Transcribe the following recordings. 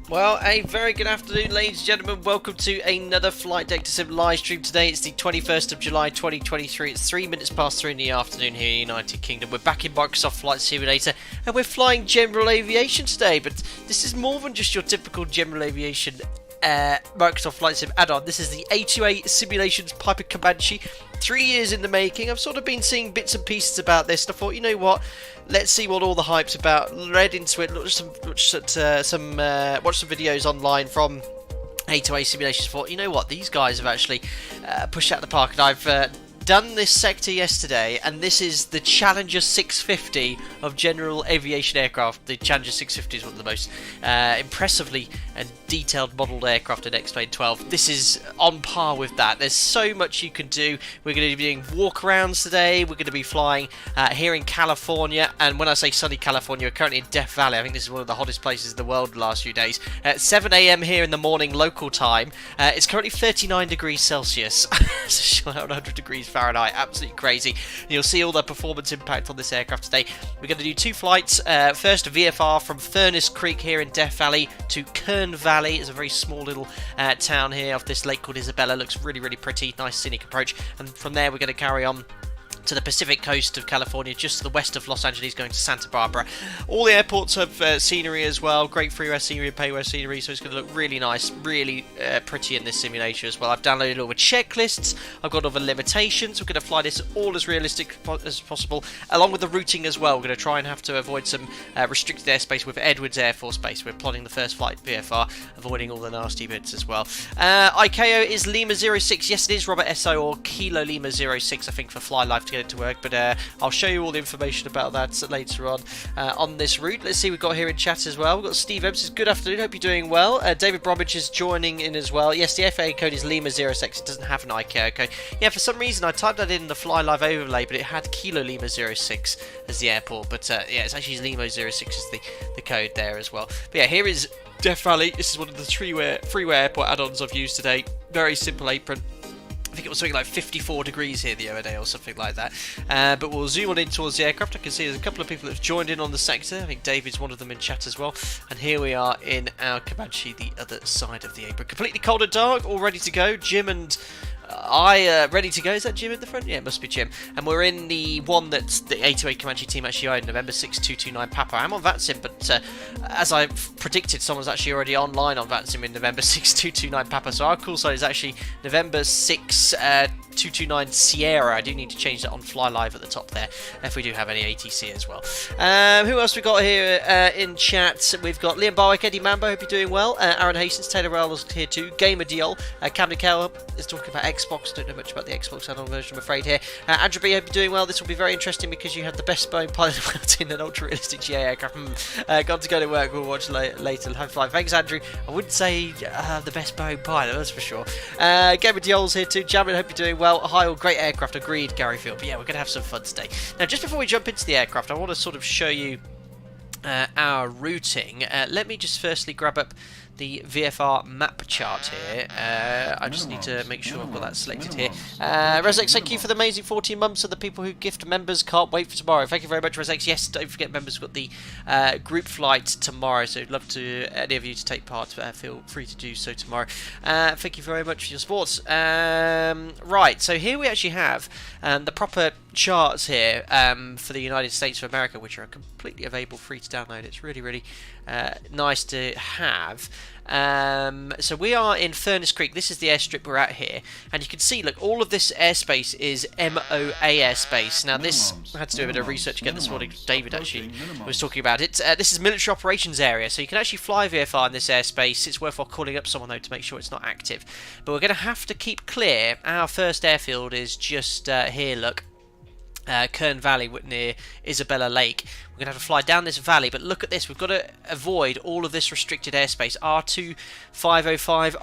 Well, a very good afternoon, ladies and gentlemen. Welcome to another Flight Deck to Sim live stream today. It's the 21st of July 2023. It's 3 minutes past 3 in the afternoon here in the United Kingdom. We're back in Microsoft Flight Simulator and we're flying general aviation today. But this is more than just your typical general aviation Microsoft Flight Sim add-on. This is the A2A Simulations Piper Comanche. 3 years in the making. I've sort of been seeing bits and pieces about this and I thought, you know what, let's see what all the hype's about. Read into it, watch some videos online from A2A Simulations. Thought, you know what, these guys have actually pushed out the park, and I've done this sector yesterday, and this is the Challenger 650 of general aviation aircraft. The Challenger 650 is one of the most impressively and detailed modelled aircraft in X-Plane 12. This is on par with that. There's so much you can do. We're going to be doing walkarounds today. We're going to be flying here in California, and when I say sunny California, we're currently in Death Valley. I think this is one of the hottest places in the world the last few days. 7 AM here in the morning local time. It's currently 39 degrees Celsius. It's 100 degrees Fahrenheit. Absolutely crazy. You'll see all the performance impact on this aircraft today. We're going to do 2 flights. First, a VFR from Furnace Creek here in Death Valley to Kern Valley. It's a very small little town here off this lake called Isabella. Looks really, really pretty. Nice scenic approach. And from there, we're going to carry on to the Pacific coast of California, just to the west of Los Angeles, going to Santa Barbara. All the airports have scenery as well, great freeware scenery and payware scenery, so it's going to look really nice, really pretty in this simulation as well. I've downloaded all the checklists, I've got all the limitations. We're going to fly this all as realistic as possible, along with the routing as well. We're going to try and have to avoid some restricted airspace with Edwards Air Force Base. We're plotting the first flight VFR, avoiding all the nasty bits as well. ICAO is Lima 06. Yes, it is Robert SI or Kilo Lima 06, I think, for Fly Life to get it to work, but I'll show you all the information about that later on this route. Let's see, we've got here in chat as well. We've got Steve Ebbs says, good afternoon, hope you're doing well. David Bromwich is joining in as well. Yes, the FAA code is Lima 06. It doesn't have an ICAO code. Yeah, for some reason I typed that in the Fly Live overlay, but it had Kilo Lima 06 as the airport. But yeah, it's actually Lima 06 is the code there as well. But yeah, here is Death Valley. This is one of the freeware airport add-ons I've used today. Very simple apron. I think it was something like 54 degrees here the other day or something like that. But we'll zoom on in towards the aircraft. I can see there's a couple of people that have joined in on the sector. I think David's one of them in chat as well. And here we are in our Comanche, the other side of the apron. Completely cold and dark, all ready to go. Jim and I ready to go. Is that Jim at the front? Yeah, it must be Jim. And we're in the one that the A2A Comanche team actually owned, November 6229 Papa. I'm on VATSIM, but as I predicted, someone's actually already online on VATSIM in November 6229 Papa. So our call sign is actually November 6229 Sierra. I do need to change that on Fly Live at the top there, if we do have any ATC as well. Who else we got here in chat? We've got Liam Barwick, Eddie Mambo, hope you're doing well. Aaron Hastings, Taylor Rowell's here too. Gamer Diol, Camden Cow is talking about Xbox. Don't know much about the Xbox add-on version, I'm afraid here. Andrew B, hope you're doing well. This will be very interesting because you had the best Boeing pilot world in an ultra-realistic GA aircraft. Got to go to work, we'll watch later. High fly. Thanks, Andrew. I wouldn't say the best Boeing pilot, that's for sure. Gamer Diol's here too. Jamin, hope you're doing well. Hi, all great aircraft, agreed, Gary Field. But yeah, we're going to have some fun today. Now, just before we jump into the aircraft, I want to sort of show you our routing. Let me just firstly grab up the VFR map chart here. I just need to make sure I've got that selected here. Rezex, thank you for the amazing 14 months, and the people who gift members can't wait for tomorrow. Thank you very much, Rezex. Yes, don't forget, members have got the group flight tomorrow, so I'd love to any of you to take part. Feel free to do so tomorrow. Thank you very much for your support. Right, so here we actually have the proper charts here for the United States of America, which are completely available, free to download. It's really, really nice to have. So we are in Furnace Creek. This is the airstrip we're at here, and you can see, look, all of this airspace is MOA airspace. Now this, I had to do a bit of research again this morning. David actually was talking about it. This is military operations area, so you can actually fly VFR in this airspace. It's worthwhile calling up someone though to make sure it's not active, but we're going to have to keep clear. Our first airfield is just here, look. Kern Valley near Isabella Lake. We're going to have to fly down this valley, but look at this. We've got to avoid all of this restricted airspace. R2505,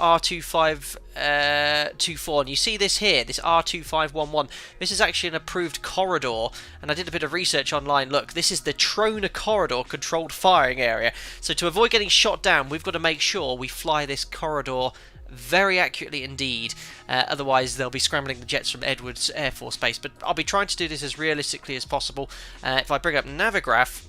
R2524. And you see this here, this R2511. This is actually an approved corridor, and I did a bit of research online. Look, this is the Trona Corridor controlled firing area. So to avoid getting shot down, we've got to make sure we fly this corridor very accurately indeed, otherwise they'll be scrambling the jets from Edwards Air Force Base. But I'll be trying to do this as realistically as possible. If I bring up Navigraph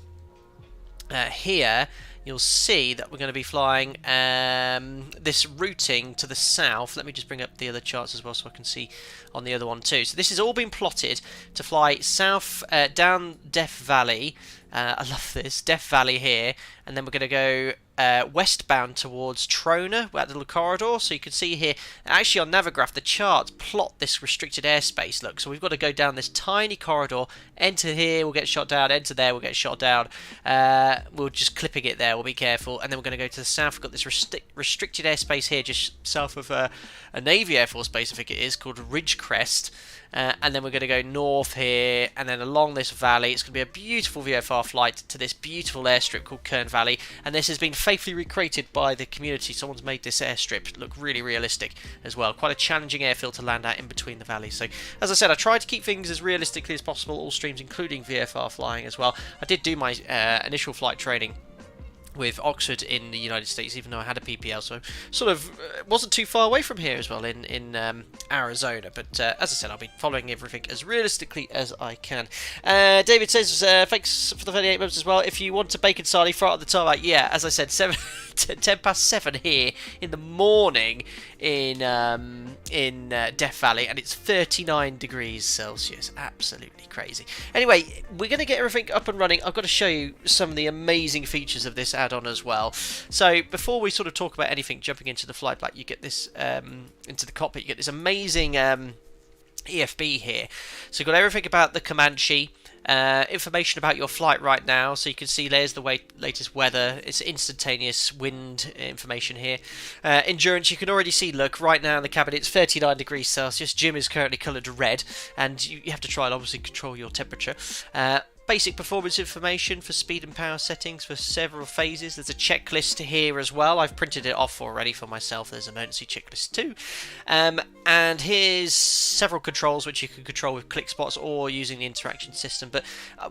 here, you'll see that we're going to be flying this routing to the south. Let me just bring up the other charts as well so I can see on the other one too. So this has all been plotted to fly south down Death Valley. I love this, Death Valley here, and then we're going to go westbound towards Trona, at the little corridor. So you can see here, actually on Navigraph, the charts plot this restricted airspace. Look, so we've got to go down this tiny corridor, enter here, we'll get shot down, enter there, we'll get shot down. We'll just clipping it there, we'll be careful. And then we're going to go to the south. We've got this restricted airspace here, just south of a Navy Air Force base, I think it is, called Ridgecrest. And then we're going to go north here, and then along this valley. It's going to be a beautiful VFR flight to this beautiful airstrip called Kern Valley, and this has been faithfully recreated by the community. Someone's made this airstrip look really realistic as well. Quite a challenging airfield to land at in between the valleys. So, as I said, I tried to keep things as realistically as possible, all streams including VFR flying as well. I did do my initial flight training with Oxford in the United States, even though I had a PPL, so sort of wasn't too far away from here as well in Arizona. But as I said, I'll be following everything as realistically as I can. David says, thanks for the 38 months as well. If you want to bacon sarnie, fry at the time, yeah, as I said, 10 past 7 here in the morning in Death Valley, and it's 39 degrees Celsius. Absolutely crazy. Anyway, we're going to get everything up and running. I've got to show you some of the amazing features of this add-on as well. So before we sort of talk about anything, jumping into the flight pack, you get this into the cockpit, you get this amazing EFB here. So you've got everything about the Comanche, information about your flight right now, so you can see there's the latest weather. It's instantaneous wind information here. Endurance, you can already see, look, right now in the cabin it's 39 degrees Celsius. Jim is currently coloured red, and you have to try and obviously control your temperature. Basic performance information for speed and power settings for several phases. There's a checklist here as well. I've printed it off already for myself. There's an emergency checklist too. And here's several controls which you can control with click spots or using the interaction system. But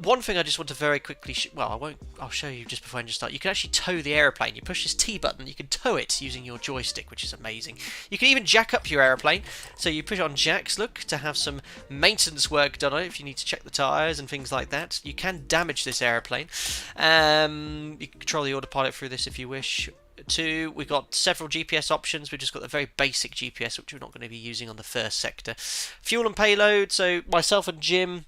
one thing I just want to very quickly, I'll show you just before I start. You can actually tow the aeroplane. You push this T button, you can tow it using your joystick, which is amazing. You can even jack up your aeroplane. So you push on jacks, look, to have some maintenance work done on it if you need to check the tyres and things like that. You can damage this aeroplane. You can control the autopilot through this if you wish to. We've got several GPS options. We've just got the very basic GPS, which we're not going to be using on the first sector. Fuel and payload. So myself and Jim,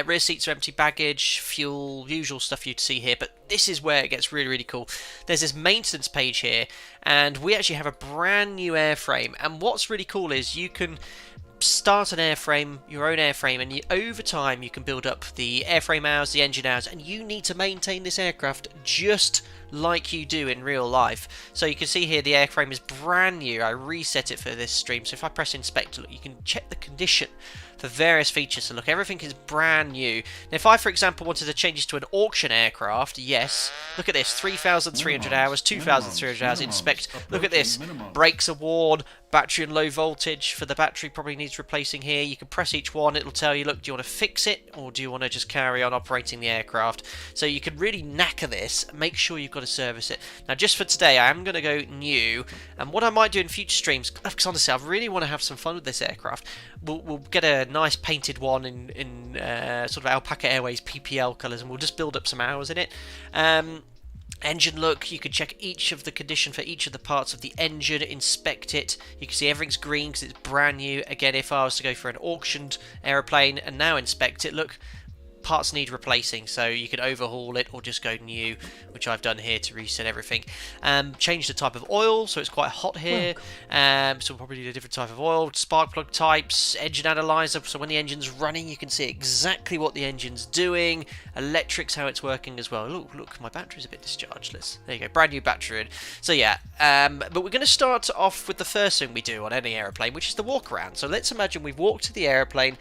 rear seats are empty baggage, fuel, usual stuff you'd see here. But this is where it gets really, really cool. There's this maintenance page here, and we actually have a brand new airframe. And what's really cool is you can start an airframe, your own airframe, and over time you can build up the airframe hours, the engine hours, and you need to maintain this aircraft just like you do in real life. So you can see here the airframe is brand new. I reset it for this stream, so if I press inspect, look, you can check the condition for various features. So look, everything is brand new. Now if I, for example, wanted to change this to an auction aircraft, yes, look at this, 3,300 hours, 2,300 hours, inspect, look at this, brakes are worn, battery and low voltage for the battery probably needs replacing here. You can press each one, it'll tell you, look, do you want to fix it or do you want to just carry on operating the aircraft? So you can really knacker this, make sure you've got to service it. Now just for today I am going to go new, and what I might do in future streams, because honestly I really want to have some fun with this aircraft, we'll get a nice painted one in sort of Alpaca Airways PPL colours, and we'll just build up some hours in it. Engine look, you can check each of the condition for each of the parts of the engine, inspect it. You can see everything's green because it's brand new. Again, if I was to go for an auctioned aeroplane and now inspect it, look, parts need replacing, so you can overhaul it or just go new, which I've done here to reset everything. Change the type of oil, so it's quite hot here, so we'll probably need a different type of oil. Spark plug types, engine analyzer, so when the engine's running you can see exactly what the engine's doing. Electrics, how it's working as well. Look, my battery's a bit discharged. There you go, brand new battery in. So yeah, but we're going to start off with the first thing we do on any aeroplane, which is the walk around. So let's imagine we've walked to the aeroplane,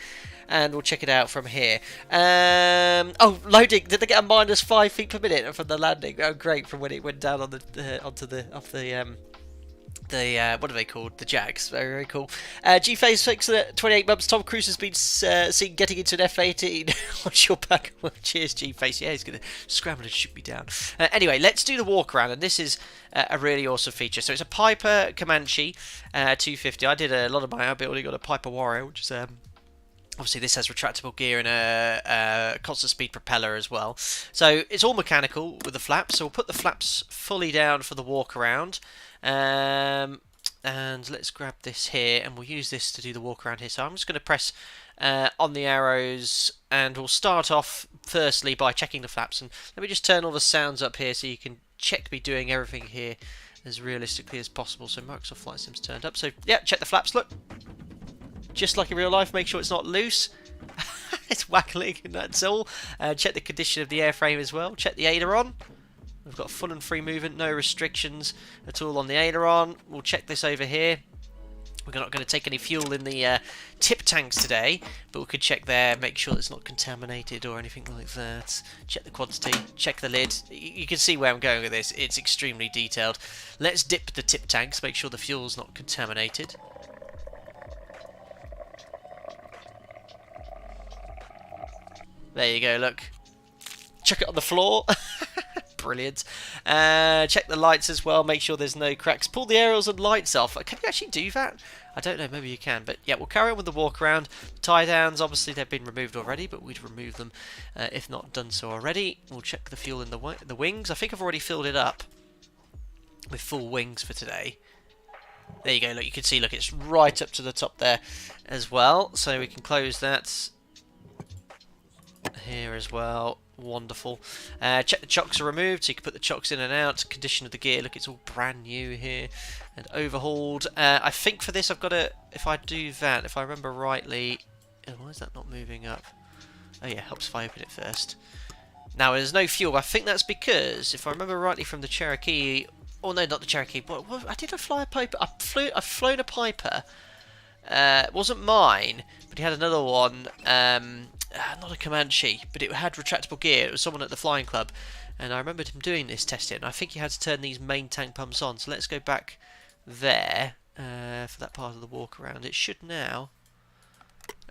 and we'll check it out from here. Oh, loading. Did they get a minus 5 feet per minute from the landing? Oh, great! From when it went down on the what are they called? The Jags. Very, very cool. G-Phase 6 at 28 months. Tom Cruise has been seen getting into an F-18. Watch your back. Well, cheers, G-Phase. Yeah, he's going to scramble and shoot me down. Anyway, let's do the walk around, and this is a really awesome feature. So it's a Piper Comanche 250. I did a lot of my outbuilding on a Piper Warrior, which is Obviously this has retractable gear and a constant speed propeller as well. So it's all mechanical with the flaps. So we'll put the flaps fully down for the walk around. And let's grab this here and we'll use this to do the walk around here. So I'm just going to press on the arrows and we'll start off firstly by checking the flaps. And let me just turn all the sounds up here so you can check me doing everything here as realistically as possible. So Microsoft Flight Sim's turned up. So yeah, check the flaps, look. Just like in real life, make sure it's not loose. It's waggling and that's all. Check the condition of the airframe as well. Check the aileron. We've got full and free movement, no restrictions at all on the aileron. We'll check this over here. We're not going to take any fuel in the tip tanks today, but we could check there, make sure it's not contaminated or anything like that. Check the quantity, check the lid. You can see where I'm going with this. It's extremely detailed. Let's dip the tip tanks, make sure the fuel's not contaminated. There you go, look. Chuck it on the floor. Brilliant. Check the lights as well, make sure there's no cracks. Pull the aerials and lights off. Can you actually do that? I don't know, maybe you can. But yeah, we'll carry on with the walk around. Tie downs, obviously they've been removed already, but we'd remove them if not done so already. We'll check the fuel in the wings. I think I've already filled it up with full wings for today. There you go, look, you can see, look, it's right up to the top there as well. So we can close that here as well. Wonderful. Check the chocks are removed, so you can put the chocks in and out. Condition of the gear, look, it's all brand new here and overhauled. I think for this I've got to, if I do that, if I remember rightly, why is that not moving up? Oh yeah, helps if I open it first. Now there's no fuel. I think that's because, if I remember rightly from the Cherokee, oh no, not the Cherokee, what I did I fly a Piper? I've flown a Piper. It wasn't mine, but he had another one. Not a Comanche, but it had retractable gear. It was someone at the flying club, and I remembered him doing this testing. And I think he had to turn these main tank pumps on. So let's go back there for that part of the walk around. It should now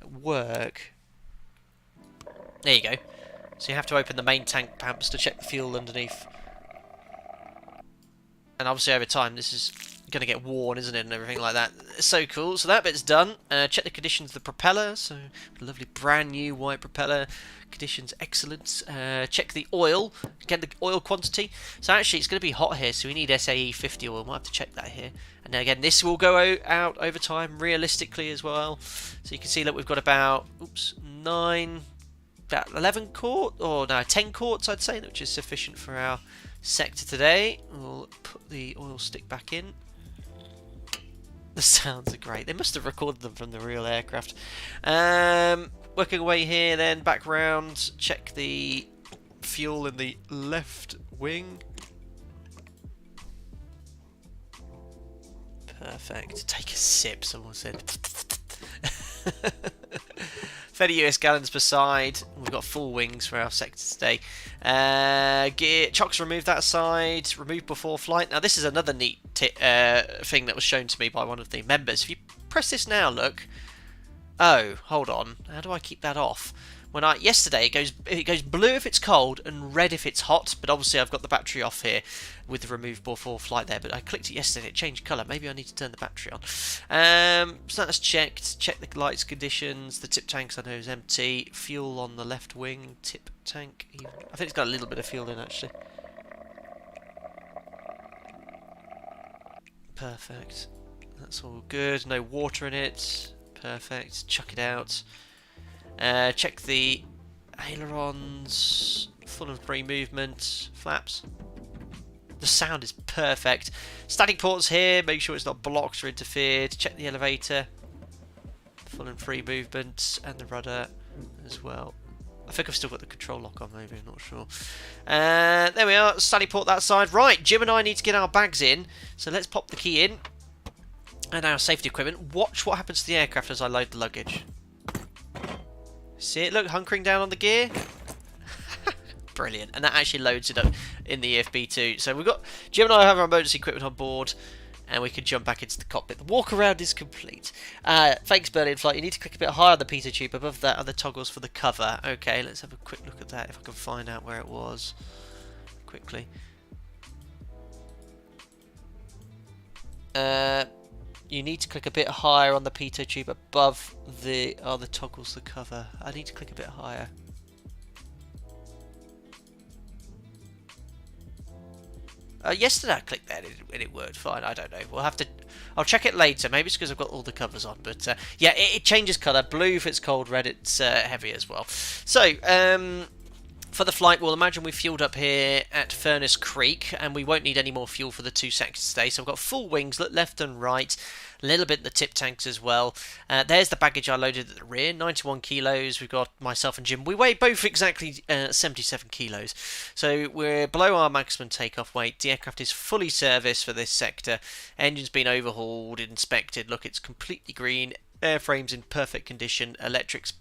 work. There you go. So you have to open the main tank pumps to check the fuel underneath. And obviously over time this is going to get worn, isn't it, and everything like that. So cool. So that bit's done. Check the conditions of the propeller. So lovely brand new white propeller. Conditions excellent. Check the oil. Again, the oil quantity. So actually it's going to be hot here, so we need SAE 50 oil. We'll have to check that here. And then again, this will go out over time realistically as well. So you can see that we've got about 11 quart, or no, 10 quarts I'd say, which is sufficient for our sector today. We'll put the oil stick back in. The sounds are great. They must have recorded them from the real aircraft. Working away here then, back round, check the fuel in the left wing. Perfect. Take a sip, someone said. 30 US gallons per side. We've got full wings for our sector today. Gear chocks removed that side. Removed before flight. Now this is another neat thing that was shown to me by one of the members. If you press this now, look. Oh, hold on. How do I keep that off? When yesterday it goes blue if it's cold and red if it's hot, but obviously I've got the battery off here with the remove before flight there, but I clicked it yesterday and it changed colour. Maybe I need to turn the battery on. So that's checked. Check the lights conditions. The tip tanks I know is empty. Fuel on the left wing. Tip tank. I think it's got a little bit of fuel in actually. Perfect. That's all good. No water in it. Perfect. Chuck it out. Check the ailerons, full and free movement, flaps. The sound is perfect. Static ports here, make sure it's not blocked or interfered. Check the elevator, full and free movement, and the rudder as well. I think I've still got the control lock on, maybe, I'm not sure. There we are, static port that side. Right, Jim and I need to get our bags in, so let's pop the key in. And our safety equipment. Watch what happens to the aircraft as I load the luggage. See it? Look, hunkering down on the gear. Brilliant. And that actually loads it up in the EFB too. So we've got Jim and I have our emergency equipment on board, and we can jump back into the cockpit. The walk around is complete. Thanks, Berlin Flight. You need to click a bit higher on the pitot tube. Above that are the toggles for the cover. Okay, let's have a quick look at that if I can find out where it was quickly. You need to click a bit higher on the pitot tube above the the toggles the cover. I need to click a bit higher. Yesterday I clicked that and it worked fine. I don't know. We'll have to. I'll check it later. Maybe it's because I've got all the covers on. But yeah, it changes colour. Blue if it's cold. Red it's heavy as well. So for the flight, we'll imagine we fueled up here at Furnace Creek, and we won't need any more fuel for the 2 sectors today. So I've got full wings, look left and right, a little bit in the tip tanks as well. There's the baggage I loaded at the rear, 91 kilos. We've got myself and Jim. We weigh both exactly 77 kilos. So we're below our maximum takeoff weight. The aircraft is fully serviced for this sector. Engine's been overhauled, inspected. Look, it's completely green. Airframe's in perfect condition. Electrics,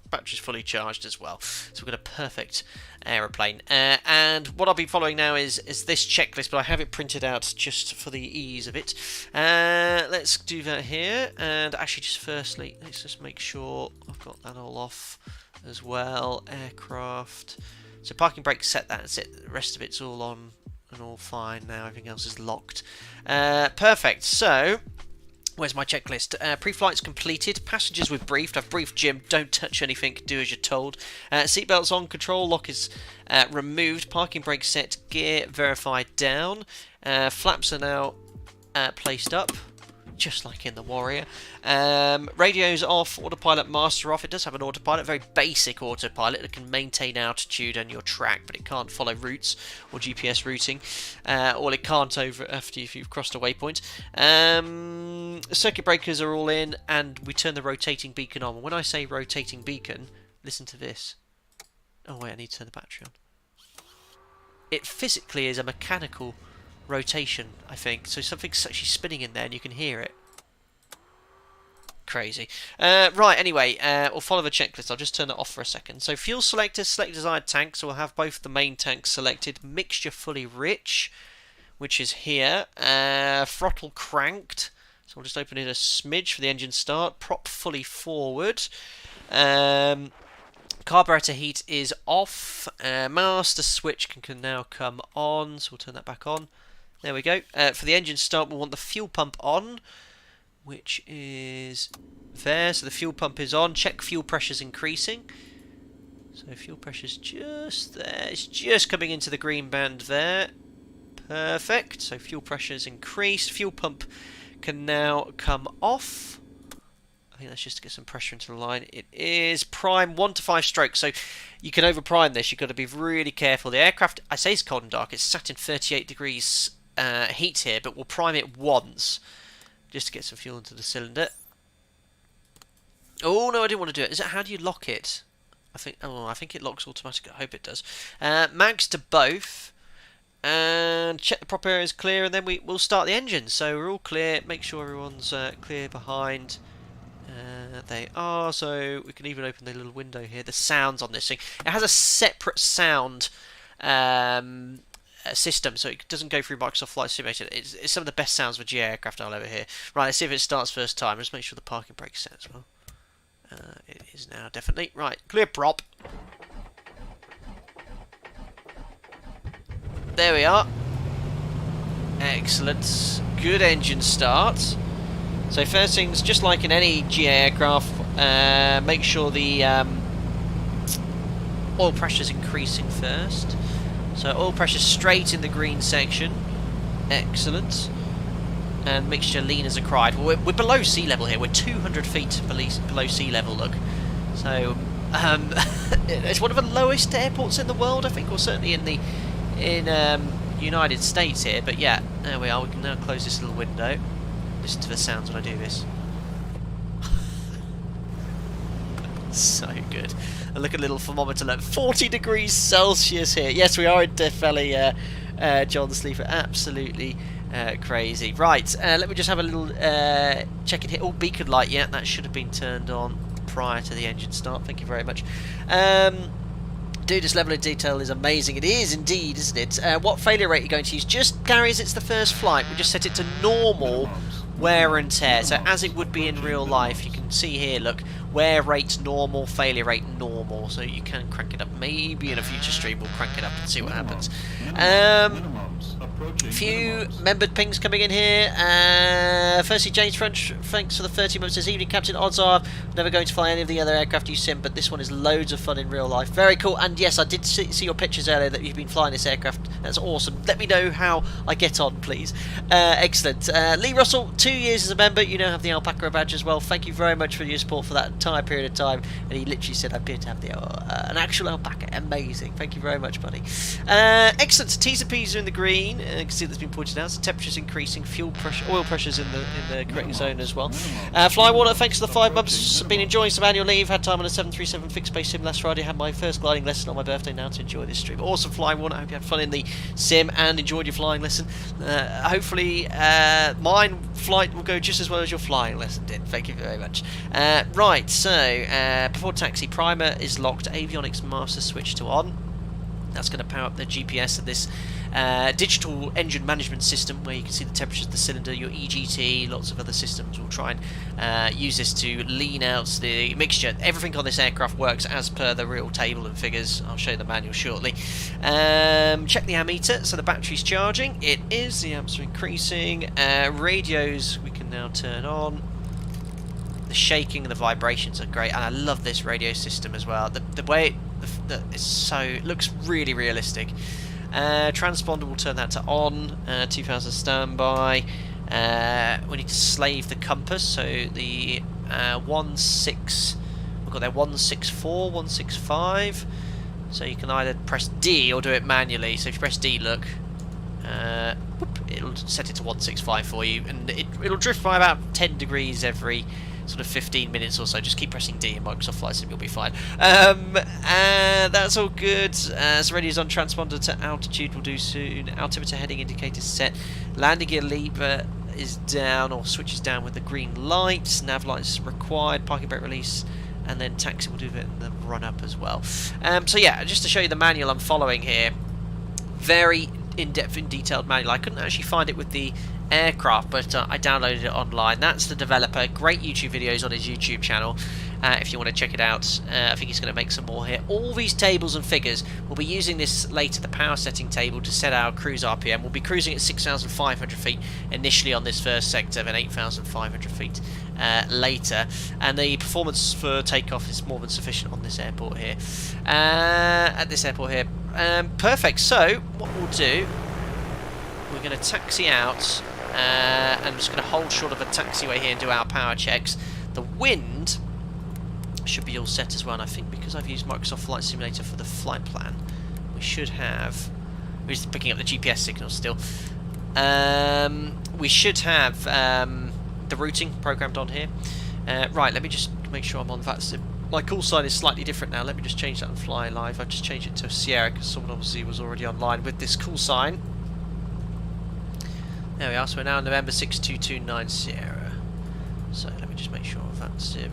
battery's fully charged as well. So we've got a perfect aeroplane. And what I'll be following now is this checklist, but I have it printed out just for the ease of it. Let's do that here. And actually, just firstly, let's just make sure I've got that all off as well. Aircraft. So parking brake set, that's it. The rest of it's all on and all fine now. Everything else is locked. Perfect. So where's my checklist? Pre-flight's completed. Passengers we've briefed. I've briefed Jim. Don't touch anything. Do as you're told. Seatbelts on. Control lock is removed. Parking brake set. Gear verified down. Flaps are now placed up, just like in the Warrior. Radio's off. Autopilot master off. It does have an autopilot. Very basic autopilot. It can maintain altitude and your track, but it can't follow routes or GPS routing. Or it can't after you've crossed a waypoint. Circuit breakers are all in, and we turn the rotating beacon on. When I say rotating beacon, listen to this. Oh wait, I need to turn the battery on. It physically is a mechanical rotation, I think. So something's actually spinning in there, and you can hear it. Crazy. Right, anyway, we'll follow the checklist. I'll just turn it off for a second. So fuel selector, select desired tank. So we'll have both the main tanks selected. Mixture fully rich, which is here. Throttle cranked. So we'll just open it a smidge for the engine start. Prop fully forward. Carburetor heat is off. Master switch can now come on. So we'll turn that back on. There we go. For the engine start, we'll want the fuel pump on, which is there. So the fuel pump is on. Check fuel pressure's increasing. So fuel pressure's just there. It's just coming into the green band there. Perfect. So fuel pressure's increased. Fuel pump can now come off. I think that's just to get some pressure into the line. It is prime 1 to 5 strokes. So you can over prime this. You've got to be really careful. The aircraft, I say it's cold and dark. It's sat in 38 degrees heat here, but we'll prime it once just to get some fuel into the cylinder. Oh no, I didn't want to do it. Is it, how do you lock it? I think it locks automatically. I hope it does. Mags to both, and check the prop area is clear, and then we'll start the engine. So we're all clear. Make sure everyone's clear behind. They are, so we can even open the little window here. The sounds on this thing, it has a separate sound system, so it doesn't go through Microsoft Flight Simulator. It's some of the best sounds for GA aircraft I'll ever hear. Right, let's see if it starts first time. Just make sure the parking brake's set as well. It is now, definitely. Right, clear prop. There we are. Excellent. Good engine start. So first things, just like in any GA aircraft, make sure the oil pressure is increasing first. So oil pressure straight in the green section. Excellent. And mixture lean as a cried. Well, we're below sea level here. We're 200 feet below sea level, look. So it's one of the lowest airports in the world, I think, or certainly in the United States here. But yeah, there we are. We can now close this little window. Listen to the sounds when I do this. So good. And look at a little thermometer alert. 40 degrees Celsius here. Yes, we are in Death Valley, John the Sleeper. Absolutely crazy. Right, let me just have a little check in here. Oh, beacon light. Yeah, that should have been turned on prior to the engine start. Thank you very much. Dude, this level of detail is amazing. It is indeed, isn't it? What failure rate are you going to use? Just, Gary, as it's the first flight, we just set it to normal wear and tear. So as it would be in real life, you can see here, look, wear rate normal, failure rate normal. So you can crank it up. Maybe in a future stream we'll crank it up and see what happens. Few membered pings coming in here. Firstly, James French, thanks for the 30 months this evening. Captain, odds are I'm never going to fly any of the other aircraft you sim, but this one is loads of fun in real life. Very cool. And yes, I did see your pictures earlier that you've been flying this aircraft. That's awesome. Let me know how I get on, please. Excellent. Lee Russell, 2 years as a member. You now have the Alpaca badge as well. Thank you very much for your support for that entire period of time. And he literally said I appear to have the an actual alpaca. Amazing. Thank you very much, buddy. Excellent. T's and P's are in the green. You can see that's been pointed out. So temperature's increasing. Fuel pressure, oil pressure's in the correct zone as well. Flywater, thanks for the 5 months. Been enjoying some annual leave. Had time on a 737 fixed base sim last Friday. Had my first gliding lesson on my birthday now to enjoy this stream. Awesome Flywater. I hope you had fun in the sim and enjoyed your flying lesson. Hopefully mine flight will go just as well as your flying lesson did. Thank you very much. Right, so before taxi, primer is locked. Avionics master switch to on. That's going to power up the GPS of this digital engine management system, where you can see the temperature of the cylinder, your EGT, lots of other systems will try and use this to lean out the mixture. Everything on this aircraft works as per the real table and figures. I'll show you the manual shortly. Check the ammeter, so the battery's charging. It is, the amps are increasing. Radios we can now turn on. The shaking and the vibrations are great, and I love this radio system as well. The way it looks really realistic. Transponder, will turn that to on. 2000 standby. We need to slave the compass, so the 16, we've got there 164, 165. So you can either press D or do it manually. So if you press D, look, it'll set it to 165 for you, and it'll drift by about 10 degrees every sort of 15 minutes or so. Just keep pressing D in Microsoft Flight Sim, you'll be fine. That's all good. So radio's on, transponder to altitude will do soon. Altimeter heading indicator set. Landing gear lever is down, or switches down with the green lights. Nav lights required. Parking brake release, and then taxi will do it in the run up as well. So yeah, just to show you the manual I'm following here. Very in-depth and detailed manual. I couldn't actually find it with the aircraft, but I downloaded it online. That's the developer. Great YouTube videos on his YouTube channel if you want to check it out. I think he's going to make some more here. All these tables and figures, we'll be using this later, the power setting table, to set our cruise RPM. We'll be cruising at 6,500 feet initially on this first sector, then 8,500 feet later, and the performance for takeoff is more than sufficient on this airport here. Perfect. So what we'll do, we're going to taxi out. I'm just going to hold short of a taxiway here and do our power checks. The wind should be all set as well, and I think because I've used Microsoft Flight Simulator for the flight plan, we should have... We're just picking up the GPS signal still. We should have the routing programmed on here. Right, let me just make sure I'm on that. My call sign is slightly different now. Let me just change that and fly live. I've just changed it to Sierra because someone obviously was already online with this call sign. There we are, so we're now in November 6229 Sierra. So let me just make sure that's him.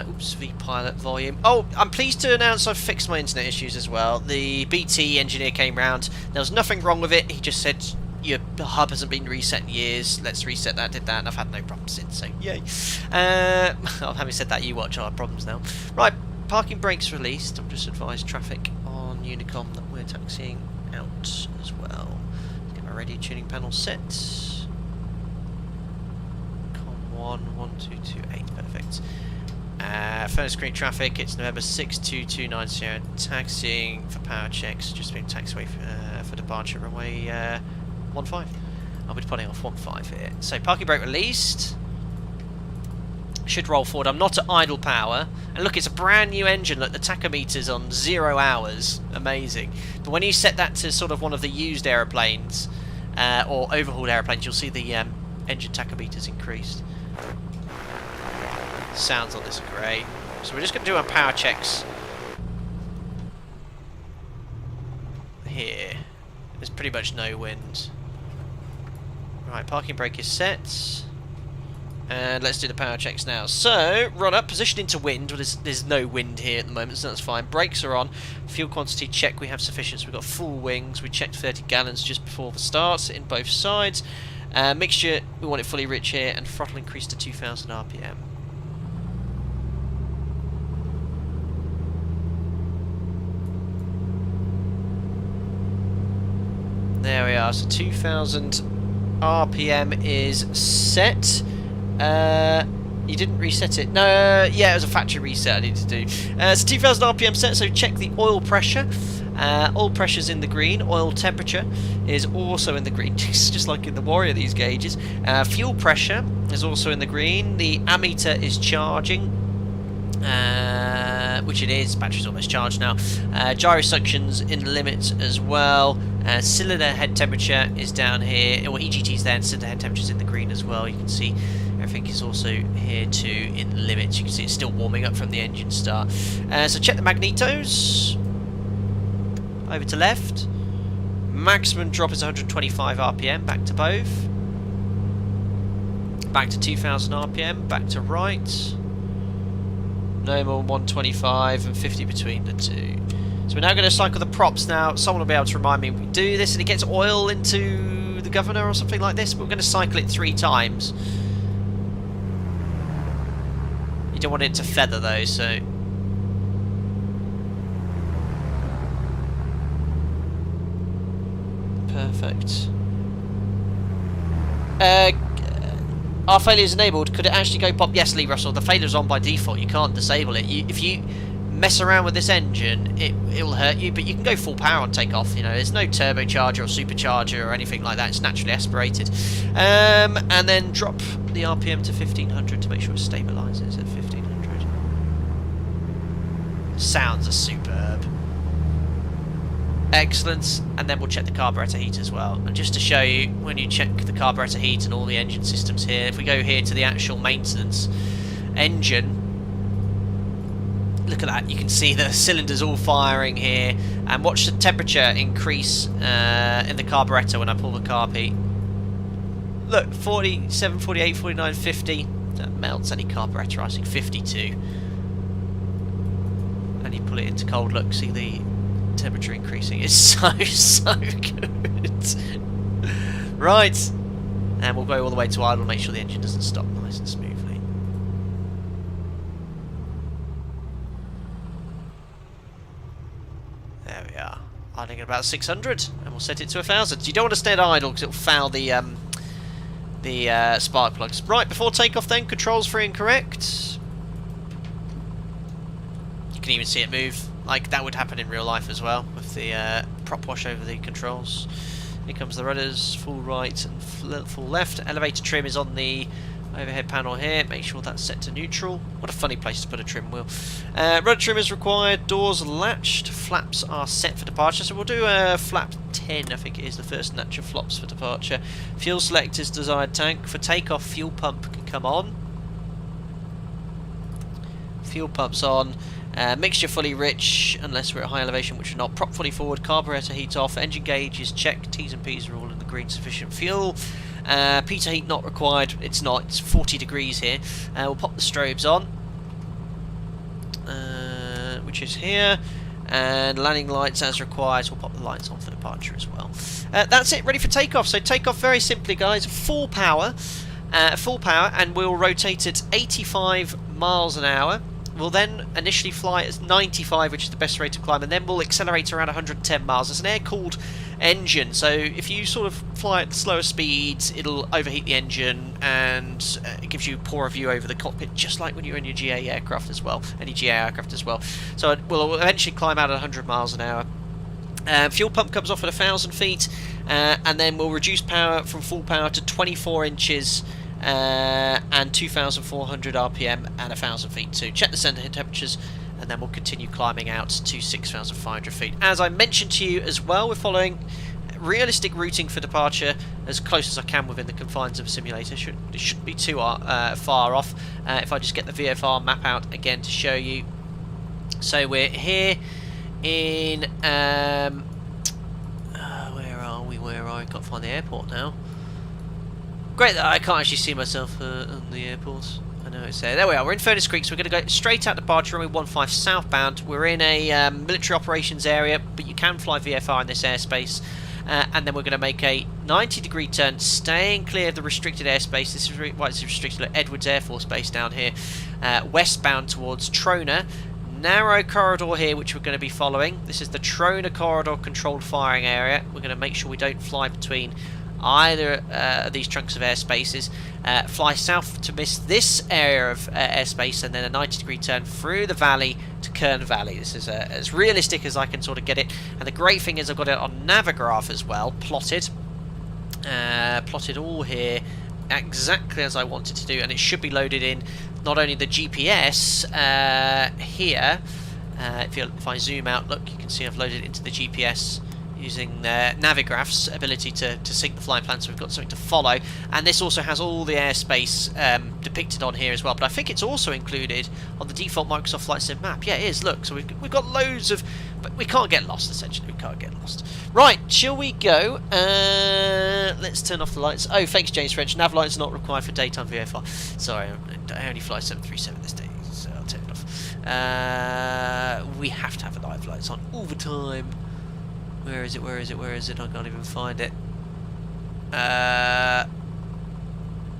Oops, VPilot volume. Oh, I'm pleased to announce I've fixed my internet issues as well. The BT engineer came round. There was nothing wrong with it. He just said, your hub hasn't been reset in years. Let's reset that, did that, and I've had no problems since, so yay. Having said that, you watch our problems now. Right, parking brakes released. I'm just advised traffic on Unicom that we're taxiing out as well. Radio tuning panel set. Com 11228, perfect. Furnace screen traffic, it's November 6229 Sierra, taxiing for power checks, just being taxiway for departure, runway 15. I'll be departing off 15 here. So parking brake released. Should roll forward. I'm not at idle power, and look, it's a brand new engine. Look, the tachometer's on 0 hours. Amazing. But when you set that to sort of one of the used aeroplanes or overhauled aeroplanes, you'll see the engine tachometers increased. Sounds on this are great. So we're just going to do our power checks here. There's pretty much no wind. Right, parking brake is set. And let's do the power checks now. So, run up, position into wind. Well, there's no wind here at the moment, so that's fine. Brakes are on. Fuel quantity check, we have sufficient. So we've got full wings. We checked 30 gallons just before the start in both sides. Mixture, we want it fully rich here. And throttle increase to 2,000 RPM. There we are. So 2,000 RPM is set. You didn't reset it. No, yeah, it was a factory reset I needed to do. It's 2,000 RPM set, so check the oil pressure. Oil pressure's in the green. Oil temperature is also in the green, just like in the Warrior, these gauges. Fuel pressure is also in the green. The ammeter is charging, which it is. Battery's almost charged now. Gyro suction's in the limits as well. Cylinder head temperature is down here. Well, EGT's there, and cylinder head temperature's in the green as well. You can see everything is also here too in limits. You can see it's still warming up from the engine start. So check the magnetos. Over to left. Maximum drop is 125 RPM. Back to both. Back to 2,000 RPM. Back to right. No more 125 and 50 between the two. So we're now going to cycle the props now. Someone will be able to remind me if we do this and it gets oil into the governor or something like this. But we're going to cycle it 3 times. You don't want it to feather though, so... Perfect. Our failure is enabled. Could it actually go pop? Yes, Lee Russell. The failure's on by default. You can't disable it. If you mess around with this engine, it will hurt you. But you can go full power on takeoff. You know, there's no turbocharger or supercharger or anything like that. It's naturally aspirated. And then drop the RPM to 1,500 to make sure it stabilises at 1,500. Sounds are superb. Excellent, and then we'll check the carburetor heat as well. And just to show you, when you check the carburetor heat and all the engine systems here, if we go here to the actual maintenance engine, look at that, you can see the cylinders all firing here, and watch the temperature increase in the carburetor when I pull the carb heat. Look, 47, 48, 49, 50, that melts any carburetor, 52. And you pull it into cold, look, see the temperature increasing. It's so good. Right, and we'll go all the way to idle, make sure the engine doesn't stop nice and smoothly. There we are, idling at about 600, and we'll set it to 1,000. You don't want to stay at idle because it'll foul the spark plugs. Right, before takeoff then, controls free and correct. You can even see it move. Like that would happen in real life as well, with the prop wash over the controls. Here comes the rudders, full right and full left. Elevator trim is on the overhead panel here. Make sure that's set to neutral. What a funny place to put a trim wheel. Rudder trim is required. Doors latched. Flaps are set for departure. So we'll do flap 10, I think it is the first notch of flops for departure. Fuel select is desired tank. For takeoff, fuel pump can come on. Fuel pump's on. Mixture fully rich, unless we're at high elevation, which we're not. Prop fully forward, carburetor heat off, engine gauge is checked, T's and P's are all in the green, sufficient fuel. Pitot heat not required, it's not, it's 40 degrees here. We'll pop the strobes on, which is here, and landing lights as required, so we'll pop the lights on for departure as well. That's it, ready for takeoff. So takeoff very simply, guys, full power, and we'll rotate at 85 miles an hour. We'll then initially fly at 95, which is the best rate of climb, and then we'll accelerate around 110 miles. It's an air-cooled engine, so if you sort of fly at slower speeds, it'll overheat the engine, and it gives you poorer view over the cockpit, just like when you're in your GA aircraft as well, any GA aircraft as well. So we'll eventually climb out at 100 miles an hour. Fuel pump comes off at 1,000 feet, and then we'll reduce power from full power to 24 inches, and 2,400 RPM and 1,000 feet too. Check the center temperatures, and then we'll continue climbing out to 6,500 feet. As I mentioned to you as well, we're following realistic routing for departure as close as I can within the confines of a simulator. It shouldn't be too far off. If I just get the VFR map out again to show you. So we're here in where are we? I've got to find the airport now. Great that I can't actually see myself on the airport. I know it's there. There we are. We're in Furnace Creek, so we're going to go straight out departure runway 15 southbound. We're in a military operations area, but you can fly VFR in this airspace. And then we're going to make a 90-degree turn, staying clear of the restricted airspace. This is why it's restricted at Edwards Air Force Base down here. Westbound towards Trona. narrow corridor here which we're going to be following. This is the Trona corridor controlled firing area. We're going to make sure we don't fly between either of these chunks of airspaces. Fly south to miss this area of airspace, and then a 90-degree turn through the valley to Kern Valley. This is as realistic as I can sort of get it, and the great thing is I've got it on Navigraph as well, plotted all here exactly as I wanted to do, and it should be loaded in not only the GPS here. If I zoom out, look, you can see I've loaded it into the GPS using Navigraph's ability to sync the flying plan, so we've got something to follow. And this also has all the airspace depicted on here as well, but I think it's also included on the default Microsoft Flight Sim map. Yeah, it is, look, so we've got loads of... but we can't get lost, essentially, we can't get lost. Right, shall we go? Let's turn off the lights. Oh, thanks James French, nav lights are not required for daytime VFR. Sorry, I only fly 737 this day, so I'll turn it off. We have to have the night lights on all the time. Where is it? Where is it? Where is it? I can't even find it.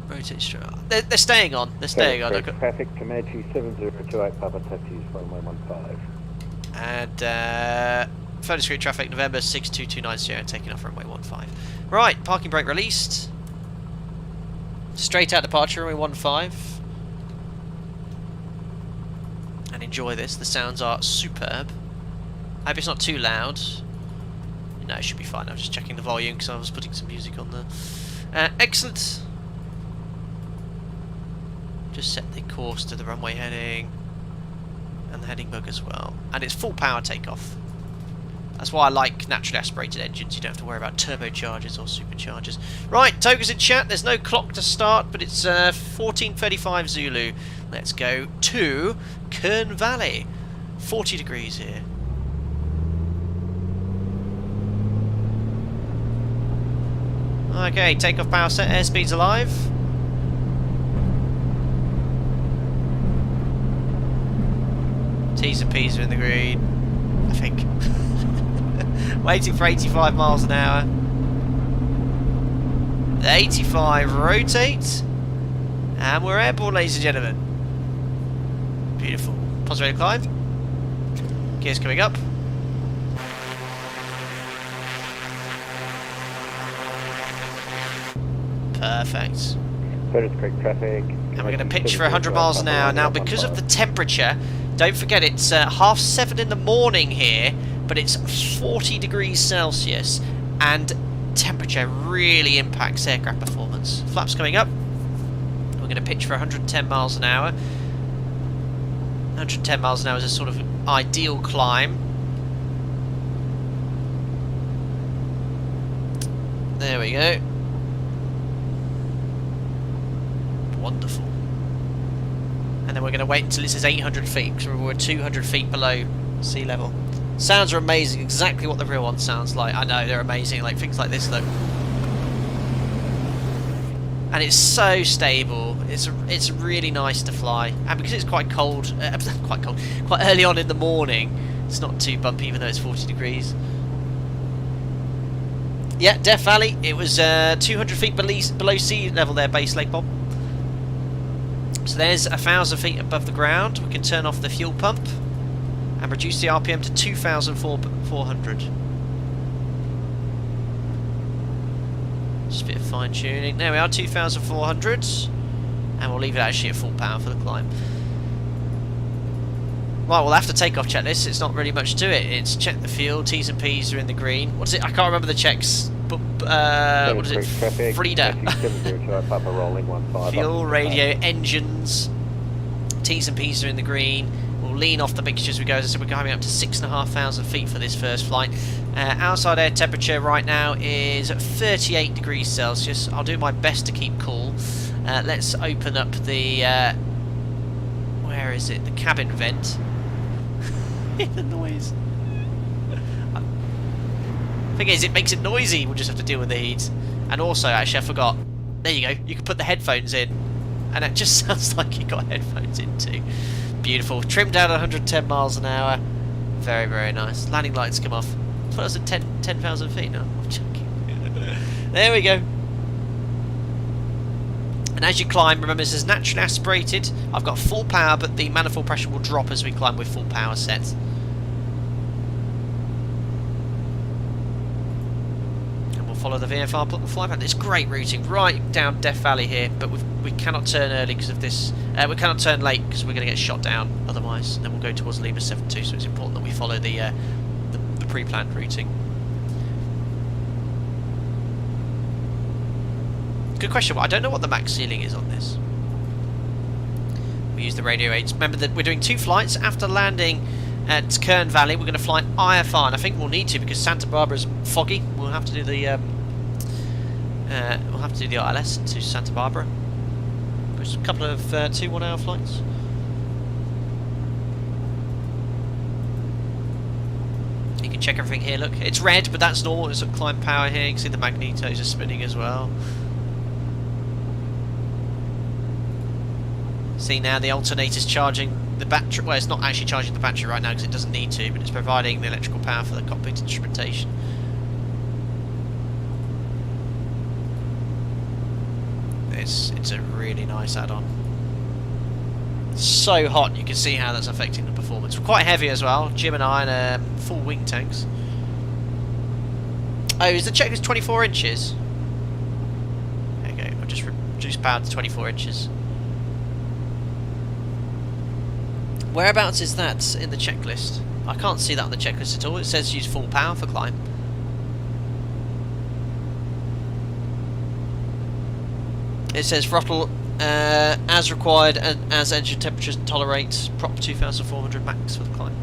Rotate straight. They're staying on. They're staying on. Traffic Comanche 7028 Papa Taxis runway 15. And photo screen traffic November 62290 Sierra taking off runway 15. Right, parking brake released. Straight out departure runway 15. And enjoy this. The sounds are superb. I hope it's not too loud. No, it should be fine. I was just checking the volume because I was putting some music on there. Excellent. Just set the course to the runway heading and the heading bug as well. And it's full power takeoff. That's why I like naturally aspirated engines. You don't have to worry about turbochargers or superchargers. Right, Toga's in chat. There's no clock to start, but it's 14:35 Zulu. Let's go to Kern Valley. 40 degrees here. Okay, takeoff power set, airspeed's alive. T's and P's are in the green, I think. Waiting for 85 miles an hour. The 85 rotate. And we're airborne, ladies and gentlemen. Beautiful. Pause ready to climb. Gears coming up. Perfect. Traffic. And we're going to pitch for 100 miles an hour. Now, because of the temperature, don't forget it's 7:30 in the morning here, but it's 40 degrees Celsius, and temperature really impacts aircraft performance. Flaps coming up. We're going to pitch for 110 miles an hour. 110 miles an hour is a sort of ideal climb. There we go. Wonderful. And then we're going to wait until it says 800 feet, because we're 200 feet below sea level. Sounds are amazing, exactly what the real one sounds like. I know, they're amazing, like things like this though. And it's so stable, it's really nice to fly. And because it's quite cold, quite early on in the morning, it's not too bumpy even though it's 40 degrees. Yeah, Death Valley, it was 200 feet below sea level there, base Lake Bob. So there's 1,000 feet above the ground. We can turn off the fuel pump and reduce the RPM to 2,400. Just a bit of fine tuning. There we are, 2,400. And we'll leave it actually at full power for the climb. Right, we'll have to takeoff checklist. It's not really much to it. It's check the fuel, T's and P's are in the green. What's it? I can't remember the checks. But what is it? Frida. Fuel, radio, engines. T's and P's are in the green. We'll lean off the mixture as we go. As I said, we're coming up to 6,500 feet for this first flight. Outside air temperature right now is 38 degrees Celsius. I'll do my best to keep cool. Let's open up the... where is it? The cabin vent. The noise. Thing is, it makes it noisy. We'll just have to deal with the heat. And also, actually, I forgot. There you go. You can put the headphones in, and it just sounds like you got headphones in too. Beautiful. Trimmed down at 110 miles an hour. Very, very nice. Landing lights come off. I thought it was at 10,000 feet. No, I'm joking. There we go. And as you climb, remember this is naturally aspirated. I've got full power, but the manifold pressure will drop as we climb with full power set. Follow the VFR flight path. It's great routing right down Death Valley here, but we cannot turn early because of this. We cannot turn late because we're going to get shot down otherwise. And then we'll go towards Lima 72. So it's important that we follow the pre-planned routing. Good question. I don't know what the max ceiling is on this. We use the radio aids. Remember that we're doing 2 flights after landing at Kern Valley. We're going to fly IFR, and I think we'll need to because Santa Barbara's foggy. We'll have to do the ILS to Santa Barbara. There's a couple of 2 1-hour flights. You can check everything here. Look, it's red, but that's normal. It's at climb power here. You can see the magnetos are spinning as well. See now the alternator's charging the battery. Well, it's not actually charging the battery right now because it doesn't need to, but it's providing the electrical power for the cockpit instrumentation. It's a really nice add-on. So hot, you can see how that's affecting the performance. We're quite heavy as well. Gemini and full wing tanks. Oh, is the checklist 24 inches? There you go. I'll just reduce power to 24 inches. Whereabouts is that in the checklist? I can't see that on the checklist at all. It says use full power for climb. It says throttle as required and as engine temperatures tolerate. Prop 2400 max for the climb.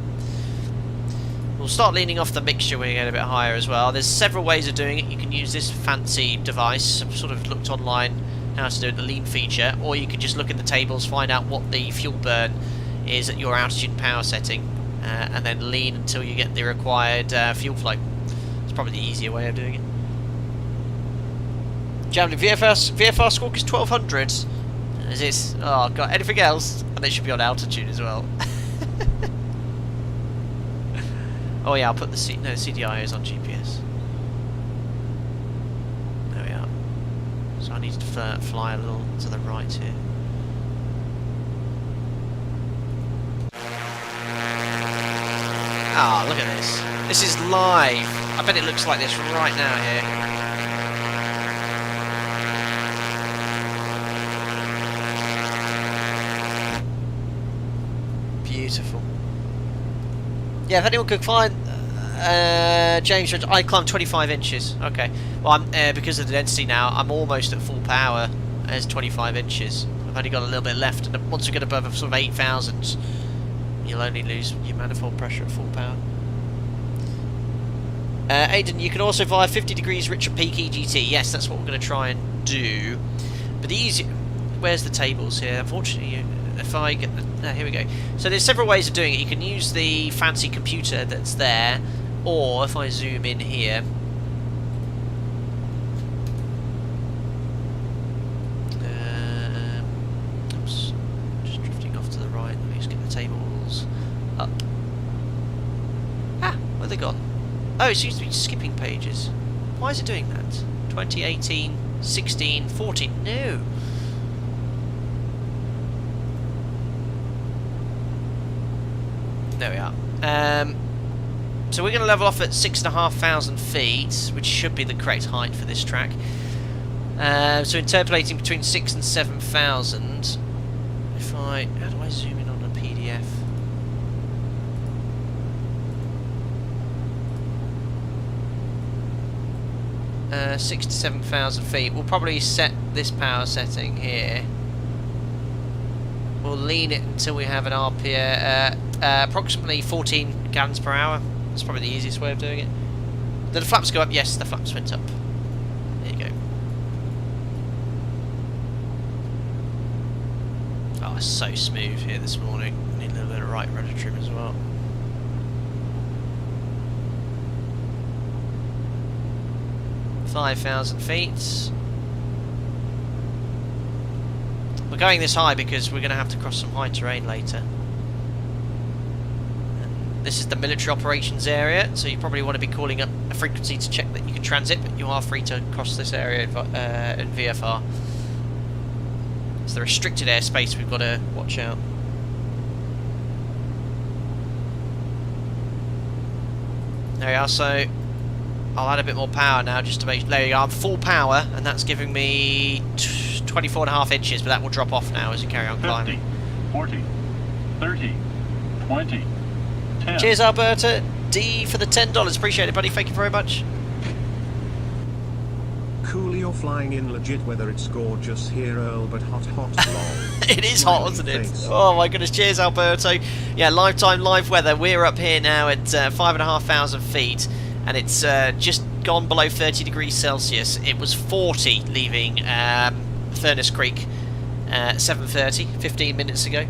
We'll start leaning off the mixture when we get a bit higher as well. There's several ways of doing it. You can use this fancy device. I've sort of looked online how to do it, the lean feature, or you can just look in the tables, find out what the fuel burn is at your altitude and power setting, and then lean until you get the required fuel flow. It's probably the easier way of doing it. Javelin VFR squawk is 1200. Is this? Oh god, anything else? And they should be on altitude as well. Oh yeah, I'll put the CDI is on GPS. There we are. So I need to fly a little to the right here. Ah, look at this. This is live. I bet it looks like this right now here. Beautiful. Yeah, if anyone could climb, James, I climbed 25 inches. Okay. Well, I'm because of the density now, I'm almost at full power as 25 inches. I've only got a little bit left, and once we get above sort of 8,000, you'll only lose your manifold pressure at full power. Aidan, you can also fly 50 degrees richer peak EGT. Yes, that's what we're going to try and do. But the easy... Where's the tables here? Unfortunately, if I get the... here we go. So there's several ways of doing it. You can use the fancy computer that's there, or if I zoom in here... oops. Just drifting off to the right. Let me just get the tables up. Ah, where have they gone? Oh, it seems to be skipping pages. Why is it doing that? 2018, 16, 14. No. There we are. So we're going to level off at 6,500 feet, which should be the correct height for this track. So interpolating between 6 and 7,000. If I... How do I zoom in on a PDF? 6 to 7,000 feet. We'll probably set this power setting here. We'll lean it until we have an RPM, approximately 14 gallons per hour. That's probably the easiest way of doing it. Did the flaps go up? Yes, the flaps went up. There you go. Oh, it's so smooth here this morning. I need a little bit of right rudder trim as well. ,5,000 feet. We're going this high because we're going to have to cross some high terrain later. And this is the military operations area, so you probably want to be calling up a frequency to check that you can transit, but you are free to cross this area in VFR. It's the restricted airspace we've got to watch out. There we are, so I'll add a bit more power now just to make... There you go, I'm full power, and that's giving me 24.5 inches, but that will drop off now as you carry on climbing. 50, 40, 30, 20, 10. Cheers, Alberta. D for the $10. Appreciate it, buddy. Thank you very much. Cool, you're flying in legit weather. It's gorgeous here, Earl, but hot, lol. It is hot, isn't it? Oh my goodness. Cheers, Alberto. Yeah, lifetime live weather. We're up here now at 5,500 feet, and it's just gone below 30 degrees Celsius. It was 40 leaving Furnace Creek 7:30, 15 minutes ago.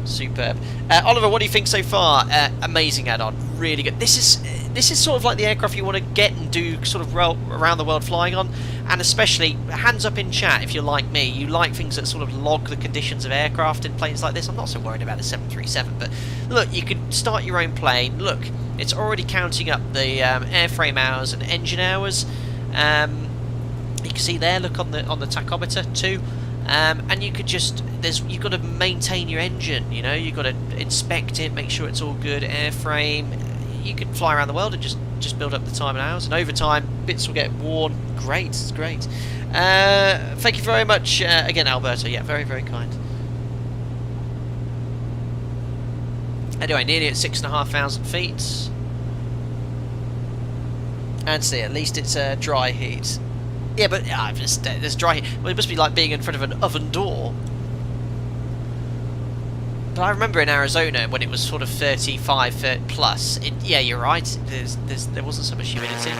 Superb. Oliver, what do you think so far? Amazing add-on, really good. This is sort of like the aircraft you want to get and do sort of around the world flying on, and especially hands up in chat if you're like me. You like things that sort of log the conditions of aircraft in planes like this. I'm not so worried about a 737, but look, you could start your own plane. Look, it's already counting up the airframe hours and engine hours. You can see there. Look on the tachometer too. And you could just, you've got to maintain your engine, you know, you've got to inspect it, make sure it's all good, airframe. You could fly around the world and just build up the time and hours, and over time bits will get worn. Great, it's great. Thank you very much again, Alberto. Yeah, very, very kind. Anyway, nearly at 6,500 feet. And see, at least it's dry heat. Yeah, but there's dry heat. Well, it must be like being in front of an oven door. But I remember in Arizona when it was sort of 35 plus. Yeah, you're right. There wasn't so much humidity.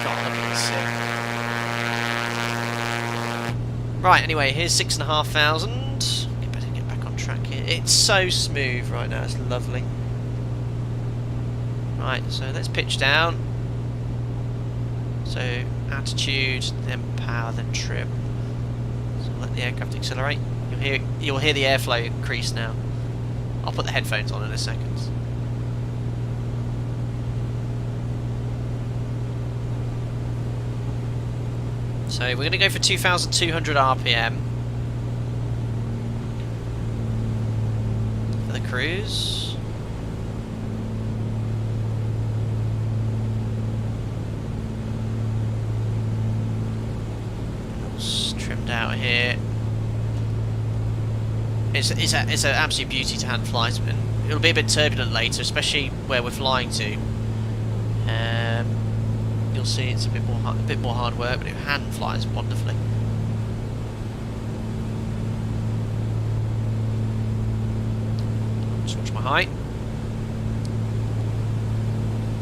God, right. Anyway, here's 6,500. You better get back on track here. It's so smooth right now. It's lovely. Right. So let's pitch down. So attitude, then power, then trim. So let the aircraft accelerate. You'll hear the airflow increase now. I'll put the headphones on in a second. So we're going to go for 2,200 RPM for the cruise. Trimmed out here. It's an absolute beauty to hand fly, and it'll be a bit turbulent later, especially where we're flying to. You'll see it's a bit more hard work, but it hand flies wonderfully. Just watch my height.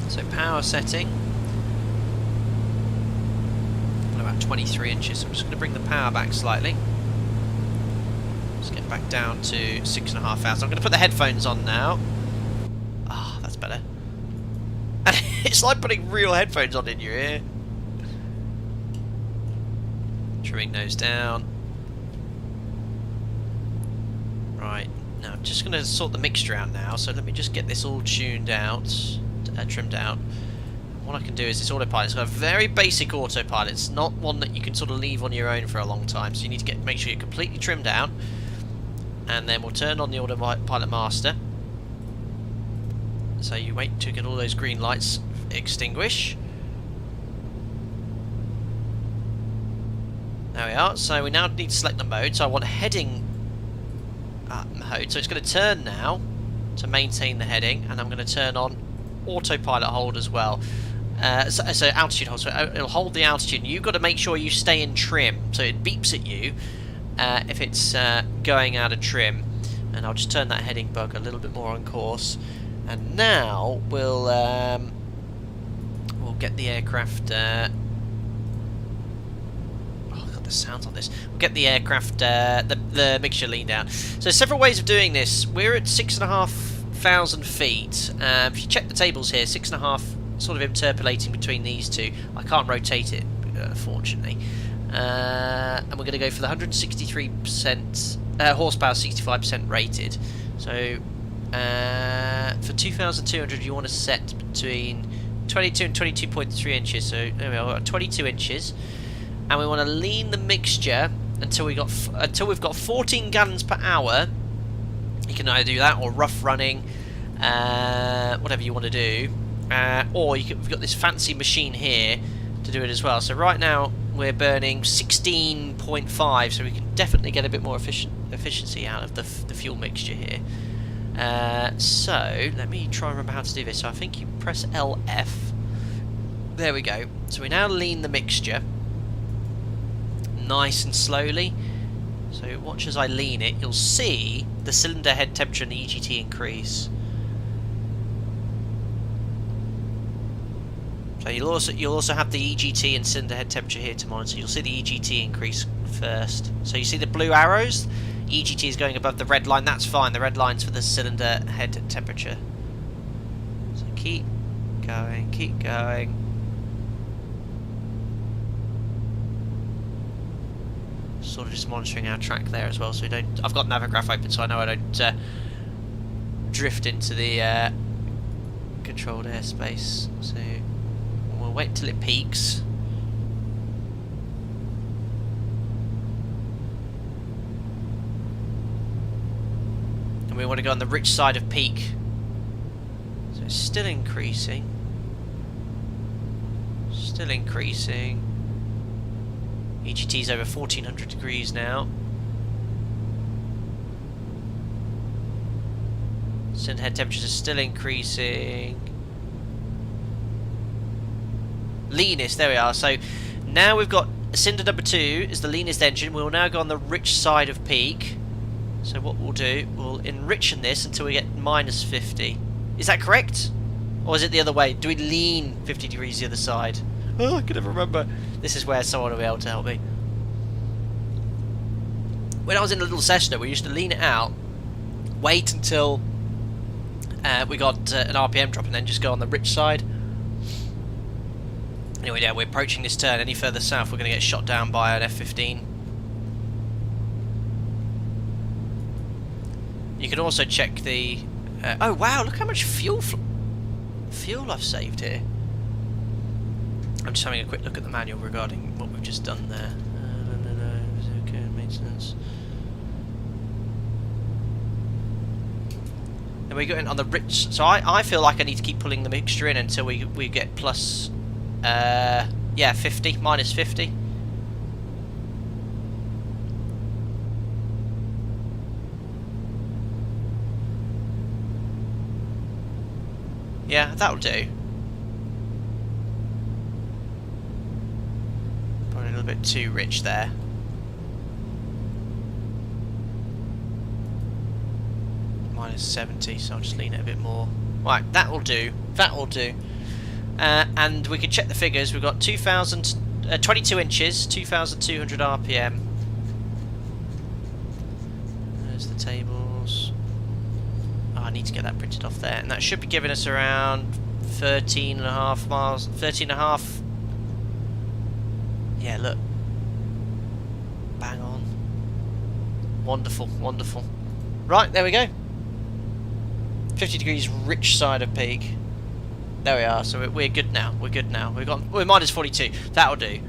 So power setting. About 23 inches. So I'm just going to bring the power back slightly. Let's get back down to 6,500. I'm going to put the headphones on now. Ah, that's better. And it's like putting real headphones on in your ear. Trimming those down. Right, now I'm just going to sort the mixture out now. So let me just get this all tuned out, trimmed out. What I can do is this autopilot. It's got a very basic autopilot. It's not one that you can sort of leave on your own for a long time. So you need to make sure you're completely trimmed down. And then we'll turn on the autopilot master. So you wait to get all those green lights extinguish. There we are. So we now need to select the mode. So I want heading mode. So it's going to turn now to maintain the heading, and I'm going to turn on autopilot hold as well. So altitude hold. So it'll hold the altitude. You've got to make sure you stay in trim. So it beeps at you if it's going out of trim. And I'll just turn that heading bug a little bit more on course. And now we'll get the aircraft. Oh god, the sounds on this. We'll get the aircraft, the mixture lean down. So there's several ways of doing this. We're at 6,500 feet. If you check the tables here, 6.5, sort of interpolating between these two. I can't rotate it, fortunately. And we're going to go for the 163% horsepower, 65% rated. So for 2,200, you want to set between 22 and 22.3 inches. So there we are, 22 inches, and we want to lean the mixture until we've got 14 gallons per hour. You can either do that or rough running, whatever you want to do, or we've got this fancy machine here to do it as well. So right now we're burning 16.5, so we can definitely get a bit more efficiency out of the fuel mixture here. So let me try and remember how to do this. So I think you press LF. There we go. So we now lean the mixture nice and slowly. So watch as I lean it. You'll see the cylinder head temperature and the EGT increase. So you'll also have the EGT and cylinder head temperature here to monitor. You'll see the EGT increase first. So you see the blue arrows? EGT is going above the red line. That's fine. The red line's for the cylinder head temperature. So keep going, keep going. Sort of just monitoring our track there as well, so we don't. I've got Navigraph open, so I know I don't drift into the controlled airspace. So we'll wait until it peaks. And we want to go on the rich side of peak. So it's still increasing. Still increasing. EGT's over 1400 degrees now. Cylinder head temperatures are still increasing. Leanest, there we are. So now we've got cylinder number 2 is the leanest engine. We'll now go on the rich side of peak. So what we'll do, we'll enrich in this until we get minus 50. Is that correct? Or is it the other way? Do we lean 50 degrees the other side? Oh, I can never remember. This is where someone will be able to help me. When I was in a little Cessna, we used to lean it out, wait until we got an RPM drop, and then just go on the rich side. Anyway, yeah, we're approaching this turn. Any further south, we're going to get shot down by an F-15. You can also check the... oh, wow, look how much fuel I've saved here. I'm just having a quick look at the manual regarding what we've just done there. Okay, maintenance. And we go in on the rich. So I feel like I need to keep pulling the mixture in until we get plus, yeah, 50, minus 50. Yeah, that'll do. Probably a little bit too rich there. Minus 70, so I'll just lean it a bit more. Right, that will do. That will do. And we can check the figures. We've got 22 inches, 2,200 RPM. There's the tables. Oh, I need to get that printed off there, and that should be giving us around 13.5 miles. 13.5. Yeah, look. Bang on. Wonderful, wonderful. Right, there we go. 50 degrees rich side of peak. There we are, so we're good now. We're good now. We're minus 42. That'll do.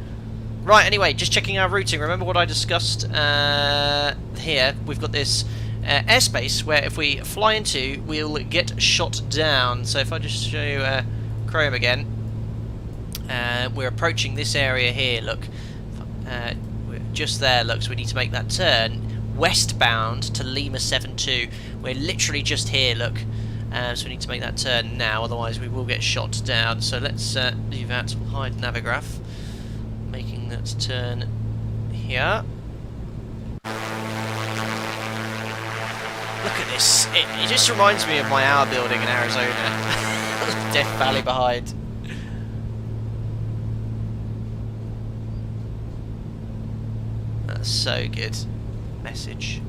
Right, anyway, just checking our routing. Remember what I discussed here? We've got this airspace where if we fly into, we'll get shot down. So if I just show you Chrome again, we're approaching this area here. Look, we're just there. Look, so we need to make that turn westbound to Lima 72. We're literally just here. Look, so we need to make that turn now. Otherwise, we will get shot down. So let's do that. We'll hide Navigraph, making that turn here. Look at this. It just reminds me of my hour building in Arizona. Death Valley behind. That's so good. Message.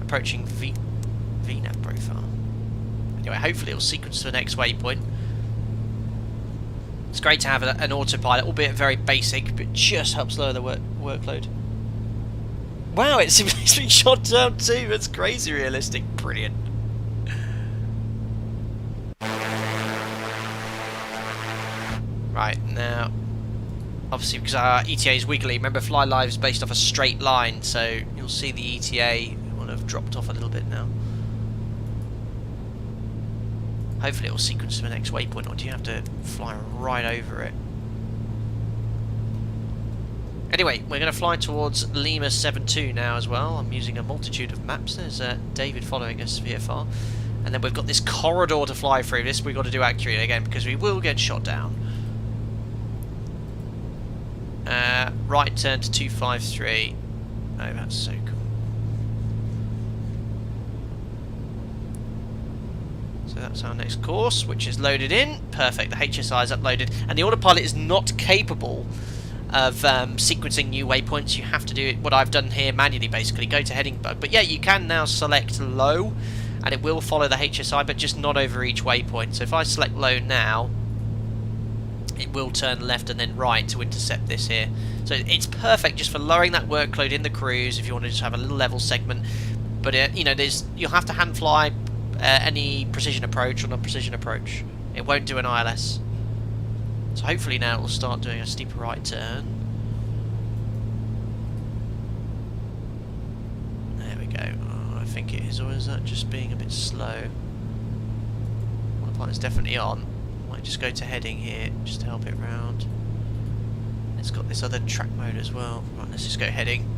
Approaching VNAV profile. Anyway, hopefully it'll sequence to the next waypoint. It's great to have an autopilot, albeit very basic, but just helps lower the workload. Wow, it's been shot down too. That's crazy realistic. Brilliant. Right, now obviously because our ETA is wiggly. Remember, Fly Live is based off a straight line, so you'll see the ETA will have dropped off a little bit now. Hopefully it will sequence to the next waypoint, or do you have to fly right over it? Anyway, we're going to fly towards Lima 72 now as well. I'm using a multitude of maps. There's David following us VFR. And then we've got this corridor to fly through. This we've got to do accurately again because we will get shot down. Right turn to 253. Oh, that's so cool. So that's our next course, which is loaded in. Perfect, the HSI is uploaded. And the autopilot is not capable of sequencing new waypoints. You have to do it, what I've done here manually, basically. Go to heading bug. But yeah, you can now select low, and it will follow the HSI, but just not over each waypoint. So if I select low now, it will turn left and then right to intercept this here. So it's perfect just for lowering that workload in the cruise if you want to just have a little level segment. But you know, you'll have to hand fly any precision approach or non-precision approach. It won't do an ILS. So hopefully now it will start doing a steeper right turn. There we go. Oh, I think it is, or is that just being a bit slow? Autopilot's definitely on. Might just go to heading here, just to help it round. It's got this other track mode as well. Right, let's just go heading.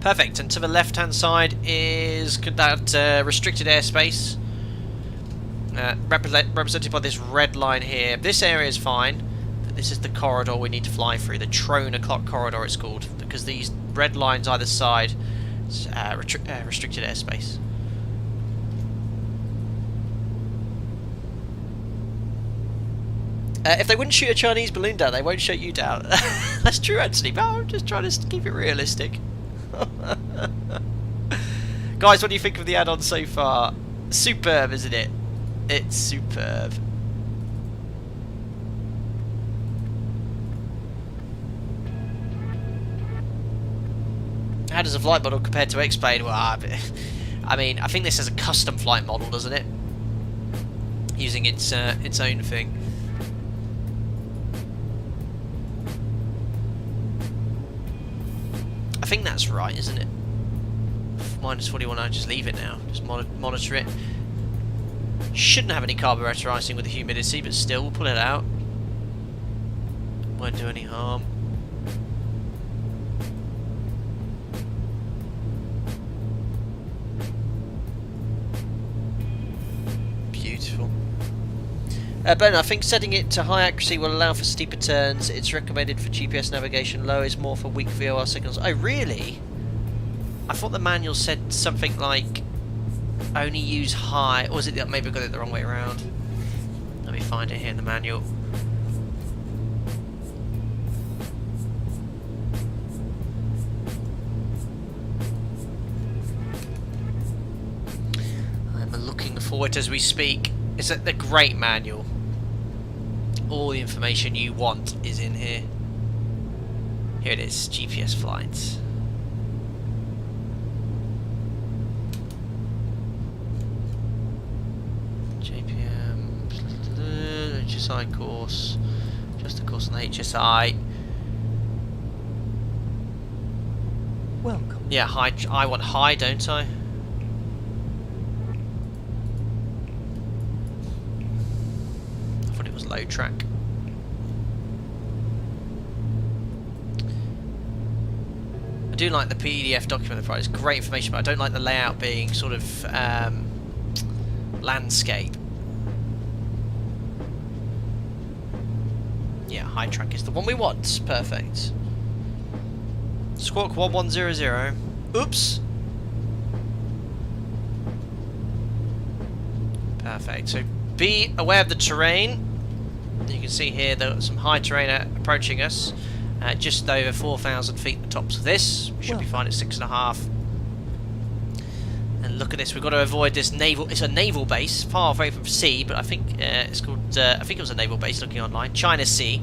Perfect, and to the left hand side is that restricted airspace. Represented by this red line here. This area is fine, but this is the corridor we need to fly through. The Trone o'clock corridor it's called, because these red lines either side is restricted airspace. If they wouldn't shoot a Chinese balloon down, they won't shoot you down. That's true, actually, but I'm just trying to keep it realistic. Guys, what do you think of the add-on so far? Superb, isn't it? It's superb. How does a flight model compare to X-Plane? Well, I mean, I think this is a custom flight model, doesn't it? Using its own thing. I think that's right, isn't it? Minus 41, I'll just leave it now. Just monitor it. Shouldn't have any carburetor icing with the humidity, but still, we'll pull it out. Won't do any harm. Beautiful. Ben, I think setting it to high accuracy will allow for steeper turns. It's recommended for GPS navigation. Low is more for weak VOR signals. Oh, really? I thought the manual said something like only use high, or was it, maybe I got it the wrong way around. Let me find it here in the manual. I'm looking forward as we speak. It's a great manual. All the information you want is in here. Here it is, GPS flights. HSI course, just a course on the HSI. Welcome. Yeah, high. I want high, don't I? I thought it was low track. I do like the PDF document they provide. It's great information, but I don't like the layout being sort of landscape. Yeah, high track is the one we want. Perfect. Squawk 1100. Oops. Perfect. So be aware of the terrain. You can see here there's some high terrain approaching us. Just over 4,000 feet at the tops of this. We should be fine at 6.5. And look at this. We've got to avoid this naval. It's a naval base, far away from sea, but I think it's called. I think it was a naval base. Looking online, China Sea,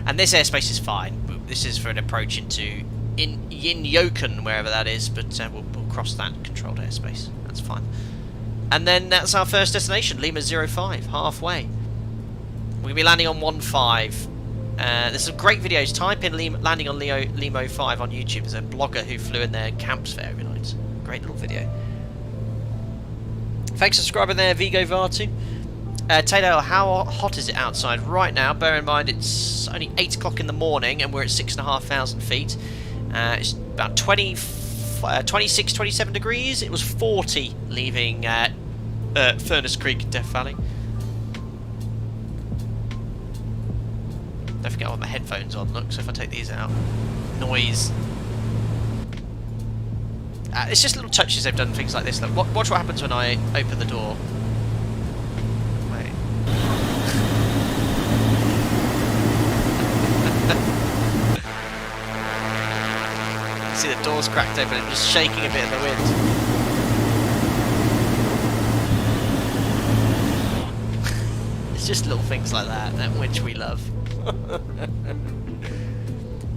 and this airspace is fine. This is for an approach into Yin Yoken, wherever that is, but we'll cross that controlled airspace. That's fine. And then that's our first destination, Lima 05, halfway. We'll be landing on 15. There's some great videos. Type in landing on Limo 5 on YouTube. There's a blogger who flew in there and camps for every night. Great little video. Thanks for subscribing there, Vigo Vartu. Taylor, how hot is it outside right now? Bear in mind it's only 8 o'clock in the morning and we're at 6,500 feet. It's about 26, 27 degrees. It was 40 leaving Furnace Creek, Death Valley. Don't forget I have my headphones on, look, so if I take these out, noise. It's just little touches they've done, things like this. Look, watch what happens when I open the door. Wait. You see the door's cracked open and just shaking a bit in the wind. It's just little things like that which we love.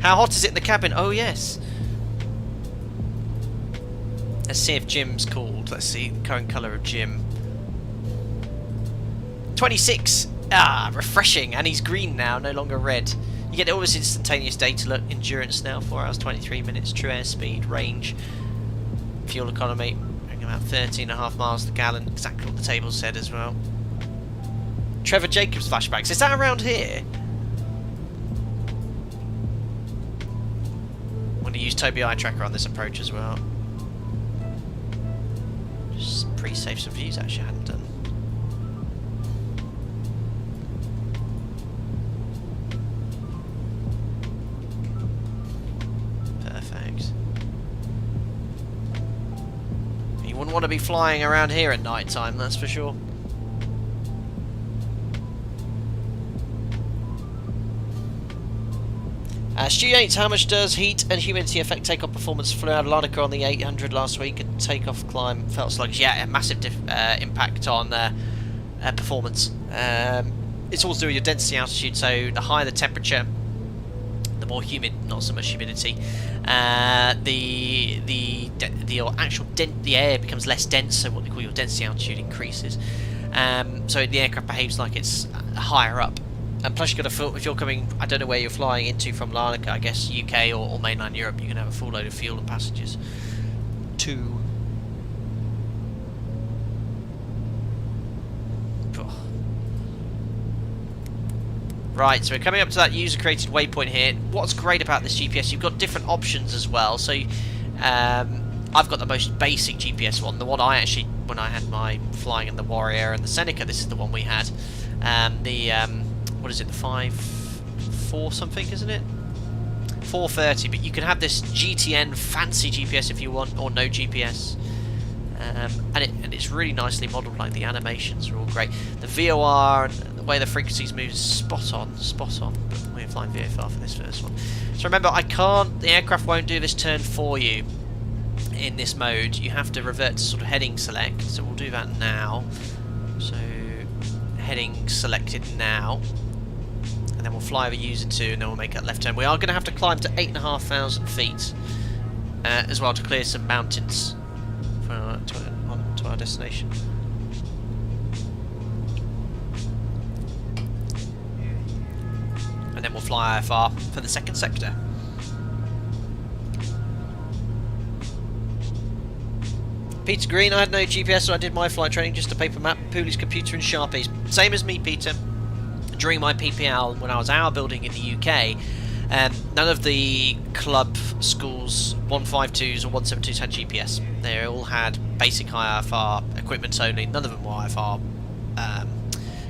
How hot is it in the cabin? Oh yes. Let's see if Jim's called. Let's see the current colour of Jim. 26. Ah, refreshing. And he's green now, no longer red. You get all this instantaneous data. Look, endurance now, 4 hours 23 minutes. True airspeed, range, fuel economy, about 13.5 miles per gallon. Exactly what the table said as well. Trevor Jacobs flashbacks. Is that around here? I'm going to use Toby Eye Tracker on this approach as well. Just pre-save some views actually I hadn't done. Perfect. You wouldn't want to be flying around here at night time, that's for sure. Stu Yates, how much does heat and humidity affect takeoff performance? Flew out of Larnaca on the 800 last week and takeoff climb felt sluggish. Yeah, a massive impact on performance. It's all to do with your density altitude, so the higher the temperature, the more humid, not so much humidity. The air becomes less dense, so what they call your density altitude increases. So the aircraft behaves like it's higher up. And plus you've got to fill, if you're coming, I don't know where you're flying into from Larnaca, I guess UK or mainland Europe, you can have a full load of fuel and passengers. Two. Right, so we're coming up to that user-created waypoint here. What's great about this GPS, you've got different options as well. So I've got the most basic GPS one, the one I actually, when I had my flying in the Warrior and the Seneca, this is the one we had. What is it, the 5.4 something, isn't it? 430, but you can have this GTN fancy GPS if you want, or no GPS. And it's really nicely modelled, like the animations are all great. The VOR and the way the frequencies move is spot on, but we're flying VFR for this first one. So remember, the aircraft won't do this turn for you in this mode. You have to revert to sort of heading select, so we'll do that now. So heading selected now. And then we'll fly over user 2 and then we'll make that left turn. We are going to have to climb to 8,500 feet as well to clear some mountains to our destination. And then we'll fly IFR for the second sector. Peter Green, I had no GPS so I did my flight training, just a paper map, Pooley's computer and Sharpies. Same as me, Peter. During my PPL, when I was hour building in the UK, none of the club schools 152s or 172s had GPS. They all had basic IFR equipment only. None of them were IFR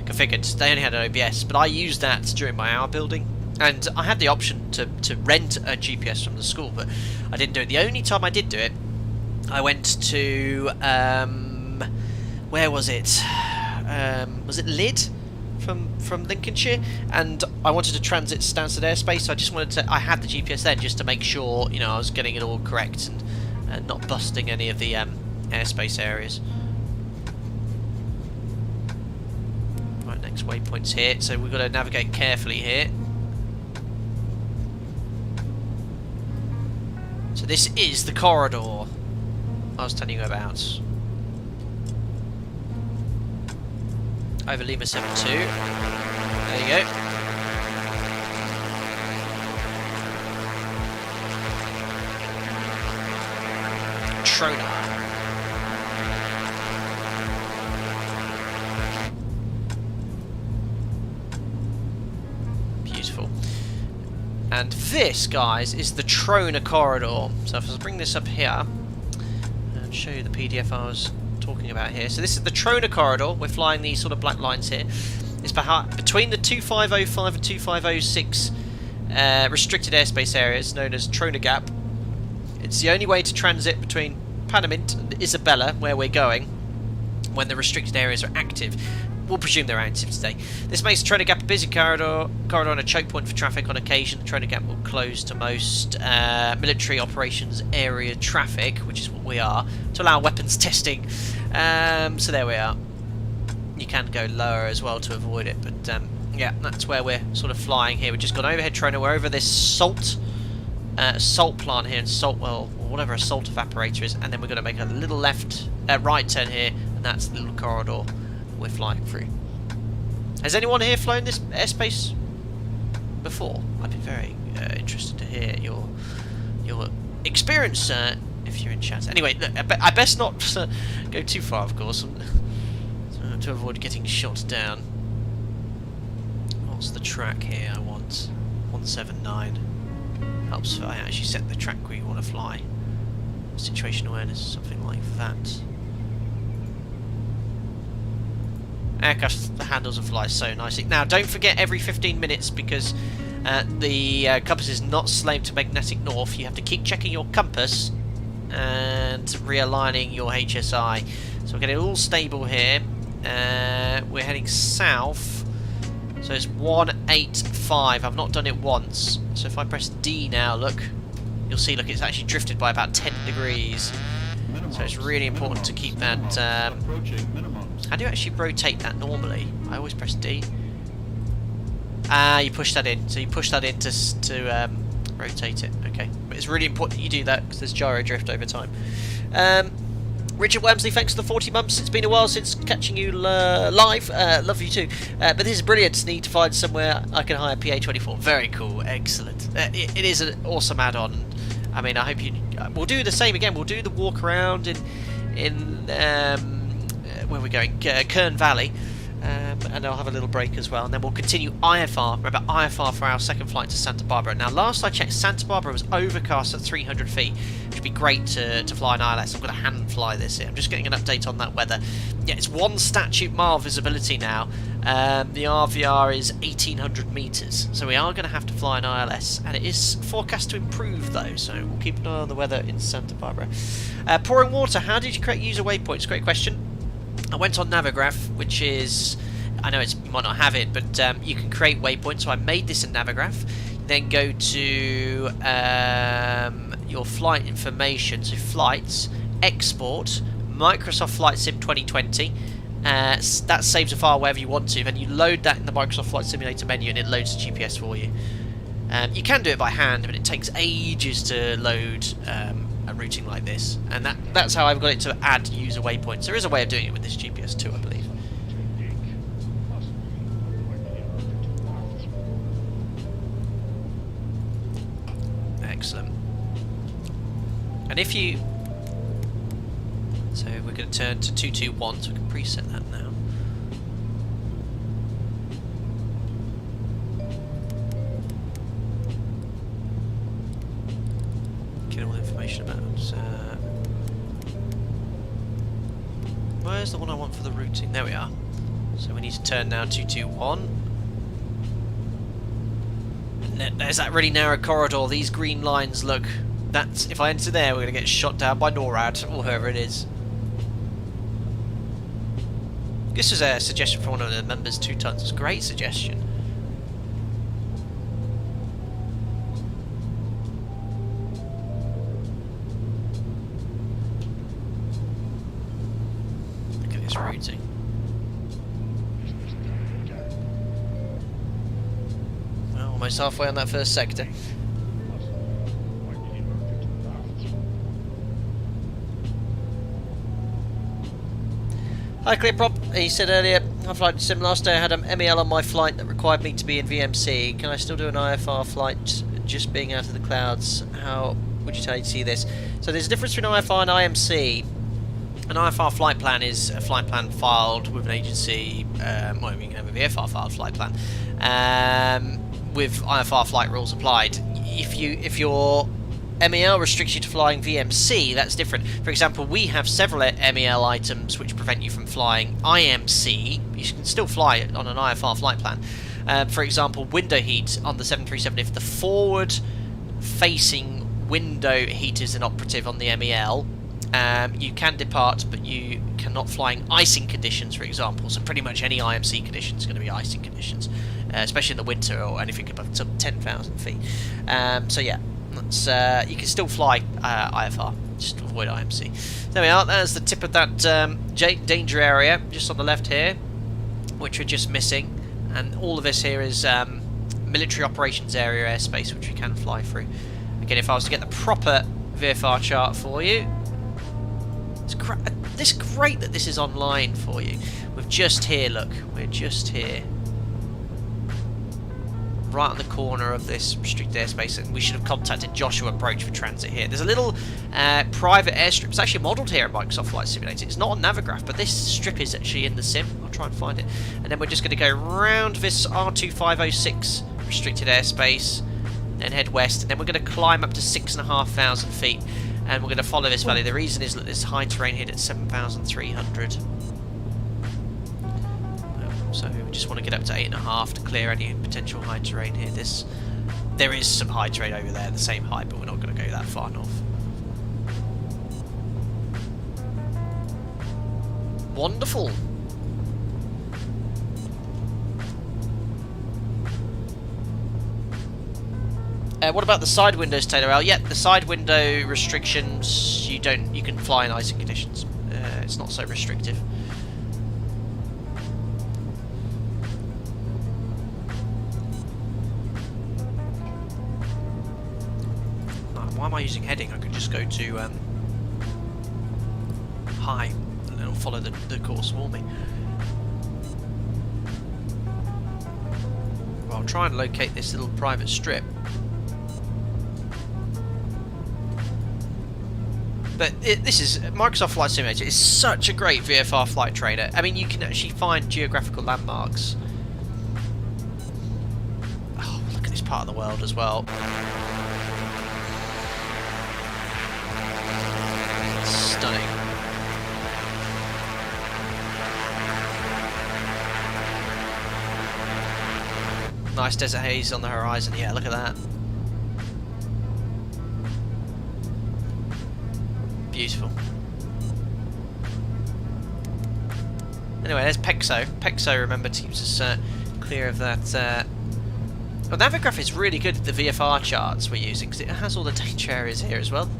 configured. They only had an OBS, but I used that during my hour building. And I had the option to rent a GPS from the school, but I didn't do it. The only time I did do it, I went to where was it? Was it Lydd from Lincolnshire? And I wanted to transit Stansted airspace, so I just wanted to. I had the GPS then just to make sure, you know, I was getting it all correct and not busting any of the airspace areas. Right, next waypoint's here, so we've got to navigate carefully here. So this is the corridor I was telling you about. Over Lima 72. There you go. Troner. Beautiful. And this, guys, is the Troner corridor. So if I bring this up here and show you the PDF I was talking about here. So this is the Troner corridor. We're flying these sort of black lines here. It's between the 2505 and 2506 restricted airspace areas known as Troner Gap. It's the only way to transit between Panamint and Isabella, where we're going, when the restricted areas are active. We'll presume they're active today. This makes the Troner Gap a busy corridor and a choke point for traffic on occasion. The Troner Gap will close to most military operations area traffic, which is what we are, to allow weapons testing. So there we are. You can go lower as well to avoid it, but yeah, that's where we're sort of flying here. We've just gone overhead Troner. We're over this salt plant here in Saltwell, or whatever a salt evaporator is, and then we're going to make a little right turn here, and that's the little corridor we're flying through. Has anyone here flown this airspace before? I'd be very interested to hear your experience if you're in chat. Anyway, look, I best not go too far, of course, to avoid getting shot down. What's the track here I want? 179. Helps if I actually set the track where you want to fly. Situation awareness, something like that. Aircraft handles and flies so nicely. Now, don't forget every 15 minutes, because the compass is not slaved to magnetic north. You have to keep checking your compass and realigning your HSI. So we're getting all stable here. We're heading south. So it's 185. I've not done it once. So if I press D now, look, you'll see, look, it's actually drifted by about 10 degrees. So it's really important to keep that. How do you actually rotate that normally? I always press D. You push that in. So you push that in to rotate it. Okay, but it's really important that you do that, because there's gyro drift over time. Richard Wamsley, thanks for the 40 months. It's been a while since catching you live. Love you too. But this is brilliant. Need to find somewhere I can hire PA24. Very cool. Excellent. It is an awesome add-on. I mean, I hope you... we'll do the same again. We'll do the walk around in where we're going? Kern Valley. And I'll have a little break as well, and then we'll continue IFR. Remember, IFR for our second flight to Santa Barbara. Now, last I checked, Santa Barbara was overcast at 300 feet, which would be great to fly an ILS. I'm going to hand fly this here. I'm just getting an update on that weather. Yeah, it's 1 statute mile visibility now. The RVR is 1,800 metres, so we are going to have to fly an ILS, and it is forecast to improve though, so we'll keep an eye on the weather in Santa Barbara. Pouring water, how did you create user waypoints? Great question. I went on Navigraph, which is... I know you might not have it, but you can create waypoints. So I made this in Navigraph. Then go to your flight information. So flights, export, Microsoft Flight Sim 2020. That saves a file wherever you want to. Then you load that in the Microsoft Flight Simulator menu, and it loads the GPS for you. You can do it by hand, but it takes ages to load a routing like this. And that's how I've got it to add user waypoints. There is a way of doing it with this GPS too, I believe. Excellent. And if you... So we're going to turn to 221, so we can preset that now. Get all the information about... where's the one I want for the routing? There we are. So we need to turn now 221. There's that really narrow corridor. These green lines, look. That's, if I enter there, we're going to get shot down by NORAD, or whoever it is. This was a suggestion from one of the members, 2 tons. It's a great suggestion. Look at this routing. Almost halfway on that first sector. Hi Cliprop, he said earlier, I flight sim last day I had an MEL on my flight that required me to be in VMC. Can I still do an IFR flight just being out of the clouds? How would you tell you to see this? So there's a difference between IFR and IMC. An IFR flight plan is a flight plan filed with an agency, well, you can have a VFR filed flight plan, with IFR flight rules applied. If your MEL restricts you to flying VMC, that's different. For example, we have several MEL items which prevent you from flying IMC. You can still fly it on an IFR flight plan. For example, window heat on the 737. If the forward-facing window heat is inoperative on the MEL, you can depart, but you cannot fly in icing conditions, for example. So pretty much any IMC condition is going to be icing conditions, especially in the winter or anything above 10,000 feet. So yeah. You can still fly IFR, just to avoid IMC. There we are, there's the tip of that danger area, just on the left here, which we're just missing. And all of this here is military operations area airspace, which we can fly through. Again, if I was to get the proper VFR chart for you, it's great that this is online for you. We're just here, look, we're just here. Right on the corner of this restricted airspace, and we should have contacted Joshua Approach for transit here. There's a little private airstrip. It's actually modelled here in Microsoft Flight Simulator. It's not on Navigraph, but this strip is actually in the sim. I'll try and find it. And then we're just going to go round this R2506 restricted airspace, then head west, and then we're going to climb up to 6,500 feet, and we're going to follow this valley. The reason is that there's high terrain here at 7,300. So we just want to get up to 8.5 to clear any potential high terrain here. There is some high terrain over there, the same height, but we're not going to go that far north. Wonderful. What about the side windows, Taylor L? Yeah, the side window restrictions, you can fly in icing conditions. It's not so restrictive. Why am I using heading? I could just go to high, and it'll follow the course for me. Well, I'll try and locate this little private strip. But this is Microsoft Flight Simulator. It's such a great VFR flight trainer. I mean, you can actually find geographical landmarks. Oh, look at this part of the world as well. Stunning. Nice desert haze on the horizon. Yeah, look at that. Beautiful. Anyway, there's Pexo. Pexo, remember, keeps us clear of that. Well, Navigraph is really good at the VFR charts we're using because it has all the danger areas here as well.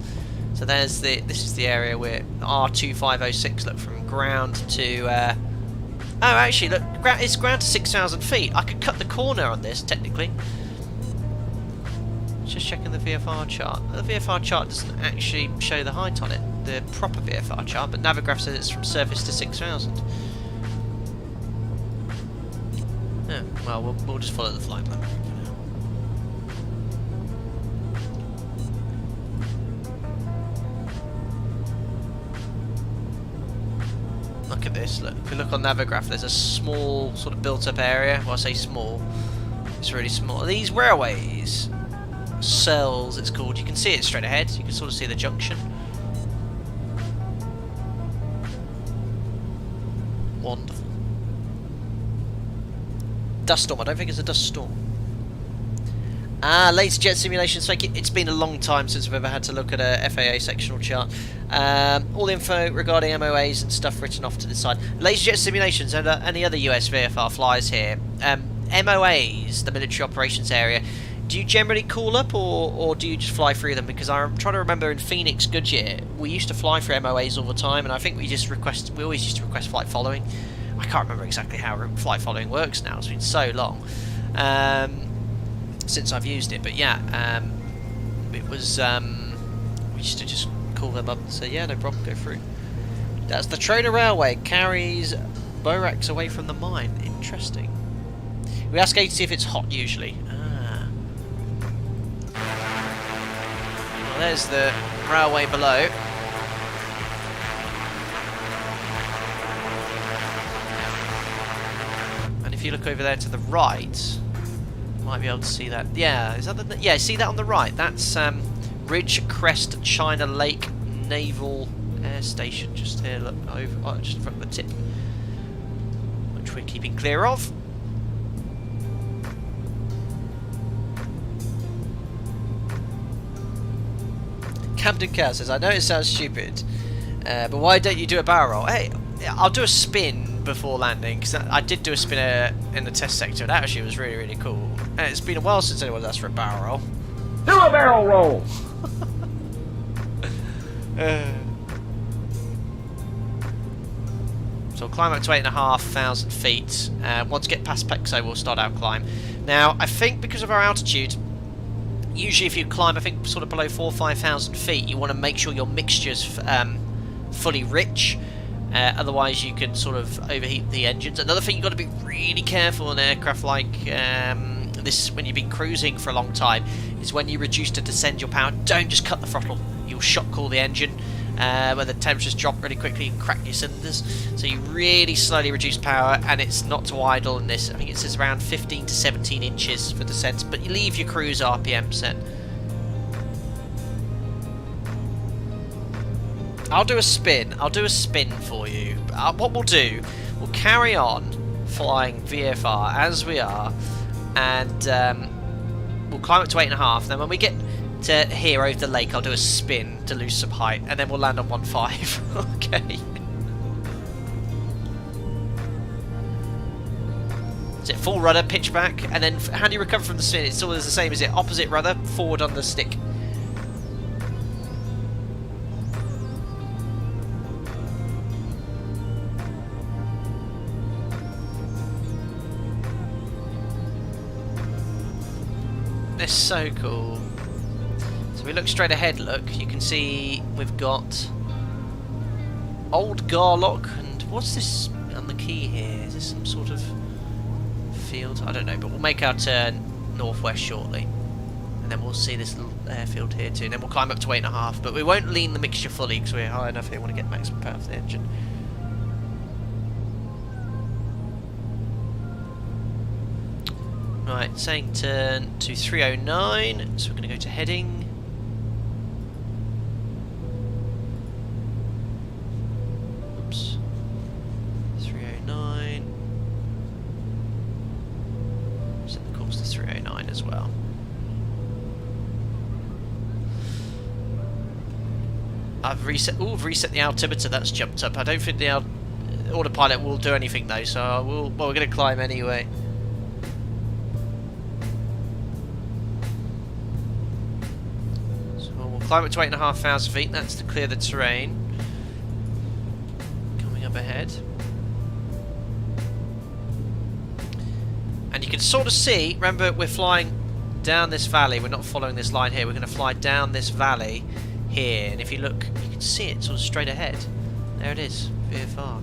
So there's this is the area where R2506, look, from ground to oh, actually, look, it's ground to 6,000 feet. I could cut the corner on this technically. Just checking the VFR chart. The VFR chart doesn't actually show the height on it, the proper VFR chart, but Navigraph says it's from surface to 6,000. Yeah, well, we'll just follow the flight plan for now. Look at this, look. If you look on Navigraph, there's a small sort of built-up area. Well, I say small, it's really small. These railways, cells it's called, you can see it straight ahead. You can sort of see the junction. Wonderful. Dust storm. I don't think it's a dust storm. Latest jet simulations. It's been a long time since I've ever had to look at a FAA sectional chart. All the info regarding MOAs and stuff written off to the side. Latest jet simulations and any other US VFR flies here. MOAs, the military operations area. Do you generally call up or do you just fly through them? Because I'm trying to remember in Phoenix, Goodyear, we used to fly through MOAs all the time, and I think we always used to request flight following. I can't remember exactly how flight following works now. It's been so long since I've used it, but yeah, it was we used to just call them up and say, yeah, no problem, go through. That's the Trader Railway, carries borax away from the mine. Interesting. We ask A to see if it's hot usually. Well, there's the railway below. And if you look over there to the right, you might be able to see that. Yeah, is that the, yeah, see that on the right? That's Ridge Crest China Lake Naval Air Station, just here, look, over, just in front of the tip, which we're keeping clear of. Camden Cow says, I know it sounds stupid, but why don't you do a barrel roll? Hey, I'll do a spin before landing, because I did do a spinner in the test sector, and that actually was really, really cool. And it's been a while since anyone asked for a barrel roll. Do a barrel roll! So we'll climb up to 8,500 feet. Once we get past Pexo, we'll start our climb. Now, I think because of our altitude, usually if you climb, I think, sort of below 4,000 or 5,000 feet, you want to make sure your mixture's fully rich. Otherwise, you can sort of overheat the engines. Another thing, you've got to be really careful in aircraft like this, when you've been cruising for a long time, is when you reduce to descend your power, don't just cut the throttle. You'll shock cool the engine. Where the temperatures drop really quickly and crack your cylinders. So you really slowly reduce power, and it's not to idle in this. I think it says around 15 to 17 inches for descent, but you leave your cruise RPM set. I'll do a spin. I'll do a spin for you. What we'll do, we'll carry on flying VFR as we are, and we'll climb up to 8.5. Then when we get to here over the lake, I'll do a spin to lose some height, and then we'll land on 1.5. Okay. Is it full rudder, pitch back, and then how do you recover from the spin? It's always the same, is it? Opposite rudder, forward on the stick. They're so cool. So we look straight ahead, look, you can see we've got Old Garlock, and what's this on the key here? Is this some sort of field? I don't know, but we'll make our turn northwest shortly. And then we'll see this little airfield here too, and then we'll climb up to 8.5, but we won't lean the mixture fully because we're high enough here, we want to get maximum power for the engine. Right, saying turn to 309, so we're going to go to heading. Oops. 309. Set the course to 309 as well. I've reset. Oh, I've reset the altimeter. That's jumped up. I don't think the autopilot will do anything though, so we'll. Well, we're going to climb anyway. Climb up to 8,500 feet, that's to clear the terrain. Coming up ahead. And you can sort of see, remember we're flying down this valley, we're not following this line here, we're going to fly down this valley here. And if you look, you can see it sort of straight ahead. There it is, VFR.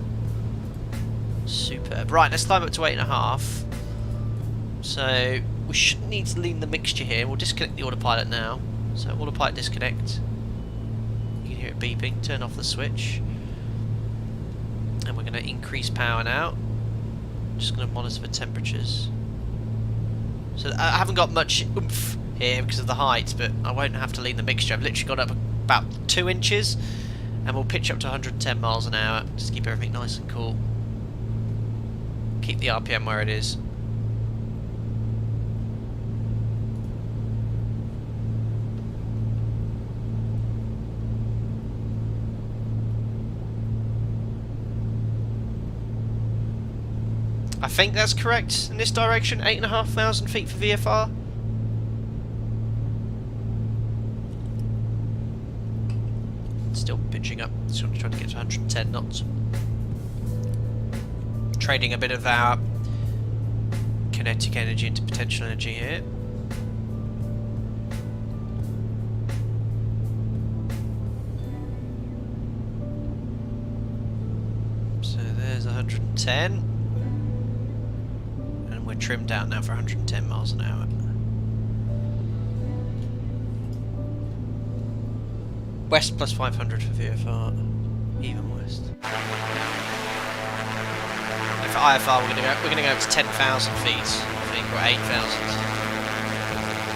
Superb. Right, let's climb up to 8.5. So we shouldn't need to lean the mixture here, we'll disconnect the autopilot now. So autopilot disconnect. You can hear it beeping. Turn off the switch. And we're going to increase power now. Just going to monitor the temperatures. So I haven't got much oomph here because of the height, but I won't have to lean the mixture. I've literally got up about 2 inches, and we'll pitch up to 110 miles an hour. Just keep everything nice and cool. Keep the RPM where it is. I think that's correct in this direction, 8,500 feet for VFR. Still pitching up, still trying to get to 110 knots. Trading a bit of our kinetic energy into potential energy here. So there's 110. We're trimmed out now for 110 miles an hour. West plus 500 for VFR. Even west. And for IFR, we're gonna go up to 10,000 feet. I think, or 8,000.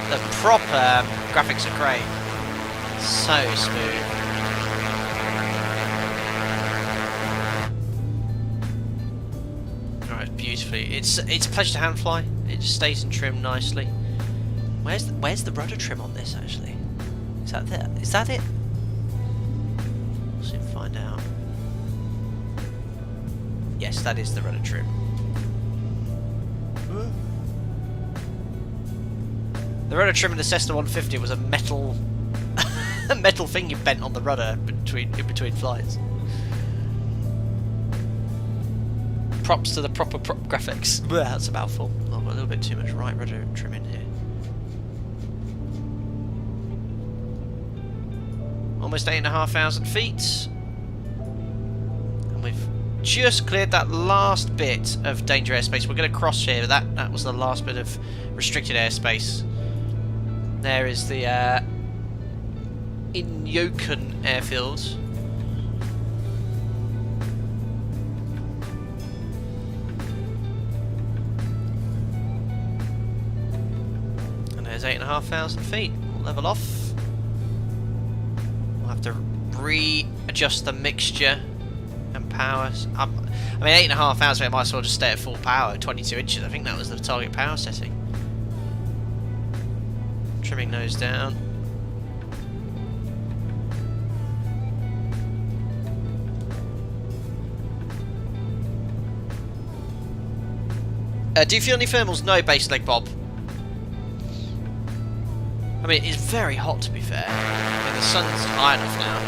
The proper graphics are great. So smooth. Alright, beautifully. It's a pleasure to hand fly. It just stays in trim nicely. Where's the rudder trim on this actually? Is that there? Is that it? We'll soon find out. Yes, that is the rudder trim. The rudder trim in the Cessna 150 was a metal a metal thing you bent on the rudder in between flights. Props to the proper prop graphics. Blech, that's a mouthful. Oh, a little bit too much right rudder trim in here. Almost 8,500 feet. And we've just cleared that last bit of danger airspace. We're going to cross here. That was the last bit of restricted airspace. There is the Idyllic airfield. And there's 8,500 feet. We'll level off. We'll have to readjust the mixture and power. I mean, 8,500 feet, I might as well just stay at full power, 22 inches. I think that was the target power setting. Trimming nose down. Do you feel any thermals? No, base leg Bob. I mean, it's very hot to be fair. I mean, the sun's high enough now.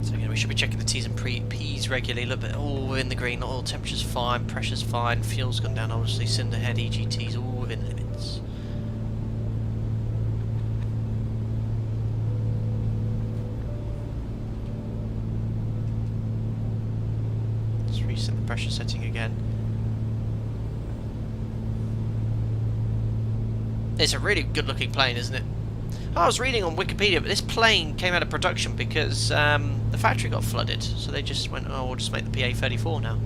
So again, we should be checking the T's and P's regularly. Look at all in the green. Oil temperature's fine, pressure's fine, fuel's gone down. Obviously, cylinder head, EGT's all within limits. Let's reset the pressure setting again. It's a really good looking plane, isn't it? I was reading on Wikipedia, but this plane came out of production because the factory got flooded, so they just went, oh, we'll just make the PA-34 now.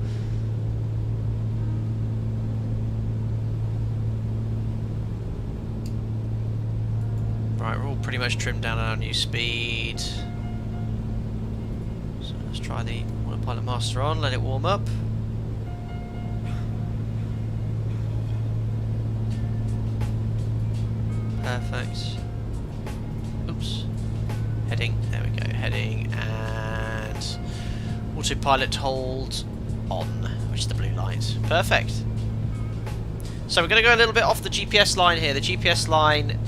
Right, we're all pretty much trimmed down on our new speed. So let's try the autopilot master on, let it warm up. Perfect. Oops. Heading. There we go. Heading and autopilot hold on, which is the blue light. Perfect. So we're going to go a little bit off the GPS line here. The GPS line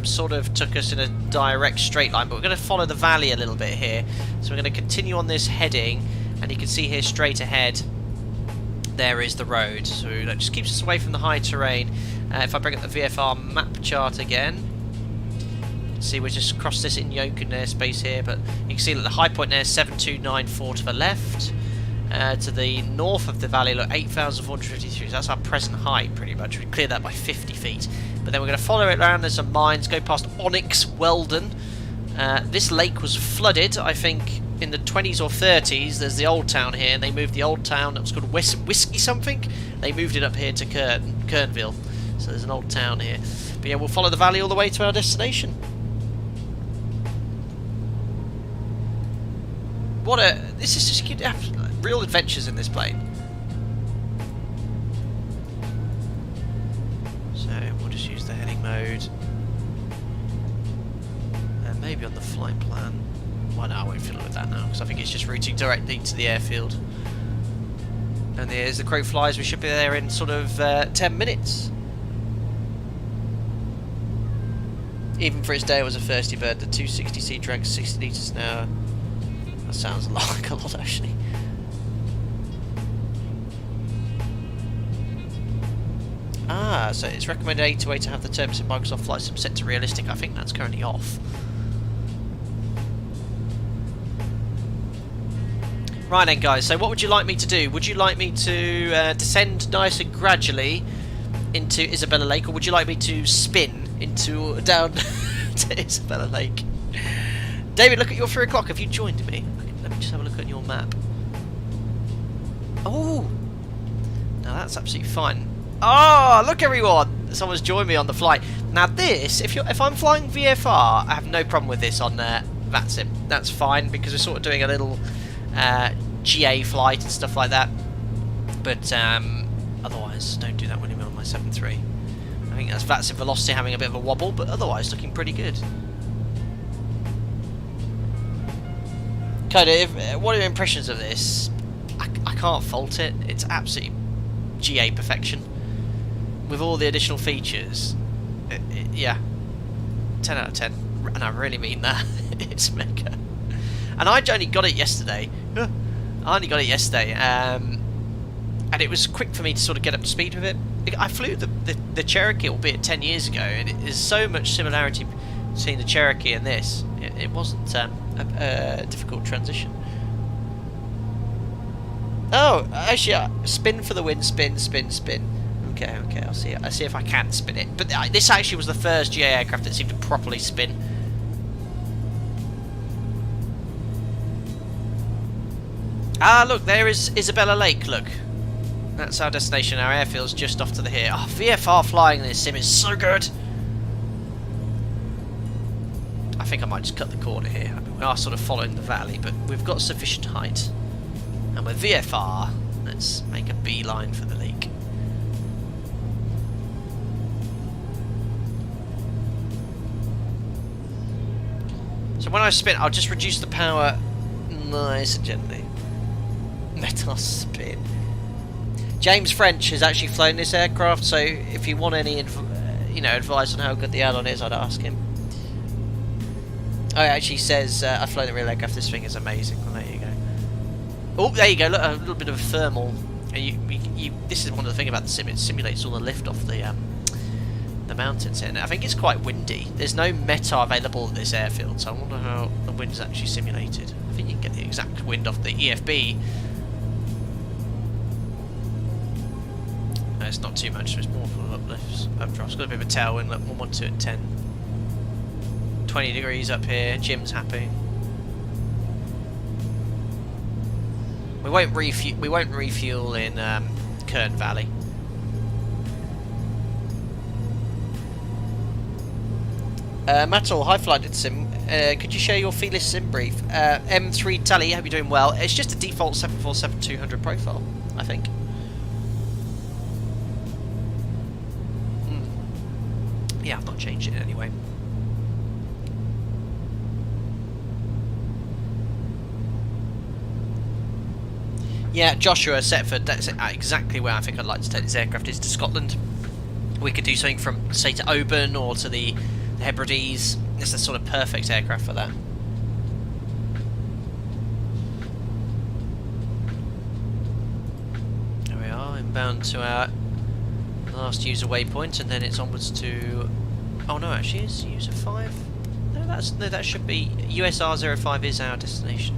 sort of took us in a direct straight line, but we're going to follow the valley a little bit here. So we're going to continue on this heading, and you can see here straight ahead there is the road. So that just keeps us away from the high terrain. If I bring up the VFR map chart again, you can see we just crossed this in Yoken airspace here, but you can see that the high point there is 7294 to the left. To the north of the valley, look, 8,453. So that's our present height, pretty much. We cleared that by 50 feet. But then we're going to follow it around. There's some mines, go past Onyx, Weldon. This lake was flooded, I think, in the 20s or 30s. There's the old town here, and they moved the old town that was called Whiskey something. They moved it up here to Kernville. So there's an old town here. But yeah, we'll follow the valley all the way to our destination. This is just real adventures in this plane. So we'll just use the heading mode. And maybe on the flight plan. Well, no, I won't fiddle with that now, because I think it's just routing directly to the airfield. And as the crow flies, we should be there in sort of 10 minutes. Even for its day, it was a thirsty bird. The 260C drank 60 litres an hour. That sounds like a lot, actually. Ah, so it's recommended A2A to have the terms in Microsoft Flight Sim set to realistic. I think that's currently off. Right then, guys, so what would you like me to do? Would you like me to descend nice and gradually into Isabella Lake, or would you like me to spin into down to Isabella Lake. David, look at your 3 o'clock. Have you joined me? Okay, let me just have a look at your map. Oh! Now that's absolutely fine. Oh, look everyone! Someone's joined me on the flight. Now this, if I'm flying VFR, I have no problem with this on VATSIM. That's fine, because we're sort of doing a little GA flight and stuff like that. But otherwise, don't do that when you're on my 7.3. I think that's VATSIM velocity having a bit of a wobble, but otherwise looking pretty good. Coda, what are your impressions of this? I can't fault it. It's absolutely GA perfection. With all the additional features, yeah, 10 out of 10. And I really mean that. It's mega. And I only got it yesterday. And it was quick for me to sort of get up to speed with it. I flew the Cherokee, albeit 10 years ago, and there's so much similarity between the Cherokee and this. It wasn't a difficult transition. Oh, actually, spin for the win, spin. Okay, I'll see if I can spin it. But this actually was the first GA aircraft that seemed to properly spin. Ah, look, there is Isabella Lake, look. That's our destination, our airfield's just off to the here. Oh, VFR flying in this sim is so good! I think I might just cut the corner here. I mean, we are sort of following the valley, but we've got sufficient height. And with VFR, let's make a beeline for the lake. So when I spin, I'll just reduce the power nice and gently. Metal spin. James French has actually flown this aircraft, so if you want any advice on how good the add-on is, I'd ask him. Oh, it actually says, I've flown the real aircraft, this thing is amazing. Well, there you go. Oh, there you go, look, a little bit of a thermal. This is one of the things about the sim, it simulates all the lift off the mountains, and I think it's quite windy. There's no META available at this airfield, so I wonder how the wind's actually simulated. I think you can get the exact wind off the EFB. No, it's not too much, so it's more for uplifts. Updrafts. It's got a bit of a tailwind, look, 112 at 10. 20 degrees up here, Jim's happy. We won't refuel in Kern Valley. Mattel, hi Flighted Sim. Could you share your fearless sim brief? M3 Tally, hope you're doing well. It's just a default 747-200 profile, I think. Yeah, I've not changed it anyway. Yeah, Joshua Setford, that's exactly where I think I'd like to take this aircraft, is to Scotland. We could do something from, say, to Oban or to the Hebrides. It's a sort of perfect aircraft for that. There we are, inbound to our last user waypoint, and then it's onwards to... Oh no, actually, is user 5? No, that should be... USR 05 is our destination.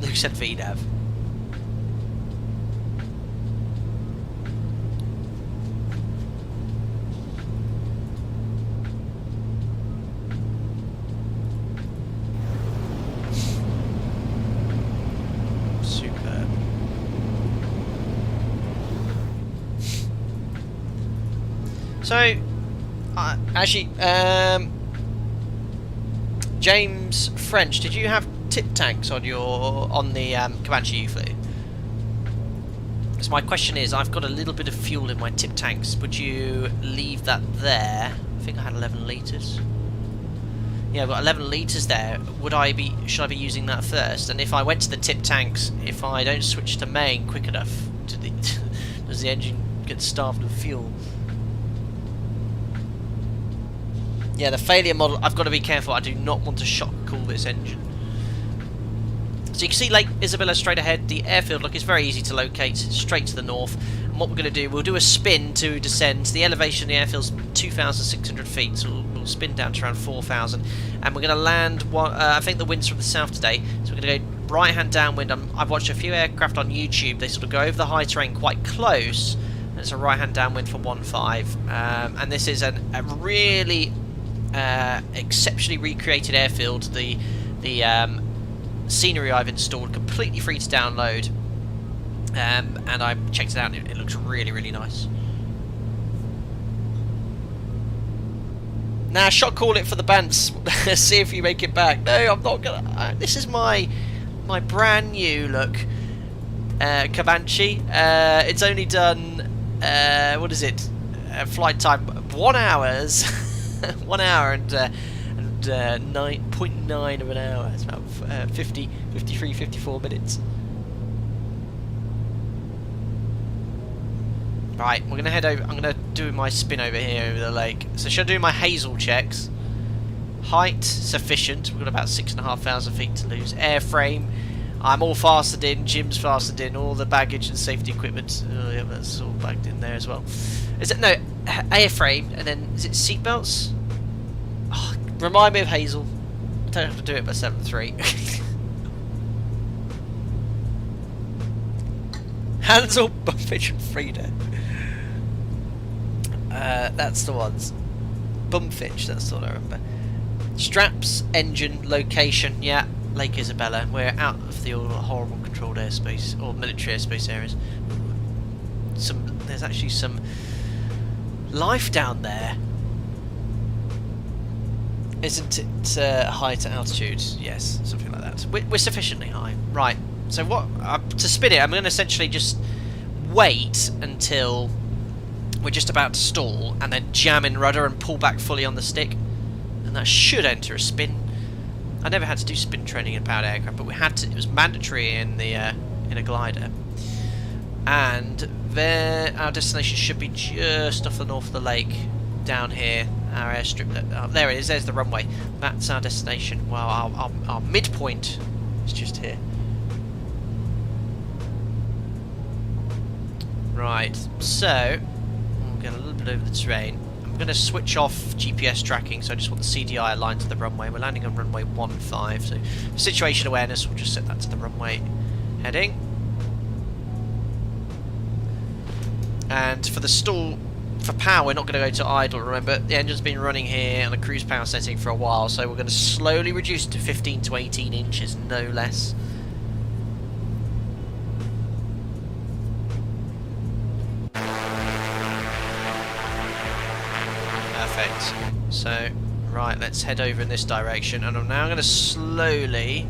Luke said VDAV. Superb. So, actually, James French, did you have tip tanks on the Comanche you flew? So my question is, I've got a little bit of fuel in my tip tanks. Would you leave that there? I think I had 11 litres. Yeah, I've got 11 litres there. Should I be using that first? And if I went to the tip tanks, if I don't switch to main quick enough, does the engine get starved of fuel? Yeah, the failure model, I've got to be careful. I do not want to shock cool this engine. So you can see Lake Isabella straight ahead. The airfield, look, it's very easy to locate, straight to the north. And what we're going to do, we'll do a spin to descend. The elevation of the airfield's 2,600 feet, so we'll spin down to around 4,000. And we're going to land, I think the wind's from the south today, so we're going to go right-hand downwind. I've watched a few aircraft on YouTube, they sort of go over the high terrain quite close, and it's a right-hand downwind for 1.5. And this is a really exceptionally recreated airfield. The scenery I've installed completely free to download, and I checked it out and it looks really, really nice. Now, shot call it for the Bants. See if you make it back. No, I'm not gonna. This is my brand new look Comanche. It's only done what is it? Flight time 1 hour, 1 hour and 9.9 of an hour. It's about 53, 54 minutes. Right, we're gonna head over. I'm gonna do my spin over here over the lake. So should I do my Hazel checks? Height sufficient. We've got about 6,500 feet to lose. Airframe. I'm all fastened in. Jim's fastened in. All the baggage and safety equipment. Oh yeah, that's all bagged in there as well. Is it no airframe? And then is it seatbelts? Oh, remind me of Hazel. Don't have to do it by 7.3. Hansel, Bumfitch and Frida. That's the ones. Bumfitch, that's all I remember. Straps, engine, location, yeah, Lake Isabella. We're out of the horrible controlled airspace, or military airspace areas. There's actually some life down there. Isn't it high to altitude? Yes, something like that. We're sufficiently high. Right, so what? To spin it, I'm going to essentially just wait until we're just about to stall, and then jam in rudder and pull back fully on the stick, and that should enter a spin. I never had to do spin training in powered aircraft, but we had to. It was mandatory in the in a glider. And there, our destination should be just off the north of the lake, down here. Our airstrip. There it is. There's the runway. That's our destination. Well, our midpoint is just here. Right. So we'll get a little bit over the terrain. I'm going to switch off GPS tracking, so I just want the CDI aligned to the runway. We're landing on runway 15, so for situation awareness, we'll just set that to the runway heading. And for the stall, for power, we're not going to go to idle. Remember, the engine's been running here on a cruise power setting for a while, so we're going to slowly reduce it to 15 to 18 inches, no less. Perfect. So, right, let's head over in this direction, and I'm now going to slowly,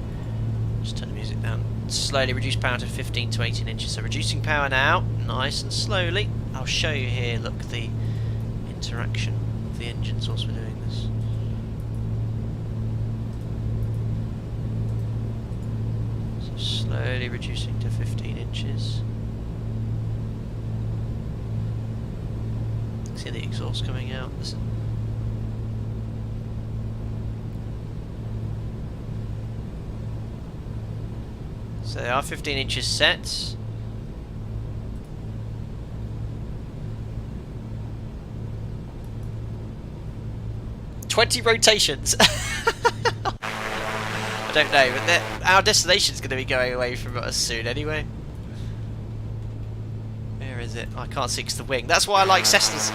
just turn the music down, slowly reduce power to 15 to 18 inches. So reducing power now, nice and slowly. I'll show you here, look, the interaction of the engines whilst we're doing this. So slowly reducing to 15 inches. See the exhaust coming out. Listen. So they are 15 inches set. "20 rotations." I don't know, but our destination's going to be going away from us soon anyway. Where is it? I can't see because the wing. That's why I like Cessnas.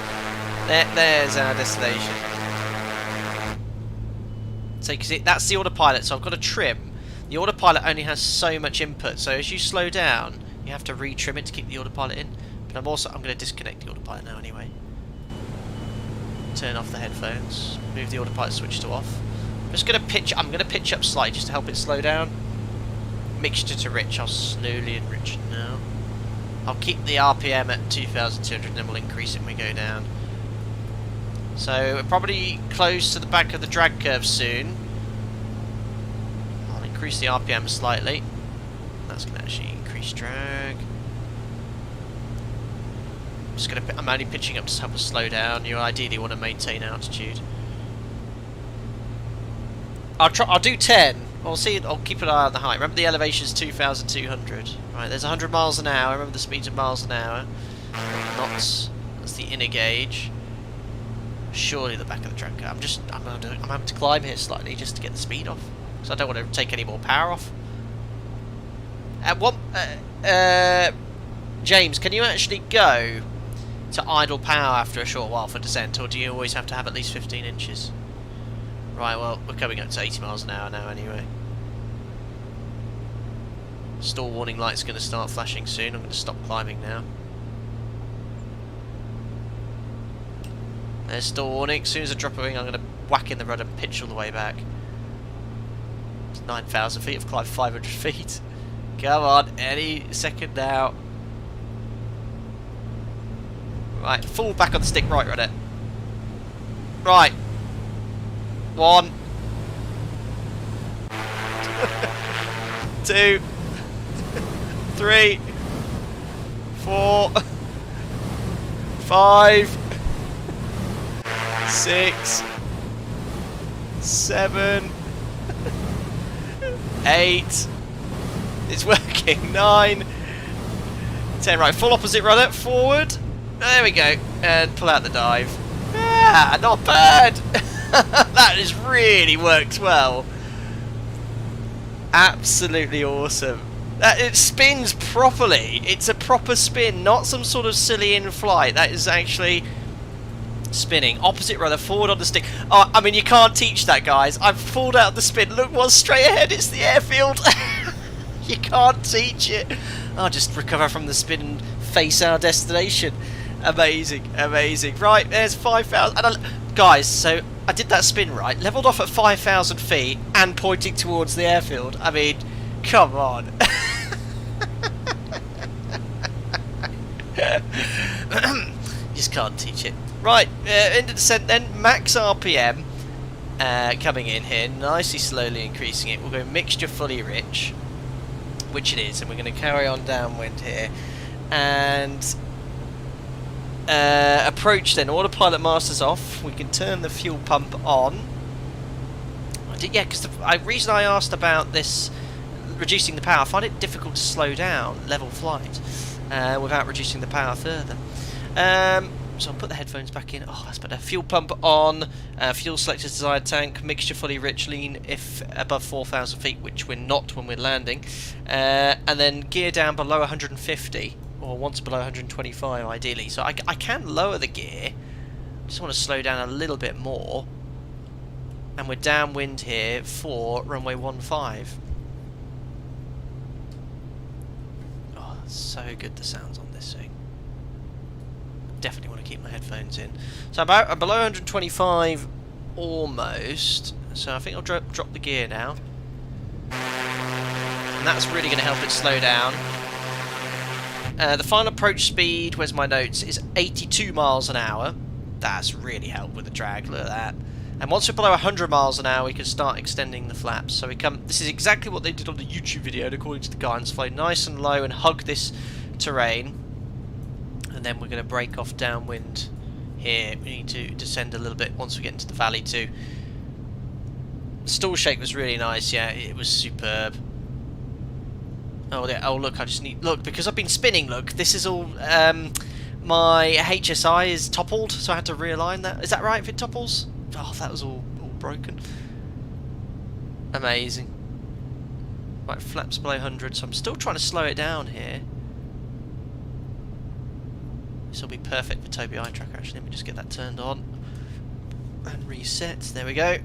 There's our destination. So you can see, that's the autopilot, so I've got to trim. The autopilot only has so much input, so as you slow down, you have to retrim it to keep the autopilot in. But I'm going to disconnect the autopilot now anyway. Turn off the headphones. Move the autopilot switch to off. I'm going to pitch up slightly just to help it slow down. Mixture to rich. I'll slowly enrich it now. I'll keep the RPM at 2,200 and then we'll increase it when we go down. So we're probably close to the back of the drag curve soon. I'll increase the RPM slightly. That's going to actually increase drag. I'm only pitching up to help us slow down. You ideally want to maintain altitude. I'll do 10. I'll keep an eye on the height. Remember the elevation is 2,200. Right, there's 100 miles an hour. Remember the speeds of miles an hour. Knots. That's the inner gauge. Surely the back of the drag car. I'm having to climb here slightly just to get the speed off, so I don't want to take any more power off. James, can you actually go to idle power after a short while for descent, or do you always have to have at least 15 inches? Right, well, we're coming up to 80 miles an hour now anyway. Stall warning light's going to start flashing soon. I'm going to stop climbing now. There's stall warning. As soon as I drop a wing, I'm going to whack in the rudder and pitch all the way back. It's 9,000 feet. I've climbed 500 feet. Come on, any second now. Right, full back on the stick, right rudder. Right. 1. 2. 3. 4. 5. 6. 7. 8. It's working. 9. 10. Right, full opposite rudder. Forward. There we go. And pull out the dive. Ah, not bad. That just really works well. Absolutely awesome. It spins properly. It's a proper spin, not some sort of silly in-flight. That is actually spinning. Opposite rudder, forward on the stick. Oh, I mean, you can't teach that, guys. I've pulled out the spin. Look what's straight ahead. It's the airfield. You can't teach it. I'll just recover from the spin and face our destination. Amazing, amazing. Right, there's 5,000. Guys, so I did that spin right, leveled off at 5,000 feet and pointing towards the airfield. I mean, come on. Just can't teach it. Right, into descent then. Max RPM coming in here, nicely slowly increasing it. We'll go mixture fully rich, which it is, and we're going to carry on downwind here. And approach then, autopilot master's off. We can turn the fuel pump on. Yeah, because the reason I asked about this reducing the power, I find it difficult to slow down level flight without reducing the power further. So I'll put the headphones back in. Oh, that's better. Fuel pump on. Fuel selected desired tank. Mixture fully rich. Lean if above 4,000 feet, which we're not when we're landing. And then gear down below 150. Or once below 125 ideally. So I can lower the gear. Just want to slow down a little bit more. And we're downwind here for runway 15. Oh, that's so good the sounds on this thing. Definitely want to keep my headphones in. So I'm below 125 almost. So I think I'll drop the gear now. And that's really going to help it slow down. The final approach speed, where's my notes, is 82 miles an hour. That's really helped with the drag, look at that. And once we're below 100 miles an hour, we can start extending the flaps. So this is exactly what they did on the YouTube video, and according to the guidance, fly nice and low and hug this terrain. And then we're going to break off downwind here. We need to descend a little bit once we get into the valley too. The stall shake was really nice, yeah, it was superb. Oh, yeah. Oh, look, I just need... Look, because I've been spinning, look, this is all... my HSI is toppled, so I had to realign that. Is that right if it topples? Oh, that was all broken. Amazing. Right, flaps below 100, so I'm still trying to slow it down here. This will be perfect for Toby eye tracker, actually. Let me just get that turned on. And reset. There we go.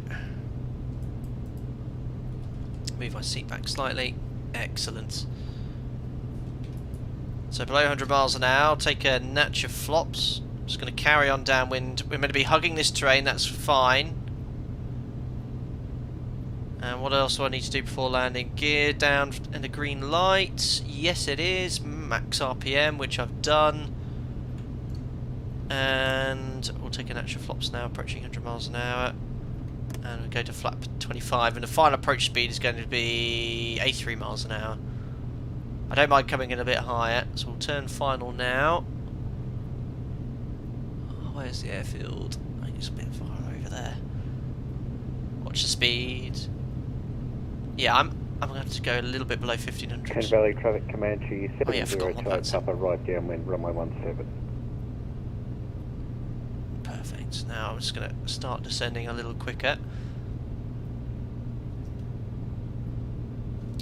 Move my seat back slightly. Excellent. So below 100 miles an hour, take a natch of flops. Just going to carry on downwind. We're meant to be hugging this terrain, that's fine. And what else do I need to do before landing? Gear down and the green light. Yes, it is. Max RPM, which I've done. And we'll take a natch of flops now, approaching 100 miles an hour. And we'll go to flap 25. And the final approach speed is going to be 83 miles an hour. I don't mind coming in a bit higher, so we'll turn final now. Oh, where's the airfield? I think it's a bit far over there. Watch the speed. Yeah, I'm going to have to go a little bit below 1500. Kern Valley traffic Comanche, Oh yeah, I forgot 702 Papa, right downwind, runway 17. Perfect. Now I'm just going to start descending a little quicker.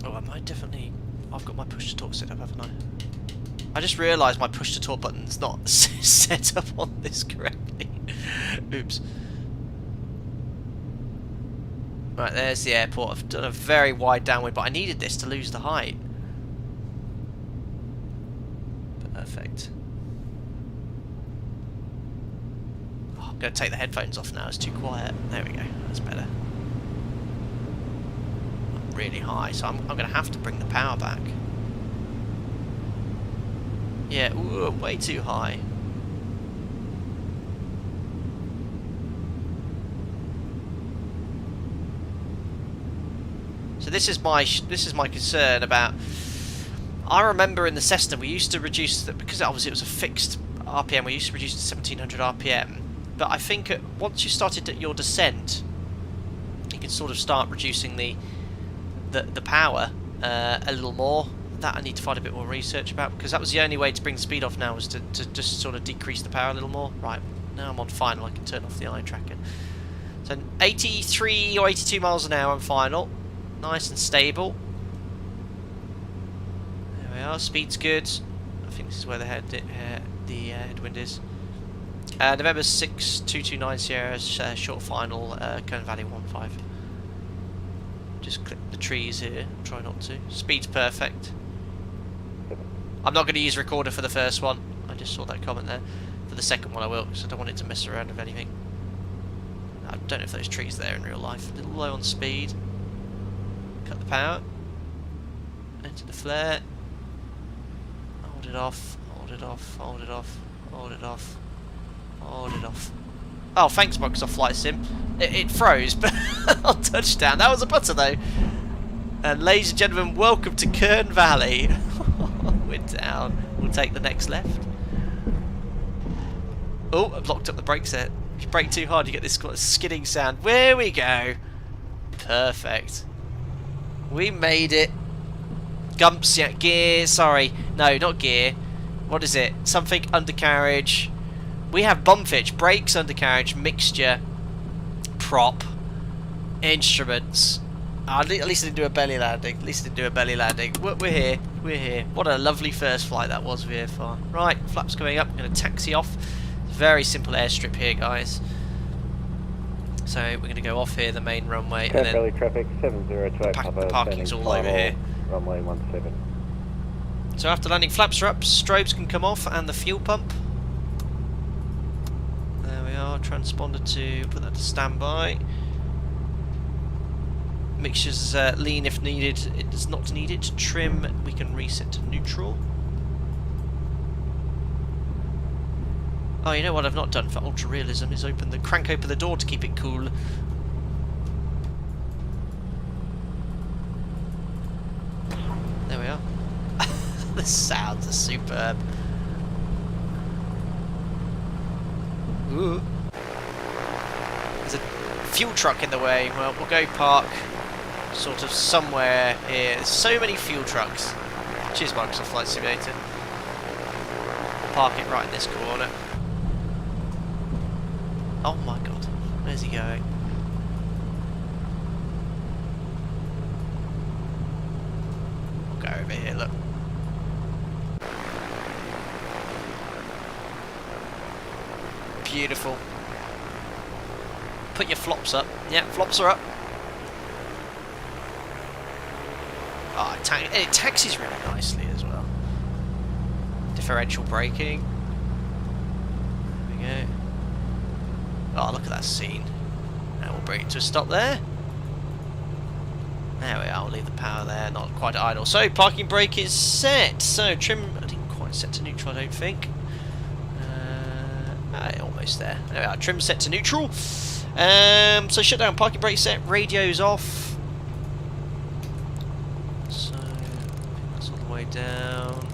Oh, I might definitely... I've got my push to talk set up, haven't I? I just realised my push to talk button's not set up on this correctly. Oops. Right, there's the airport. I've done a very wide downwind, but I needed this to lose the height. Perfect. Oh, I'm going to take the headphones off now. It's too quiet. There we go. That's better. I'm really high, so I'm going to have to bring the power back. Yeah, ooh, way too high. So this is my concern about. I remember in the Cessna we used to reduce because obviously it was a fixed RPM. We used to reduce to 1700 RPM, but I think once you started your descent, you could sort of start reducing the power a little more. That I need to find a bit more research about, because that was the only way to bring the speed off now, was to just sort of decrease the power a little more. Right, now I'm on final. I can turn off the eye tracker. So 83 or 82 miles an hour on final. Nice and stable. There we are. Speed's good. I think this is where the headwind is. November 6 229 Sierra, short final, Kern Valley 15. Just clip the trees here. Try not to. Speed's perfect. I'm not going to use recorder for the first one. I just saw that comment there. For the second one I will, because I don't want it to mess around with anything. I don't know if those trees are there in real life. A little low on speed. Cut the power. Enter the flare. Hold it off. Hold it off. Hold it off. Hold it off. Hold it off. Oh, thanks, Microsoft Flight Sim. It froze, but on touchdown. That was a putter, though. And ladies and gentlemen, welcome to Kern Valley. We're down. We'll take the next left. Oh, I've locked up the brakes there. If you brake too hard, you get this skidding sound. There we go. Perfect. We made it. Gumps, yeah, gear, sorry. No, not gear. What is it? Something undercarriage. We have bumpage, brakes, undercarriage, mixture, prop, instruments. Oh, at least I didn't do a belly landing. At least I didn't do a belly landing. We're here. We're here. What a lovely first flight that was, VFR. Right, flaps going up. I'm going to taxi off. Very simple airstrip here, guys. So we're going to go off here, the main runway, and then Valley traffic 7028 the parking's all over here. Runway 17. So after landing, flaps are up, strobes can come off, and the fuel pump. There we are. Transponder to put that to standby. Mixtures lean if needed. It is not needed. Trim we can reset to neutral. Oh, you know what I've not done for ultra realism is crank open the door to keep it cool. There we are. The sounds are superb. Ooh. There's a fuel truck in the way. Well, we'll go park sort of somewhere here. There's so many fuel trucks. Cheers, Microsoft Flight Simulator. Park it right in this corner. Oh my god, where's he going? We'll go over here, look. Beautiful. Put your flops up. Yeah, flops are up. Oh, it taxis really nicely as well. Differential braking. There we go. Oh, look at that scene. Now we'll bring it to a stop there. There we are, we'll leave the power there, not quite idle. So, parking brake is set. So, trim, I didn't quite set to neutral, I don't think. Almost there. There we are, trim set to neutral. So, shutdown, parking brake set, radio's off. So, I think that's all the way down.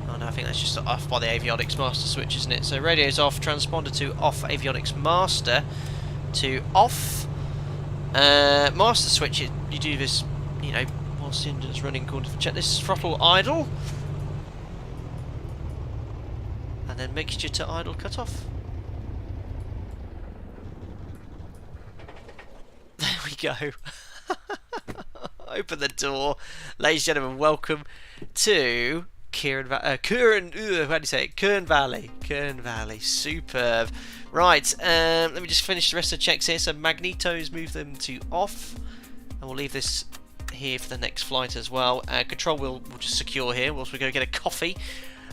Oh no, I think that's just off by the avionics master switch, isn't it? So radio's off, transponder to off, avionics master to off. Master switch, you do this, you know, whilst the engine's running according to the checklist. Throttle idle. And then mixture to idle cut off. There we go. Open the door. Ladies and gentlemen, welcome to Kern, how do you say it? Kern Valley. Kern Valley, superb. Right, let me just finish the rest of the checks here. So magnetos, move them to off, and we'll leave this here for the next flight as well. Control wheel will just secure here whilst we go get a coffee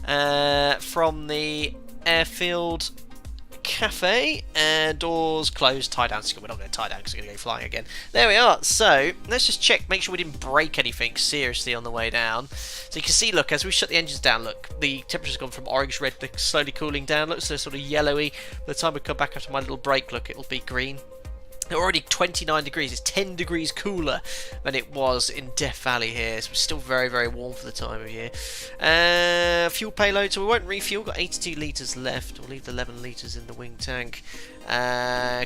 from the airfield cafe, and doors closed, tie down. We're not going to tie down because we're going to go flying again. There we are. So let's just check, make sure we didn't break anything seriously on the way down. So you can see, look, as we shut the engines down, look, the temperature's gone from orange red to slowly cooling down. Looks so sort of yellowy. By the time we come back after my little break, look, it'll be green. They're already 29 degrees. It's 10 degrees cooler than it was in Death Valley here. So it's still very, very warm for the time of year. Fuel payload, so we won't refuel. Got 82 litres left. We'll leave the 11 litres in the wing tank.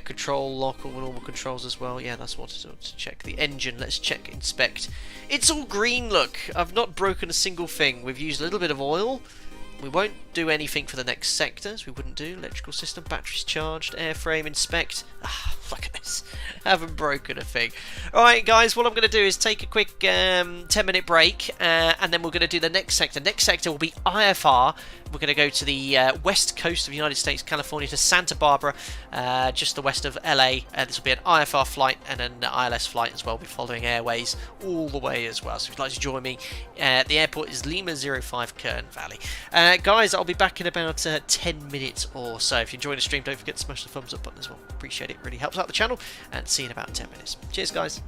Control lock, all normal controls as well. Yeah, that's what to check. The engine, let's check, inspect. It's all green, look. I've not broken a single thing. We've used a little bit of oil. We won't do anything for the next sectors. We wouldn't do. Electrical system, batteries charged, airframe, inspect. Ah, look at this. Haven't broken a thing. Alright, guys, what I'm going to do is take a quick 10-minute break, and then we're going to do the next sector. Next sector will be IFR. We're going to go to the west coast of the United States, California, to Santa Barbara, just the west of LA. This will be an IFR flight and an ILS flight as well. We'll be following Airways all the way as well. So if you'd like to join me, the airport is Lima 05 Kern Valley. Guys, I'll be back in about 10 minutes or so. If you're enjoying the stream, don't forget to smash the thumbs up button as well. Appreciate it. Really helps out the channel. And see you in about 10 minutes. Cheers, guys.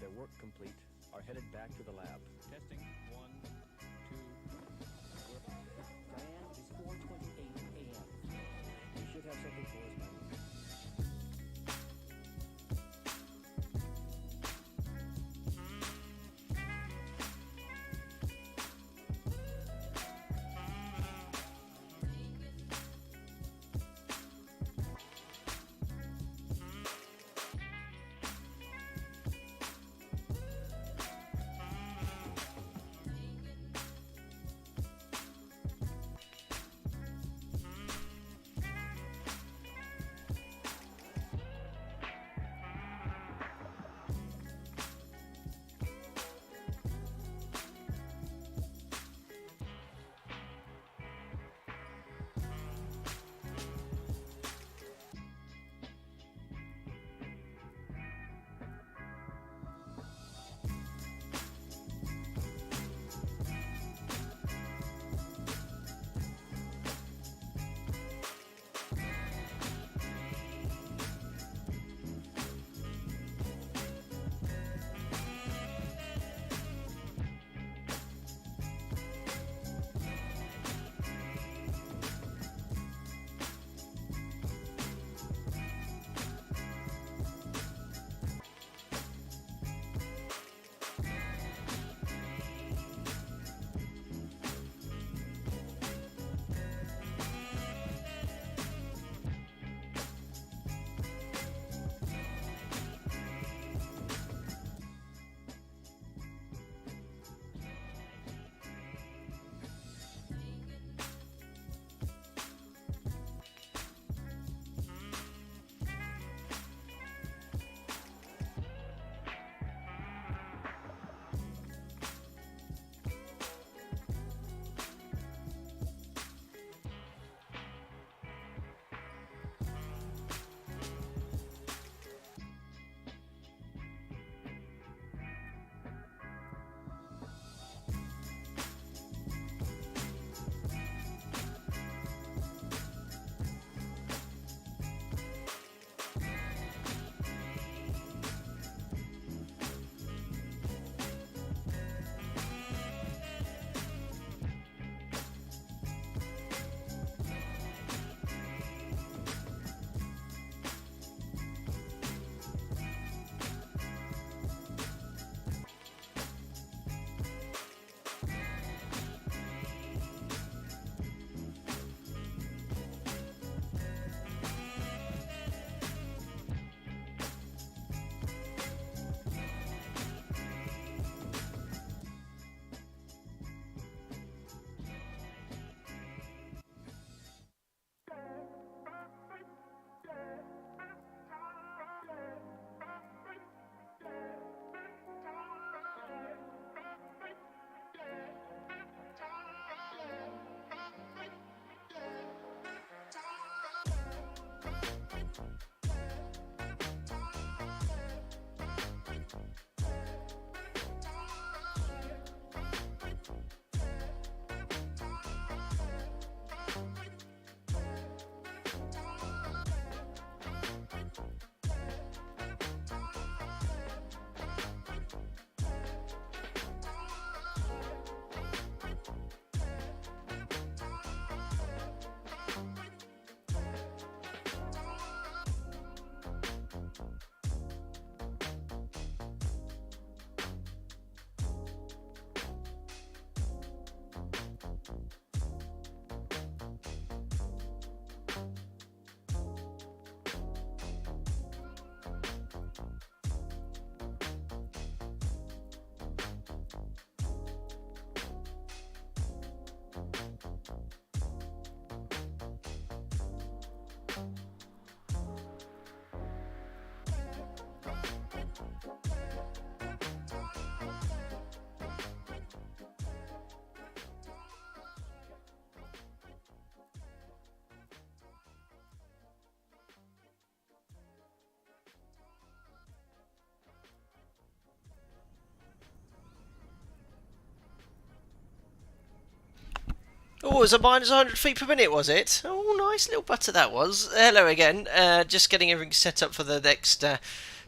Their work complete, are headed back to the lab. Testing. 1, 2. Diane, it is 4:28 a.m. You should have something for us now. Oh, it was a minus 100 feet per minute, was it? Oh, nice little butter that was. Hello again. Just getting everything set up for the next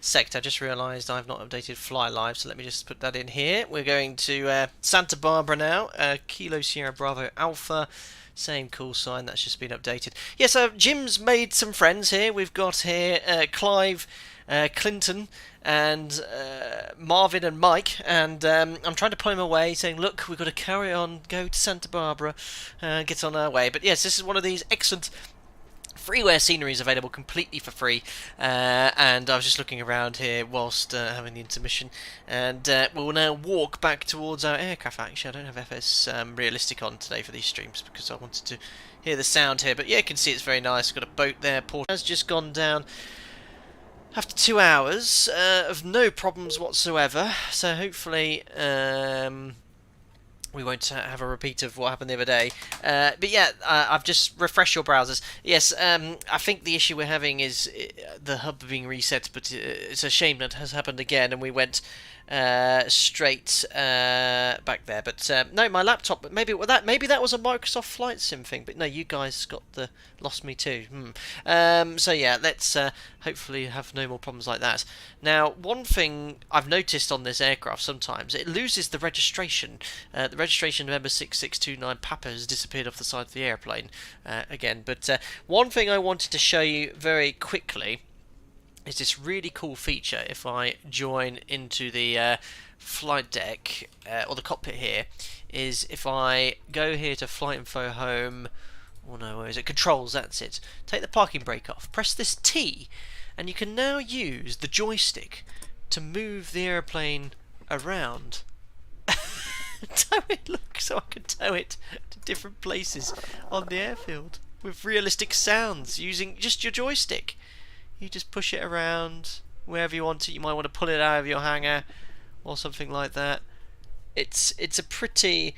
sector. I just realised I've not updated Fly Live, so let me just put that in here. We're going to Santa Barbara now. Kilo Sierra Bravo Alpha. Same call sign, that's just been updated. Yes, Jim's made some friends here. We've got here Clive, Clinton, and Marvin and Mike, and I'm trying to pull him away, saying, look, we've got to carry on, go to Santa Barbara, get on our way. But yes, this is one of these excellent freeware sceneries available completely for free, and I was just looking around here whilst having the intermission, and we'll now walk back towards our aircraft. Actually, I don't have FS Realistic on today for these streams because I wanted to hear the sound here, but yeah, you can see it's very nice. Got a boat there. Port has just gone down after 2 hours of no problems whatsoever, so hopefully we won't have a repeat of what happened the other day. But yeah, I've just refreshed your browsers. Yes, I think the issue we're having is the hub being reset, but it's a shame that has happened again, and we went straight back there. But no, my laptop. Maybe that was a Microsoft Flight Sim thing. But no, you guys lost me too. So yeah, let's hopefully have no more problems like that. Now, one thing I've noticed on this aircraft sometimes it loses the registration. The registration number 6629 Papa has disappeared off the side of the airplane again. But one thing I wanted to show you very quickly is this really cool feature. If I join into the flight deck or the cockpit here, is if I go here to Flight Info Home, oh no, where is it? Controls, that's it. Take the parking brake off, press this T, and you can now use the joystick to move the airplane around. Tow it, look, so I can tow it to different places on the airfield with realistic sounds using just your joystick. You just push it around wherever you want it. You might want to pull it out of your hangar or something like that. It's a pretty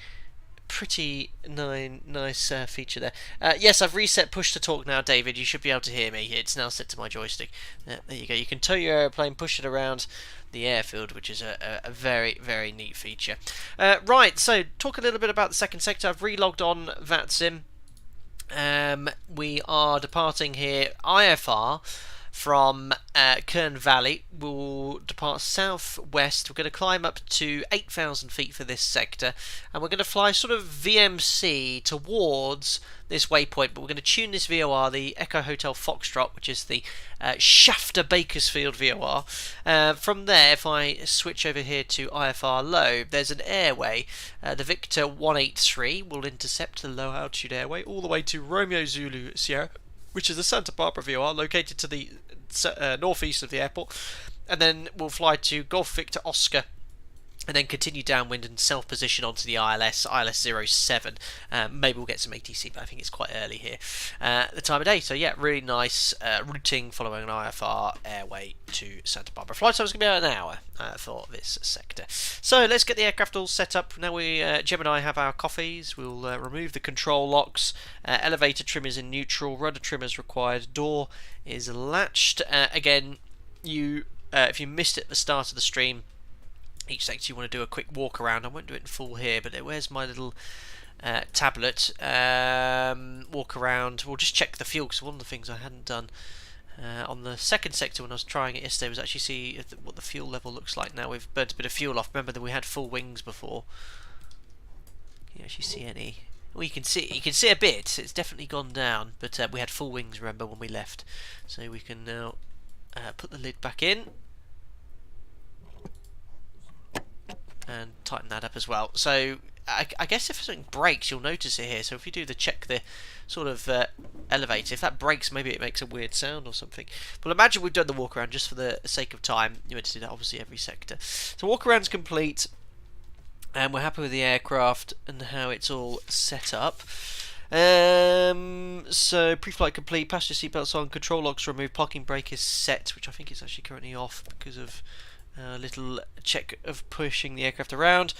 nice feature there. Yes, I've reset push to talk now, David. You should be able to hear me. It's now set to my joystick. There you go. You can tow your airplane, push it around the airfield, which is a very neat feature. Right, so talk a little bit about the second sector. I've relogged on VATSIM. We are departing here IFR from Kern Valley. We'll depart southwest. We're going to climb up to 8,000 feet for this sector, and we're going to fly sort of VMC towards this waypoint, but we're going to tune this VOR, the Echo Hotel Foxtrot, which is the Shafter Bakersfield VOR. From there, if I switch over here to IFR low, there's an airway. The Victor 183 will intercept the low altitude airway all the way to Romeo Zulu Sierra, which is the Santa Barbara VOR, located to the northeast of the airport, and then we'll fly to Golf Victor Oscar, and then continue downwind and self-position onto the ILS 07. Maybe we'll get some ATC, but I think it's quite early here at the time of day. So yeah, really nice routing following an IFR airway to Santa Barbara. Flight time is going to be about an hour for this sector. So let's get the aircraft all set up. Now Jim and I have our coffees. We'll remove the control locks. Elevator trim is in neutral. Rudder trim is required. Door is latched. Again, if you missed it at the start of the stream, each sector you want to do a quick walk around. I won't do it in full here, but where's my little tablet? Walk around. We'll just check the fuel, because one of the things I hadn't done on the second sector when I was trying it yesterday was actually see what the fuel level looks like now. We've burnt a bit of fuel off. Remember that we had full wings before. Can you actually see any? Well, you can see a bit. It's definitely gone down, but we had full wings, remember, when we left. So we can now put the lid back in and tighten that up as well. So I guess if something breaks, you'll notice it here. So if you do the check the sort of elevator, if that breaks, maybe it makes a weird sound or something. But imagine we've done the walk around just for the sake of time. You want to do that obviously every sector. So walk around's complete, and we're happy with the aircraft and how it's all set up. So pre-flight complete, passenger seatbelts on, control locks removed, parking brake is set, which I think is actually currently off because of a little check of pushing the aircraft around.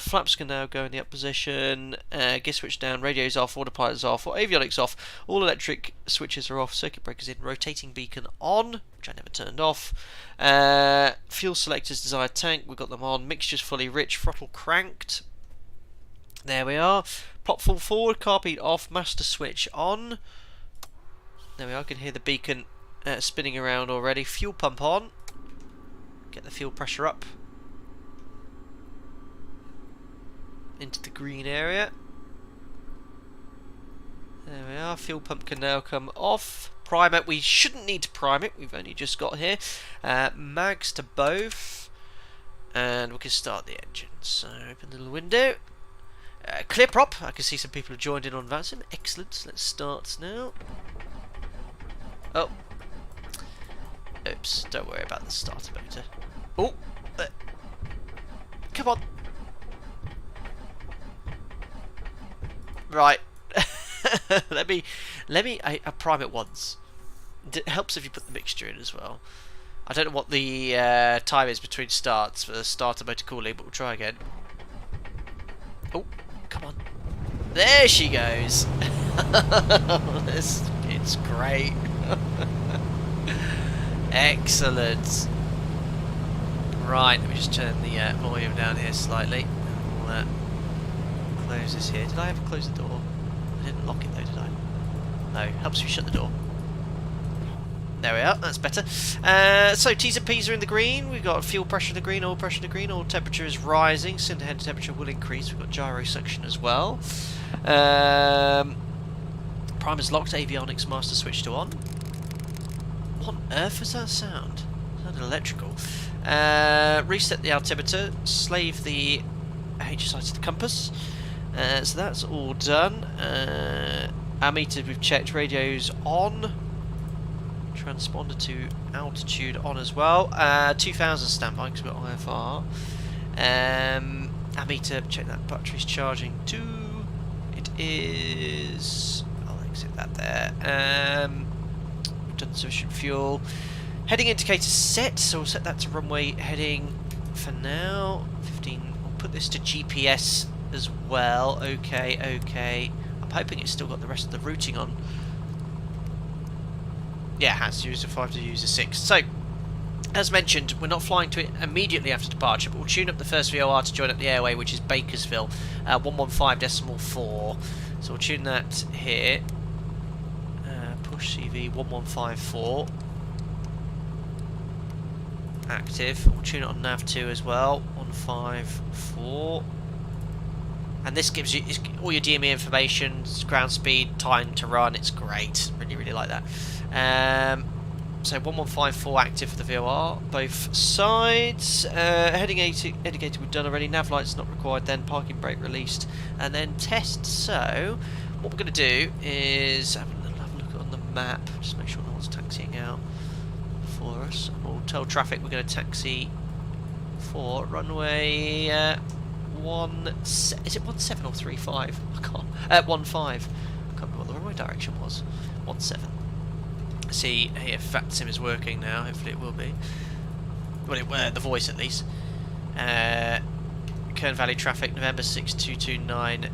Flaps can now go in the up position. Gear switch down, radios off, autopilot's off, or avionics off. All electric switches are off, circuit breakers in, rotating beacon on, which I never turned off. Fuel selectors, desired tank, we've got them on. Mixture's fully rich, throttle cranked. There we are. Prop full forward, carbeat off, master switch on. There we are, I can hear the beacon spinning around already. Fuel pump on. Get the fuel pressure up. Into the green area. There we are, fuel pump can now come off. Prime it, we shouldn't need to prime it, we've only just got here. Mags to both. And we can start the engine. So open the little window. Clear prop, I can see some people have joined in on Vansim. Excellent, let's start now. Oh. Oops, don't worry about the starter motor. Oh, come on. Right. let me. I prime it once. It helps if you put the mixture in as well. I don't know what the time is between starts for the starter motor cooling, but we'll try again. Oh, come on. There she goes. It's great. Excellent. Right, let me just turn the volume down here slightly. We'll close this here. Did I ever close the door? I didn't lock it though, did I? No, helps you shut the door. There we are, that's better. So T's and P's are in the green. We've got fuel pressure in the green, oil pressure in the green, oil temperature is rising, cylinder head temperature will increase. We've got gyro suction as well. Primer's locked, avionics master switch to on. What on earth was that sound? It sounded electrical. Reset the altimeter, slave the HSI to the compass. So that's all done. Ammeter we've checked, radio's on. Transponder to altitude on as well. 2000 standby because we've got IFR. Ammeter, check that battery's charging too. It is. I'll exit that there. We've done sufficient fuel. Heading indicator set, so we'll set that to runway heading for now. 15. We'll put this to GPS as well. Okay, okay. I'm hoping it's still got the rest of the routing on. Yeah, it has to use a 5 to use a 6. So, as mentioned, we're not flying to it immediately after departure, but we'll tune up the first VOR to join up the airway, which is Bakersville, 115.4. So we'll tune that here. Push CV 1154. Active. We'll tune it on nav 2 as well, 154. And this gives you all your DME information, ground speed, time to run. It's great. Really, really like that. So 1154 active for the VOR, both sides. Heading indicator we've done already. Nav lights not required. Then parking brake released, and then test. So what we're going to do is have a look on the map. Just make sure no one's taxiing out for us. And we'll tell traffic we're going to taxi for runway. Is it 17 or 35? I can't. 15. I can't remember what the runway direction was. 17. See if VATSIM is working now. Hopefully it will be. Well, the voice at least. Kern Valley traffic, November 6229.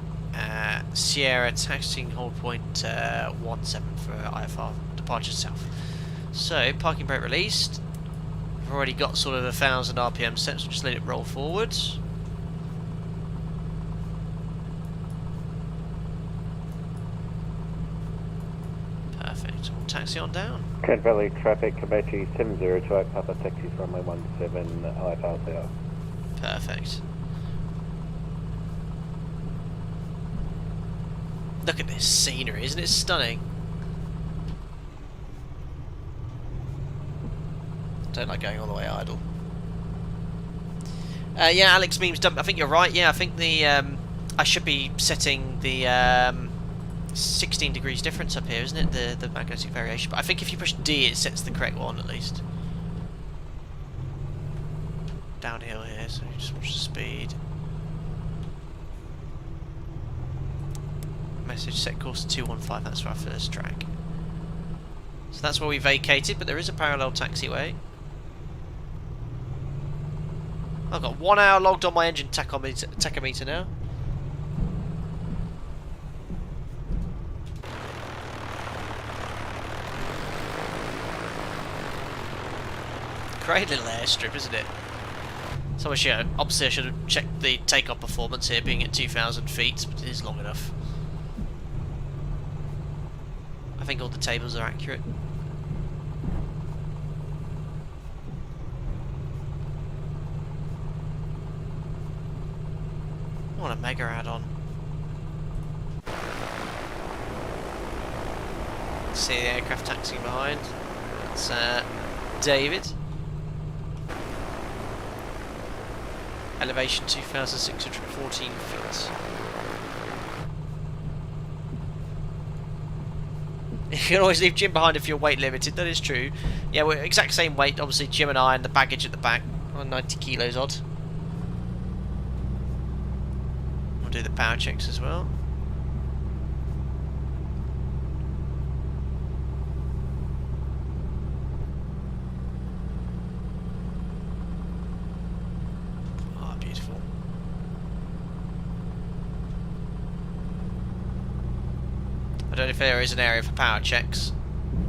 Sierra taxiing hold point 17 for IFR departure south. So parking brake released. We've already got sort of 1000 RPM set, so just let it roll forward. Perfect. We'll taxi on down. Kern Valley traffic, Comanche 7028 Papa taxis runway 17 IFR. Perfect. Look at this scenery, isn't it stunning? Don't like going all the way idle. Yeah, Alex memes dumped. I think you're right. Yeah, I think the I should be setting the 16 degrees difference up here, isn't it? The magnetic variation. But I think if you push D, it sets the correct one at least. Downhill here, so you just watch the speed. Message set course to 215. That's for our first track. So that's where we vacated, but there is a parallel taxiway. I've got 1 hour logged on my engine tachometer now. Great little airstrip, isn't it? So obviously I should have checked the takeoff performance here, being at 2,000 feet, but it is long enough. I think all the tables are accurate. What a mega add-on. See the aircraft taxiing behind. That's David. Elevation 2,614 feet. You can always leave Jim behind if you're weight limited, that is true. Yeah, we're exact same weight, obviously Jim and I, and the baggage at the back, 90 kilos odd. We'll do the power checks as well. Ah, beautiful. I don't know if there is an area for power checks,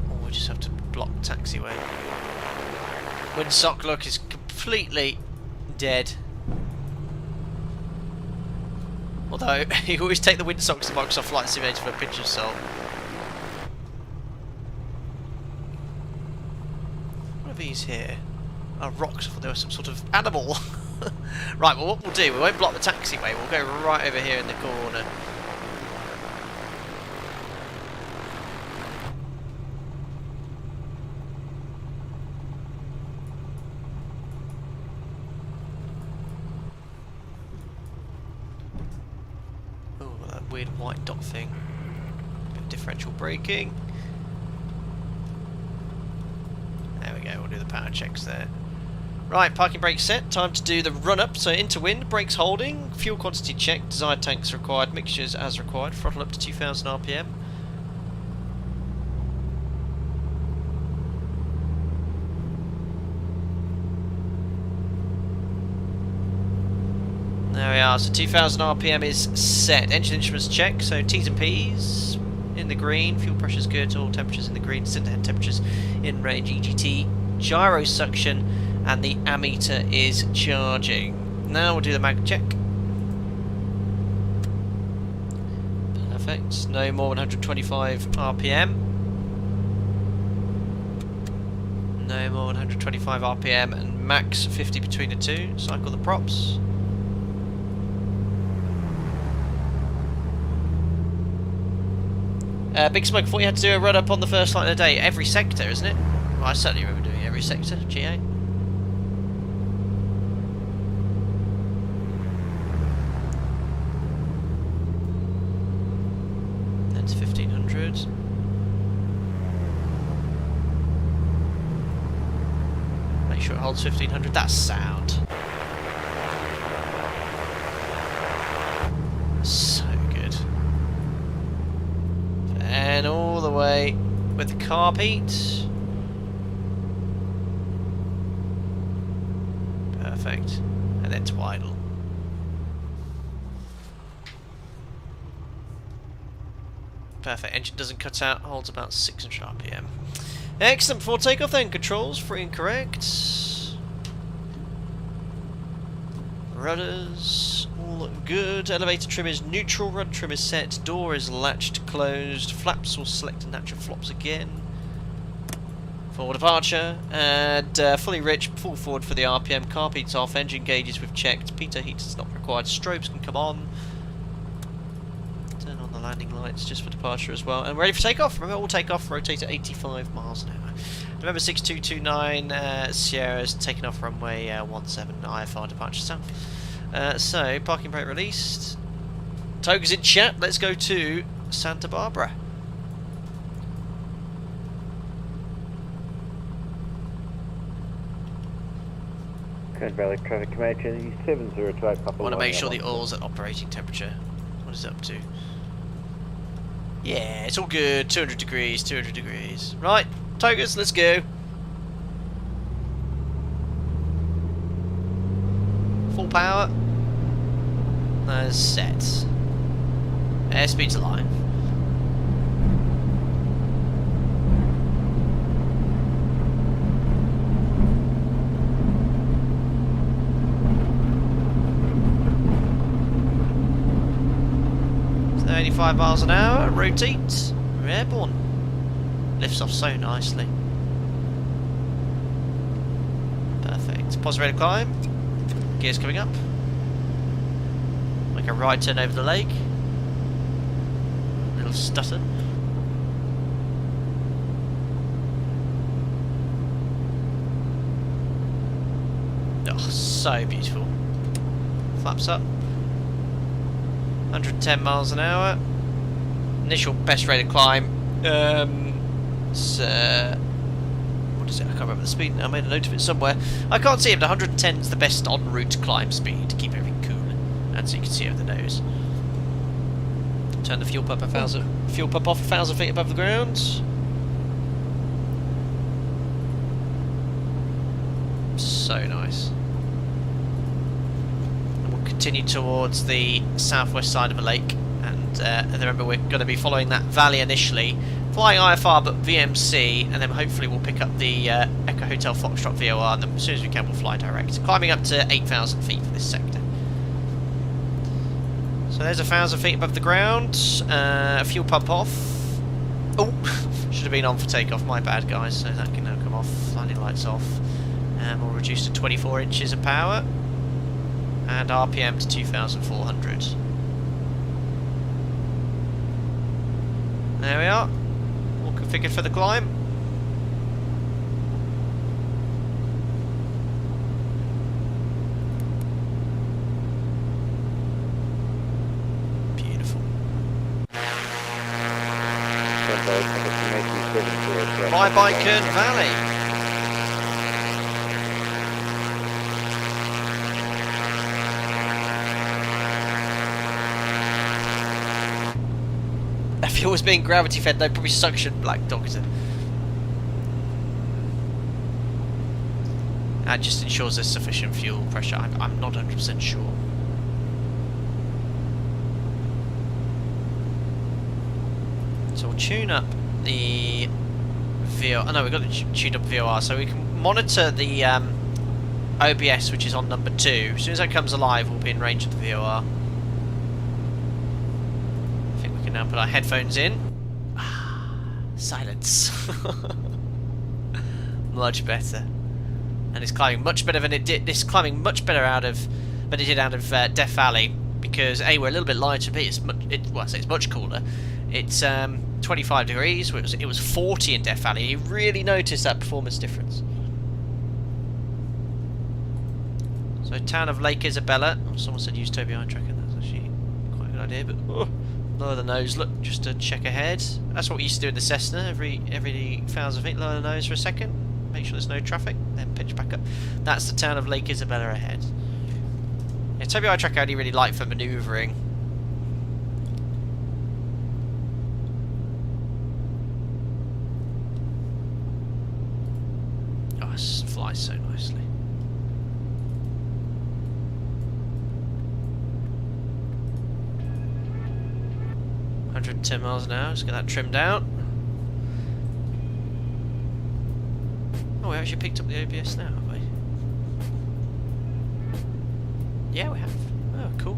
or we just have to block the taxiway. Windsock look is completely dead. Although, you always take the windsocks in Microsoft Flight Simulator for a pinch of salt. What are these here? Oh, rocks. I thought they were some sort of animal. Right, well what we'll do, we won't block the taxiway, we'll go right over here in the corner. Weird white dot thing. Bit of differential braking. There we go, we'll do the power checks there. Right, parking brake set, time to do the run up. So into wind, brakes holding, fuel quantity checked, desired tanks required, mixtures as required, throttle up to 2,000 RPM. There we are, so 2,000 RPM is set. Engine instruments check, so T's and P's in the green, fuel pressure's good, all temperatures in the green, cylinder head temperatures in range, EGT, gyro suction, and the ammeter is charging. Now we'll do the mag check. Perfect, no more 125 RPM. No more 125 RPM and max 50 between the two. Cycle the props. Big Smoke, I thought you had to do a run up on the first flight of the day. Every sector, isn't it? Well, I certainly remember doing every sector, GA. That's 1,500. Make sure it holds 1,500. That's sound. So good. And all the way with the carb heat. Perfect. And then to idle. Perfect. Engine doesn't cut out. Holds about 600 RPM. Excellent. Before takeoff then. Controls. Free and correct. Rudders. All look good. Elevator trim is neutral. Rudder trim is set. Door is latched closed. Flaps will select natural flops again. For departure. And fully rich. Full forward for the RPM. Carb heat's off. Engine gauges we've checked. Pitot heaters not required. Strobes can come on. Turn on the landing lights just for departure as well. And we're ready for takeoff. Remember, all takeoff. Rotate at 85 miles an hour. November 6229 Sierra's taking off runway 17 IFR departure south. So, parking brake released. Toga's in chat. Let's go to Santa Barbara. Kern Valley traffic Comanche 7028 Papa. I want to make sure the oil's at operating temperature. What is it up to? Yeah, it's all good. 200 degrees, 200 degrees. Right, Togas, let's go. Full power. That's set. Airspeed's alive. 85 miles an hour, rotate, we're airborne. Lifts off so nicely. Perfect. Positive rate of climb. Gears coming up. Make a right turn over the lake. Little stutter. Oh, so beautiful. Flaps up. 110 miles an hour. Initial best rate of climb. It's, what is it? I can't remember the speed now. I made a note of it somewhere. I can't see it, but 110 is the best en route climb speed to keep everything cool. And so you can see over the nose. Turn the fuel pump off 1,000 feet above the ground. So nice. And we'll continue towards the southwest side of the lake. And remember, we're going to be following that valley initially, flying IFR but VMC, and then hopefully we'll pick up the Echo Hotel Foxtrot VOR, and then as soon as we can we'll fly direct. Climbing up to 8,000 feet for this sector. So there's 1,000 feet above the ground. Fuel pump off. Oh, should have been on for takeoff. My bad, guys. So that can now come off. Landing lights off. And we'll reduce to 24 inches of power. And RPM to 2,400. There we are. All configured for the climb. Beautiful. Bye bye Kern Valley. If it was being gravity fed, they'd probably suction Black Doctor. That just ensures there's sufficient fuel pressure. I'm not 100% sure. So we'll tune up the VOR. Oh no, we've got to tune up VOR, so we can monitor the OBS, which is on number 2. As soon as that comes alive, we'll be in range of the VOR. Now put our headphones in. Silence. Much better. And it's climbing much better than it did. It's climbing much better out of than it did out of Death Valley, because A, we're a little bit lighter, B, it's much. Well, I say it's much cooler. It's 25 degrees. It was 40 in Death Valley. You really notice that performance difference. So town of Lake Isabella. Oh, someone said use Tobii eye tracking. That's actually quite a good idea, but. Lower the nose, look, just to check ahead. That's what we used to do in the Cessna, every 1,000 feet, lower the nose for a second, make sure there's no traffic, then pitch back up. That's the town of Lake Isabella ahead. Yeah, Tobii eye tracker I only really like for manoeuvring. Oh, it flies so nicely. 110 miles an hour, just get that trimmed out. Oh, we actually picked up the OBS now, have we? Yeah, we have. Oh, cool.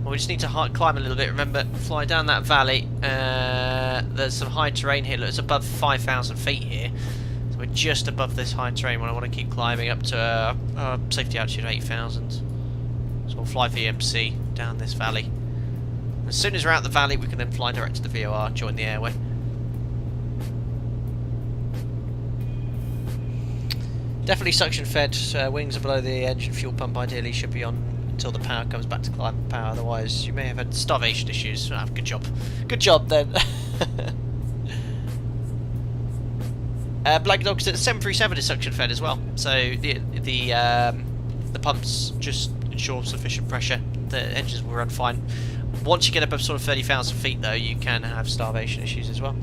Well, we just need to climb a little bit. Remember, fly down that valley. There's some high terrain here. Look, it's above 5,000 feet here. So we're just above this high terrain when I want to keep climbing up to safety altitude of 8,000. So we'll fly VMC down this valley. As soon as we're out the valley, we can then fly direct to the VOR, join the airway. Definitely suction fed. Wings are below the engine. Fuel pump ideally should be on until the power comes back to climb power. Otherwise, you may have had starvation issues. Ah, good job. Good job then. Black Dog's 737 is suction fed as well. So the pumps just ensure sufficient pressure. The engines will run fine. Once you get above sort of 30,000 feet, though, you can have starvation issues as well.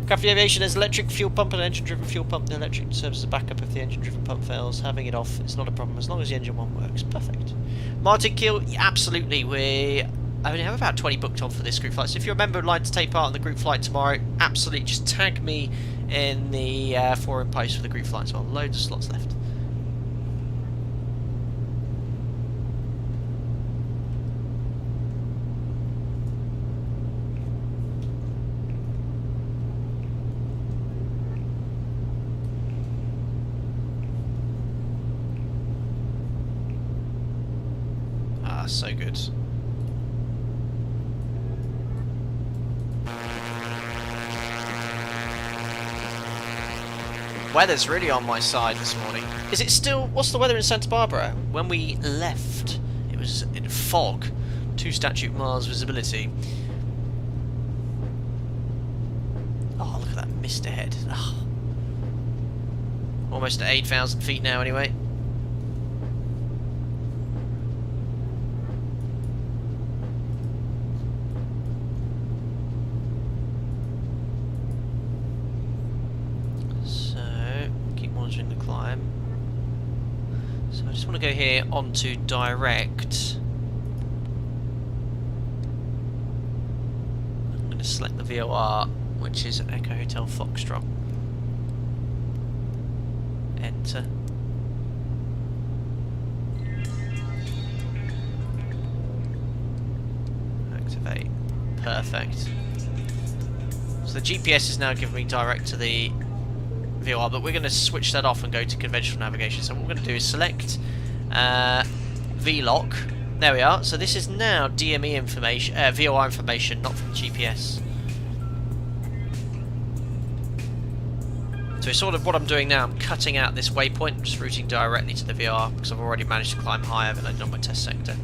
Crafty Aviation has electric fuel pump and engine-driven fuel pump. The electric serves as a backup if the engine-driven pump fails. Having it off, it's not a problem as long as the engine one works. Perfect. Martin Keel, absolutely. I only have about 20 booked on for this group flight. So if you're a member who'd like to take part in the group flight tomorrow, absolutely, just tag me in the forum post for the group flight as well. Loads of slots left. that's so good. Weather's really on my side this morning. Is it still... What's the weather in Santa Barbara? When we left, it was in fog. 2 statute miles visibility. Oh, look at that mist ahead. Oh. Almost at 8,000 feet now anyway. The climb. So I just want to go here onto direct. I'm going to select the VOR, which is Echo Hotel Foxtrot. Enter. Activate. Perfect. So the GPS is now giving me direct to the VOR, but we're going to switch that off and go to conventional navigation. So what we're going to do is select VLOC. There we are. So this is now DME information, VOR information, not from GPS. So it's sort of what I'm doing now. I'm cutting out this waypoint, I'm just routing directly to the VOR because I've already managed to climb higher than I did on my test sector.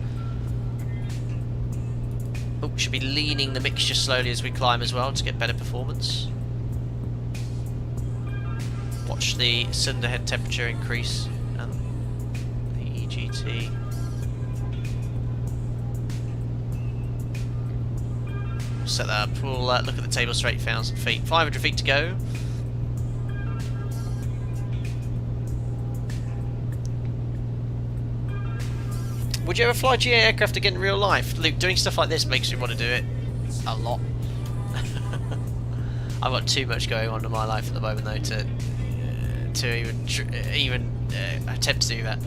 Oh, should be leaning the mixture slowly as we climb as well to get better performance. Watch the cylinder head temperature increase and the EGT. We'll set that up. We'll look at the table straight 8,000 feet. 500 feet to go. Would you ever fly GA aircraft again in real life? Luke, doing stuff like this makes me want to do it a lot. I've got too much going on in my life at the moment though to even attempt to do that.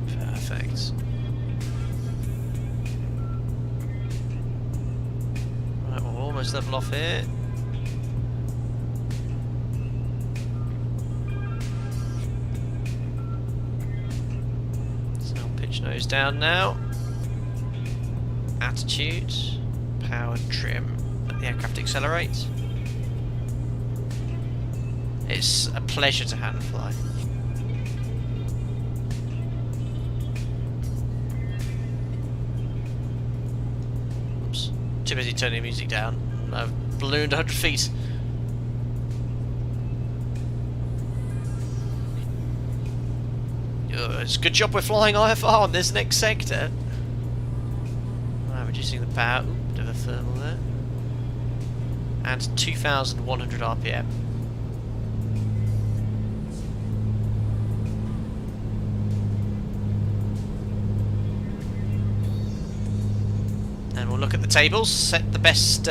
Perfect. Right, we'll almost level off here. So I'll pitch nose down now. Attitude, power trim. Let the aircraft accelerate. It's a pleasure to hand fly. Oops. Too busy turning the music down. I've ballooned 100 feet. It's a good job we're flying IFR on this next sector. Reducing the power. Ooh, bit of a thermal there. And 2,100 RPM. And we'll look at the tables, set the best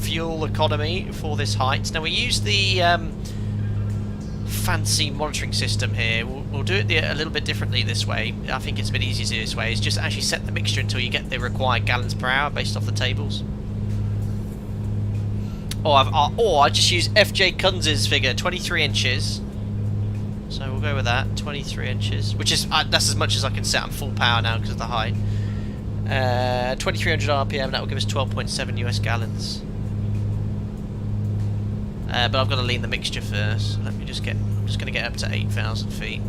fuel economy for this height. Now we use the fancy monitoring system here. We'll do it a little bit differently this way. I think it's a bit easier to do this way. Is just actually set the mixture until you get the required gallons per hour based off the tables. Or I just use FJ Kunz's figure, 23 inches. So we'll go with that, 23 inches, which is that's as much as I can set on full power now because of the height. 2300 RPM. That will give us 12.7 US gallons. But I've got to lean the mixture first. Let me just I'm just going to get up to 8,000 feet.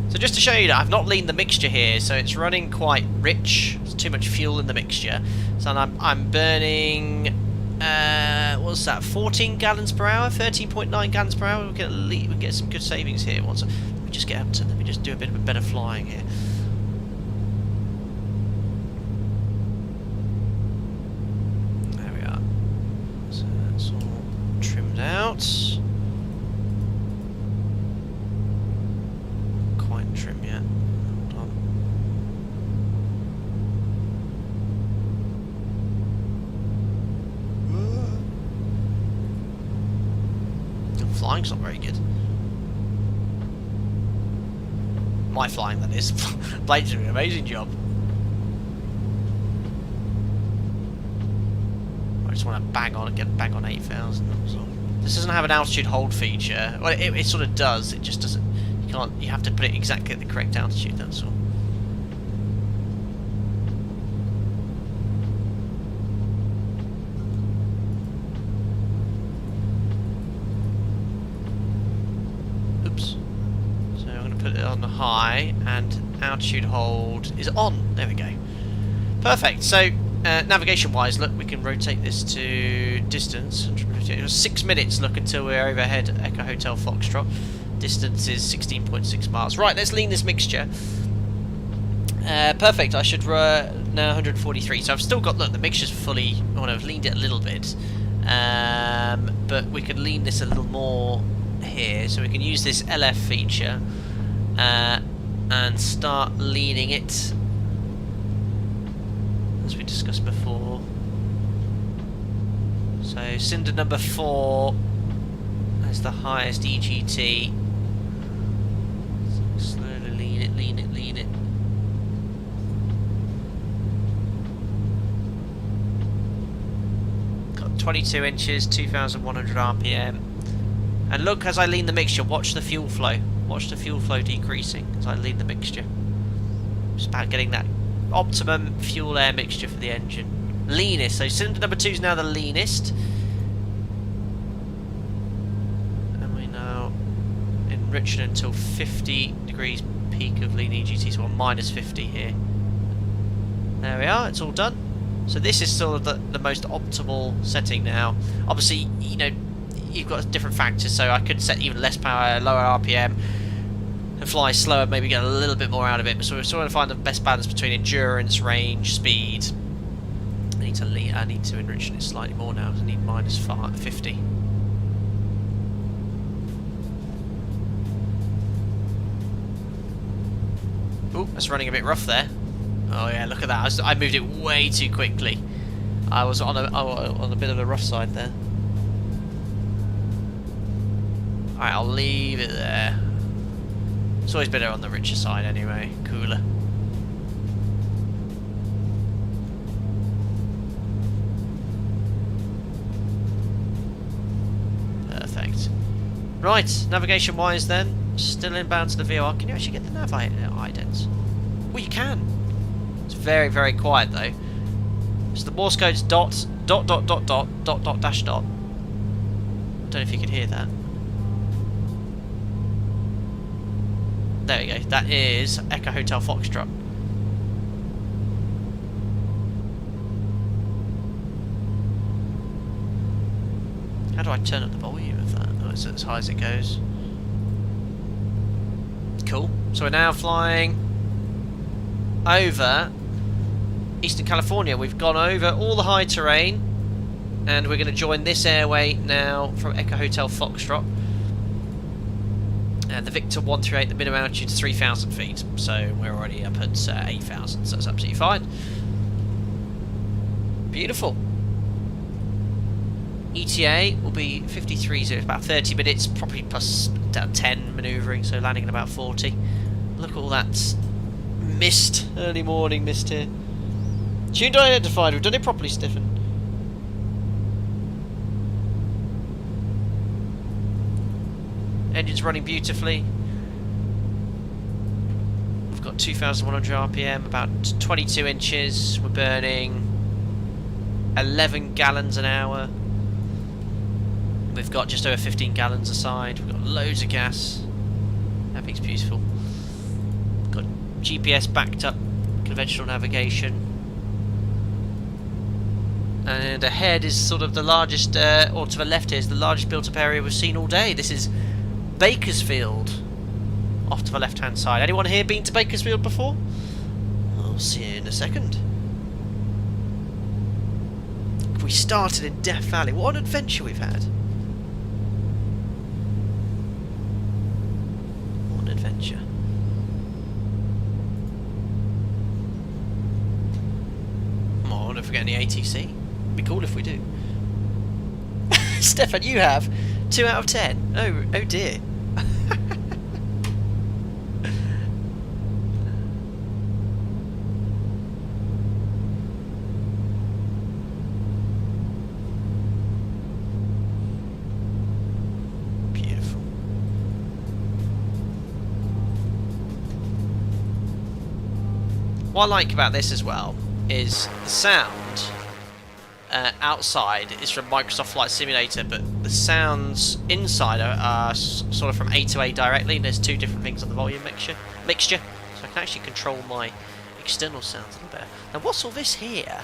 So just to show you that I've not leaned the mixture here, so it's running quite rich. There's too much fuel in the mixture. So I'm burning, what's that, 14 gallons per hour, 13.9 gallons per hour. We'll get some good savings here. Let me just get up to, let me just do a bit of better flying here. There we are. So that's all trimmed out. Quite trim yet. Hold on. The flying's not very good. My flying, that is. Blade's doing an amazing job. I just want to bang on 8,000. This doesn't have an altitude hold feature. Well, it sort of does. It just doesn't. You can't. You have to put it exactly at the correct altitude. That's all. Oops. So I'm going to put it on the high, and altitude hold is on. There we go. Perfect. So navigation-wise, look, we can rotate this to distance. 6 minutes. Look until we're overhead. Echo Hotel Foxtrot. Distance is 16.6 miles. Right, let's lean this mixture. Perfect. I should now 143. So I've still got, look, the mixture's fully. Oh, no, I've leaned it a little bit, but we can lean this a little more here. So we can use this LF feature and start leaning it, as we discussed before. So cylinder number 4 has the highest EGT. So slowly lean it, lean it, lean it. Got 22 inches, 2,100 RPM. And look, as I lean the mixture, watch the fuel flow. Watch the fuel flow decreasing as I lean the mixture. It's about getting that optimum fuel air mixture for the engine. Leanest, so cylinder number 2 is now the leanest, and we now enrich it until 50 degrees peak of lean EGT, so minus 50 here. There we are, it's all done. So this is sort of the most optimal setting now. Obviously, you know, you've got different factors, so I could set even less power, lower RPM, and fly slower, maybe get a little bit more out of it. But so we're trying to find the best balance between endurance, range, speed. I need to enrich it slightly more now, because I need minus 50. Ooh, that's running a bit rough there. Oh yeah, look at that. I moved it way too quickly. I was on a bit of the rough side there. Alright, I'll leave it there. It's always better on the richer side anyway, cooler. Perfect. Right, navigation wise then, still inbound to the VOR. Can you actually get the nav idents? Well, you can. It's very, very quiet though. So the Morse code's dot dash dot. I don't know if you can hear that. There you go. That is Echo Hotel Foxtrot. How do I turn up the volume of that? Oh, it's as high as it goes. Cool. So we're now flying over Eastern California. We've gone over all the high terrain, and we're going to join this airway now from Echo Hotel Foxtrot. And the Victor 138, the minimum altitude is 3,000 feet, so we're already up at 8,000, so that's absolutely fine. Beautiful. ETA will be 53, so it's about 30 minutes, probably plus 10 manoeuvring, so landing in about 40. Look at all that mist, early morning mist here. Tuned identified, we've done it properly, Stephen. Engine's running beautifully. We've got 2,100 RPM, about 22 inches. We're burning 11 gallons an hour. We've got just over 15 gallons a side. We've got loads of gas. Everything's beautiful. Got GPS backed up, conventional navigation. And ahead is sort of the largest, or to the left here is the largest built-up area we've seen all day. This is Bakersfield, off to the left-hand side. Anyone here been to Bakersfield before? I'll see you in a second. We started in Death Valley. What an adventure we've had. What an adventure. Come on, don't forget any ATC. It'd be cool if we do. Stefan, you have 2 out of 10. Oh dear. What I like about this as well is the sound outside is from Microsoft Flight Simulator, but the sounds inside are sort of from A2A directly. There's two different things on the volume mixture, so I can actually control my external sounds a little better. Now, what's all this here?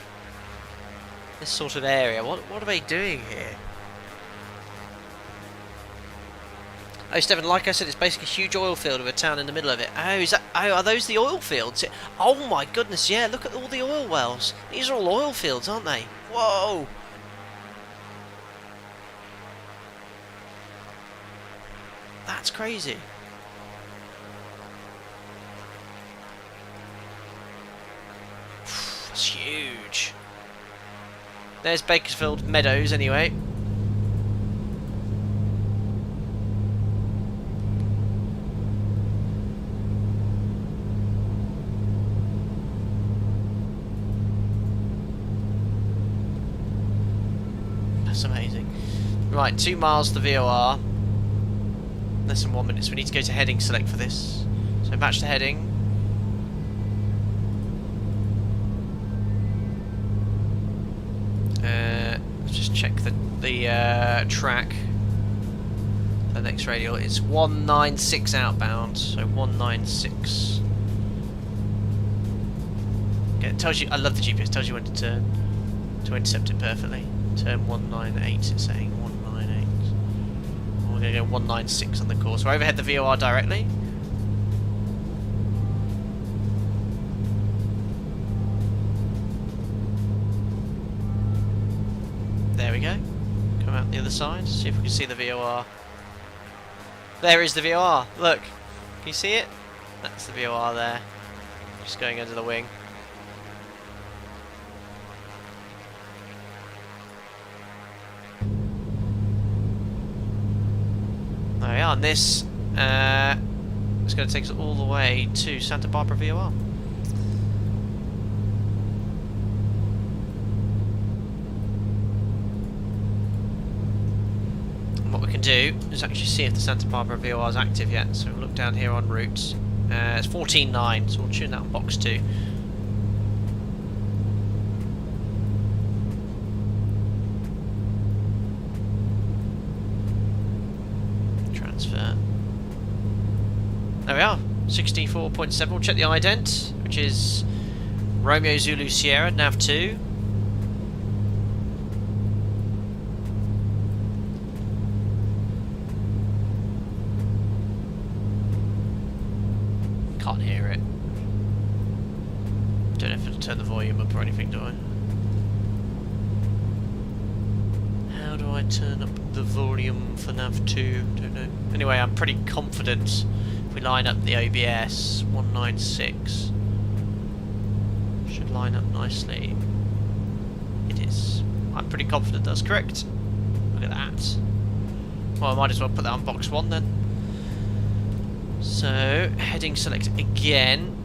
This sort of area. What are they doing here? Oh, Stephen, like I said, it's basically a huge oil field with a town in the middle of it. Oh, is that? Oh, are those the oil fields? Oh my goodness, yeah. Look at all the oil wells. These are all oil fields, aren't they? Whoa! That's crazy. That's huge. There's Bakersfield Meadows, anyway. That's amazing. Right, 2 miles to VOR. Less than 1 minute, so we need to go to heading select for this. So match the heading. Let's just check the track. The next radial is 196 outbound, so 196. Okay, it tells you. I love the GPS. Tells you when to turn to intercept it perfectly. Turn 198. It's saying 198. We're going to go 196 on the course. We're overhead the VOR directly. There we go. Come out the other side. See if we can see the VOR. There is the VOR. Look. Can you see it? That's the VOR there. Just going under the wing. There we are, and this is going to take us all the way to Santa Barbara VOR. And what we can do is actually see if the Santa Barbara VOR is active yet. So we'll look down here on routes. It's 14.9, so we'll tune that on box 2. There we are, 64.7. We'll check the ident, which is Romeo Zulu Sierra, nav 2. Can't hear it. Don't have to turn the volume up or anything, do I? How do I turn up the volume for nav 2? Don't know. Anyway, I'm pretty confident. We line up the OBS 196 should line up nicely. It is. I'm pretty confident that's correct. Look at that. Well, I might as well put that on box 1 then. So heading select again.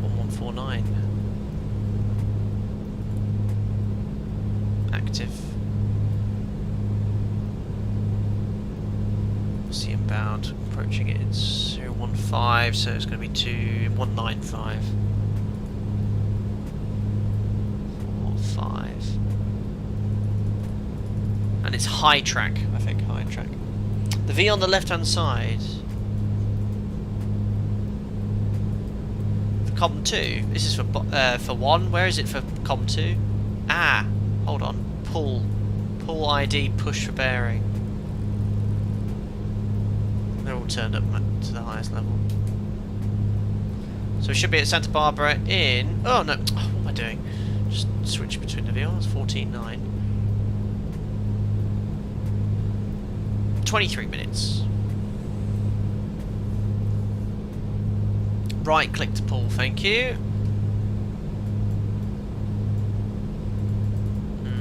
1149 active. See inbound, approaching it, it's 015, so it's going to be 195. 45. And it's high track, I think, high track. The V on the left hand side. For COM 2, this is for 1, where is it for COM 2? Ah, hold on, pull ID, push for bearing. They're all turned up to the highest level. So we should be at Santa Barbara in... Oh no, what am I doing? Just switch between the VRs, 14.9. 23 minutes. Right click to pull, thank you.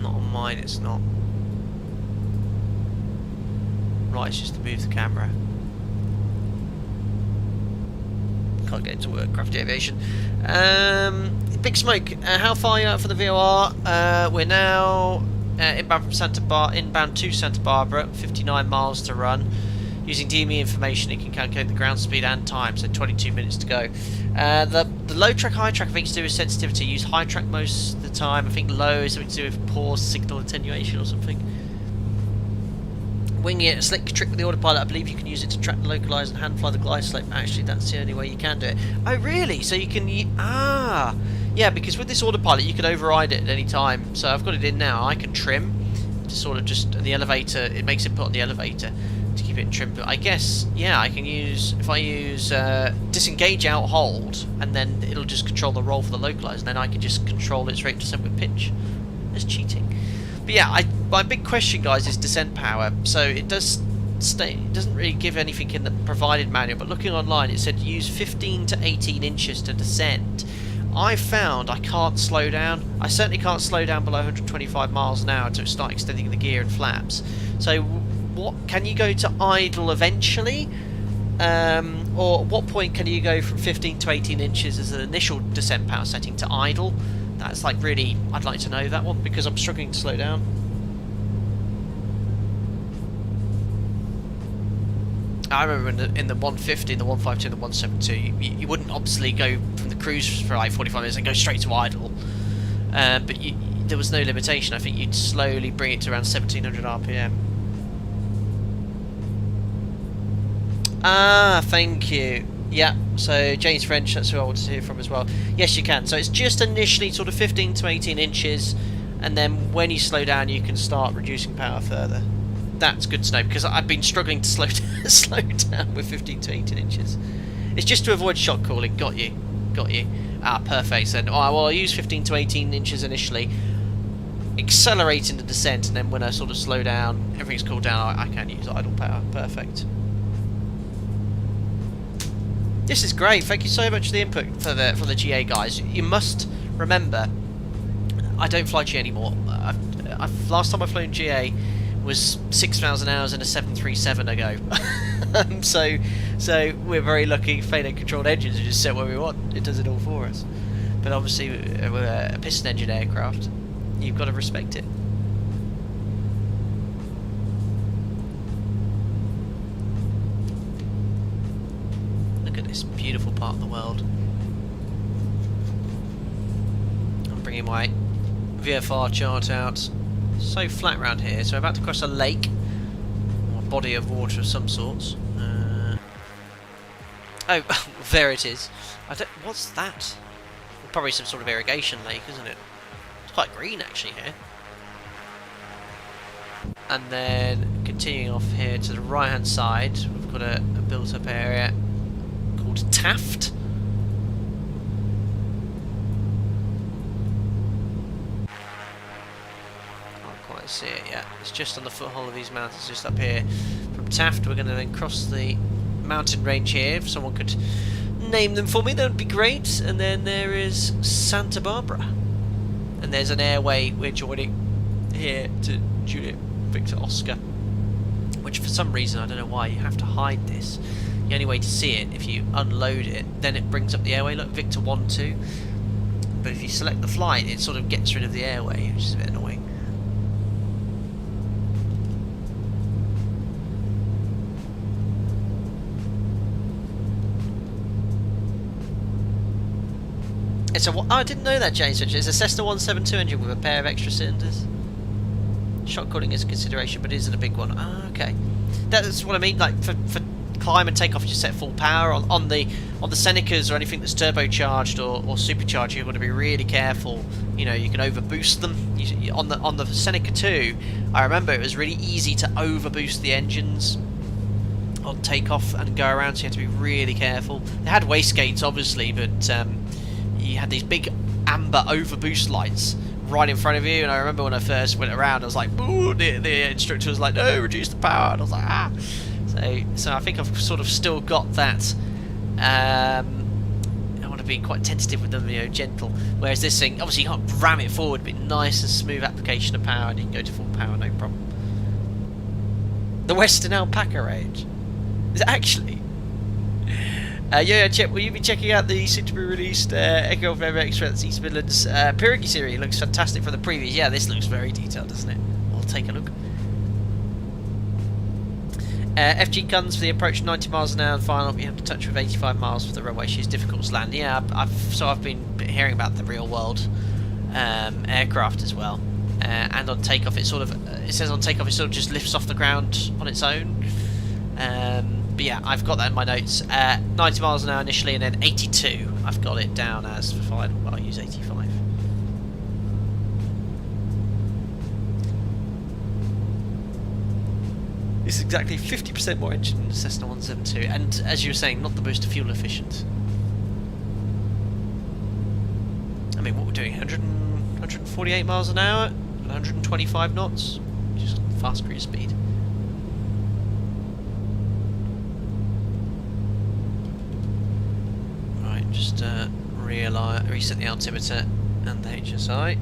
Not on mine, it's not. Right, it's just to move the camera. Can't get into work, Crafty Aviation. Big Smoke, how far are you out for the VOR? We're now inbound to Santa Barbara, 59 miles to run. Using DME information, it can calculate the ground speed and time, so 22 minutes to go. The low track, high track, I think, is to do with sensitivity. Use high track most of the time. I think low is something to do with pause signal attenuation or something. Wing it, a slick trick with the autopilot. I believe you can use it to track, localise and hand fly the glide slope. Actually, that's the only way you can do it. Oh, really? So you can... yeah, because with this autopilot, you can override it at any time. So I've got it in now. I can trim to sort of just... the elevator, it makes it put on the elevator to keep it trimmed. But I guess, yeah, I can use... if I use disengage out hold, and then it'll just control the roll for the localise, and then I can just control its rate of descent with pitch. That's cheating. But yeah, my big question, guys, is descent power. So it doesn't really give anything in the provided manual, but looking online, it said use 15 to 18 inches to descend. I found I can't slow down. I certainly can't slow down below 125 miles an hour to start extending the gear and flaps. So what can you go to idle eventually? Or at what point can you go from 15 to 18 inches as an initial descent power setting to idle? That's like really, I'd like to know that one, because I'm struggling to slow down. I remember in the 150, the 152, and the 172, you wouldn't obviously go from the cruise for like 45 minutes and go straight to idle. But there was no limitation. I think you'd slowly bring it to around 1700 RPM. Ah, thank you. Yeah, so James French, that's who I wanted to hear from as well. Yes, you can. So it's just initially sort of 15 to 18 inches, and then when you slow down, you can start reducing power further. That's good to know, because I've been struggling to slow down with 15 to 18 inches. It's just to avoid shock cooling. Got you. Ah, perfect. Then, well, I'll use 15 to 18 inches initially, accelerating the descent, and then when I sort of slow down, everything's cooled down, I can use idle power. Perfect. This is great. Thank you so much for the input for the GA guys. You must remember, I don't fly GA anymore. Last time I flew in GA was 6,000 hours in a 737 ago. so we're very lucky. Fader controlled engines are just set where we want. It does it all for us. But obviously, we're a piston engine aircraft. You've got to respect it. This beautiful part of the world. I'm bringing my VFR chart out. So flat around here, so I'm about to cross a lake or a body of water of some sorts. Oh, there it is. What's that? Probably some sort of irrigation lake, isn't it? It's quite green actually here. And then continuing off here to the right hand side, we've got a built up area called Taft. Can't quite see it yet. It's just on the foothold of these mountains, just up here. From Taft, we're going to then cross the mountain range here. If someone could name them for me, that would be great. And then there is Santa Barbara, and there's an airway we're joining here to Juliet Victor Oscar, which for some reason, I don't know why, you have to hide this. The only way to see it, if you unload it, then it brings up the airway, look, Victor 1-2. But if you select the flight, it sort of gets rid of the airway, which is a bit annoying. It's a... oh, I didn't know that, James. It's a Cessna 172 engine with a pair of extra cylinders. Shock cooling is a consideration, but it isn't a big one. Ah, okay. That's what I mean, like, for climb and takeoff, you just set full power. On the Senecas or anything that's turbocharged or supercharged, you've got to be really careful. You know, you can overboost them. On the Seneca 2, I remember it was really easy to overboost the engines on takeoff and go around, so you had to be really careful. They had wastegates, obviously, but you had these big amber overboost lights right in front of you, and I remember when I first went around, I was like, ooh, the instructor was like, no, reduce the power, and I was like, ah. So I think I've sort of still got that. I want to be quite tentative with them, you know, gentle. Whereas this thing, obviously you can't ram it forward, but nice and smooth application of power, and you can go to full power, no problem. The Western Alpaca range. Is it actually? Yeah, will you be checking out the soon-to-be-released Echo of MX East Midlands Pyrenees series? It looks fantastic from the previews. Yeah, this looks very detailed, doesn't it? I'll take a look. FG guns for the approach 90 miles an hour and final. You have to touch with 85 miles for the runway. She's difficult to land. Yeah, I've been hearing about the real world aircraft as well. And on takeoff, it says on takeoff it sort of just lifts off the ground on its own. But yeah, I've got that in my notes. 90 miles an hour initially, and then 82. I've got it down as for final. Well, I'll use 85. It's exactly 50% more engine than the Cessna 172, and as you were saying, not the most fuel efficient. I mean, what we're doing, 148 miles an hour, 125 knots, which is fast cruise speed. Right, just reset the altimeter and the HSI.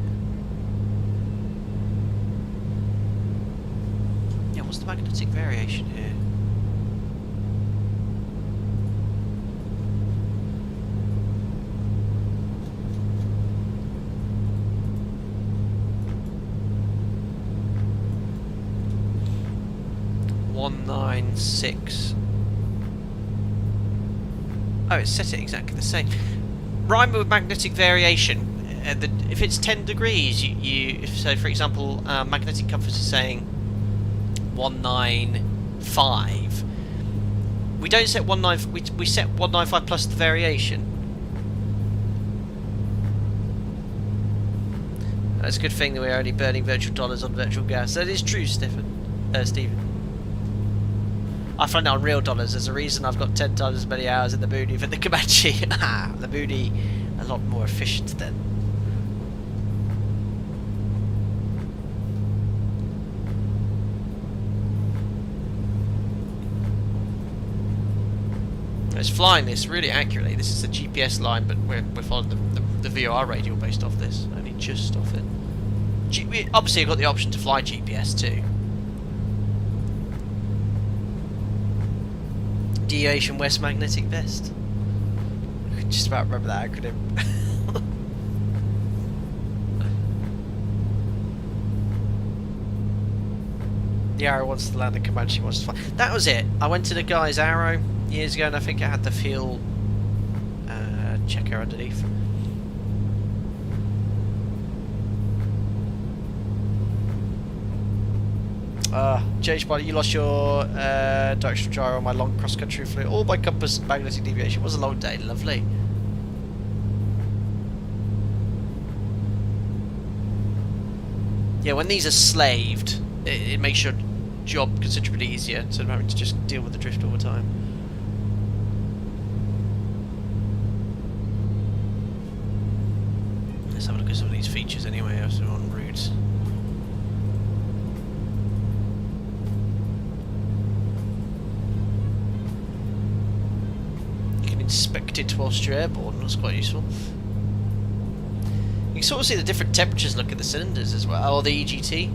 What's the magnetic variation here? .196. Oh, it's set it exactly the same. Rhyme with magnetic variation. If it's 10 degrees, so for example, magnetic compass is saying 195. We don't set 195. We set 195 plus the variation. That's a good thing that we're only burning virtual dollars on virtual gas. That is true, Stephen. I find it on real dollars. There's a reason I've got 10 times as many hours in the Mooney for the Comanche. The Mooney, a lot more efficient then. It's flying this really accurately. This is a GPS line, but we're following the VOR radial based off this. Only just off it. Obviously, you've got the option to fly GPS too. Deviation West Magnetic Vest. I can just about remember that acronym. The Arrow wants to land, the Comanche wants to fly. That was it. I went to the guy's Arrow years ago, and I think it had the fuel checker underneath. JH Buddy, you lost your directional gyro on my long cross-country flight. All by compass magnetic deviation. It was a long day. Lovely. Yeah, when these are slaved, it makes your job considerably easier instead of having to just deal with the drift all the time. Let's have a look at some of these features anyway as we're en route. You can inspect it whilst you're airborne, that's quite useful. You can sort of see the different temperatures look at the cylinders as well, or the EGT.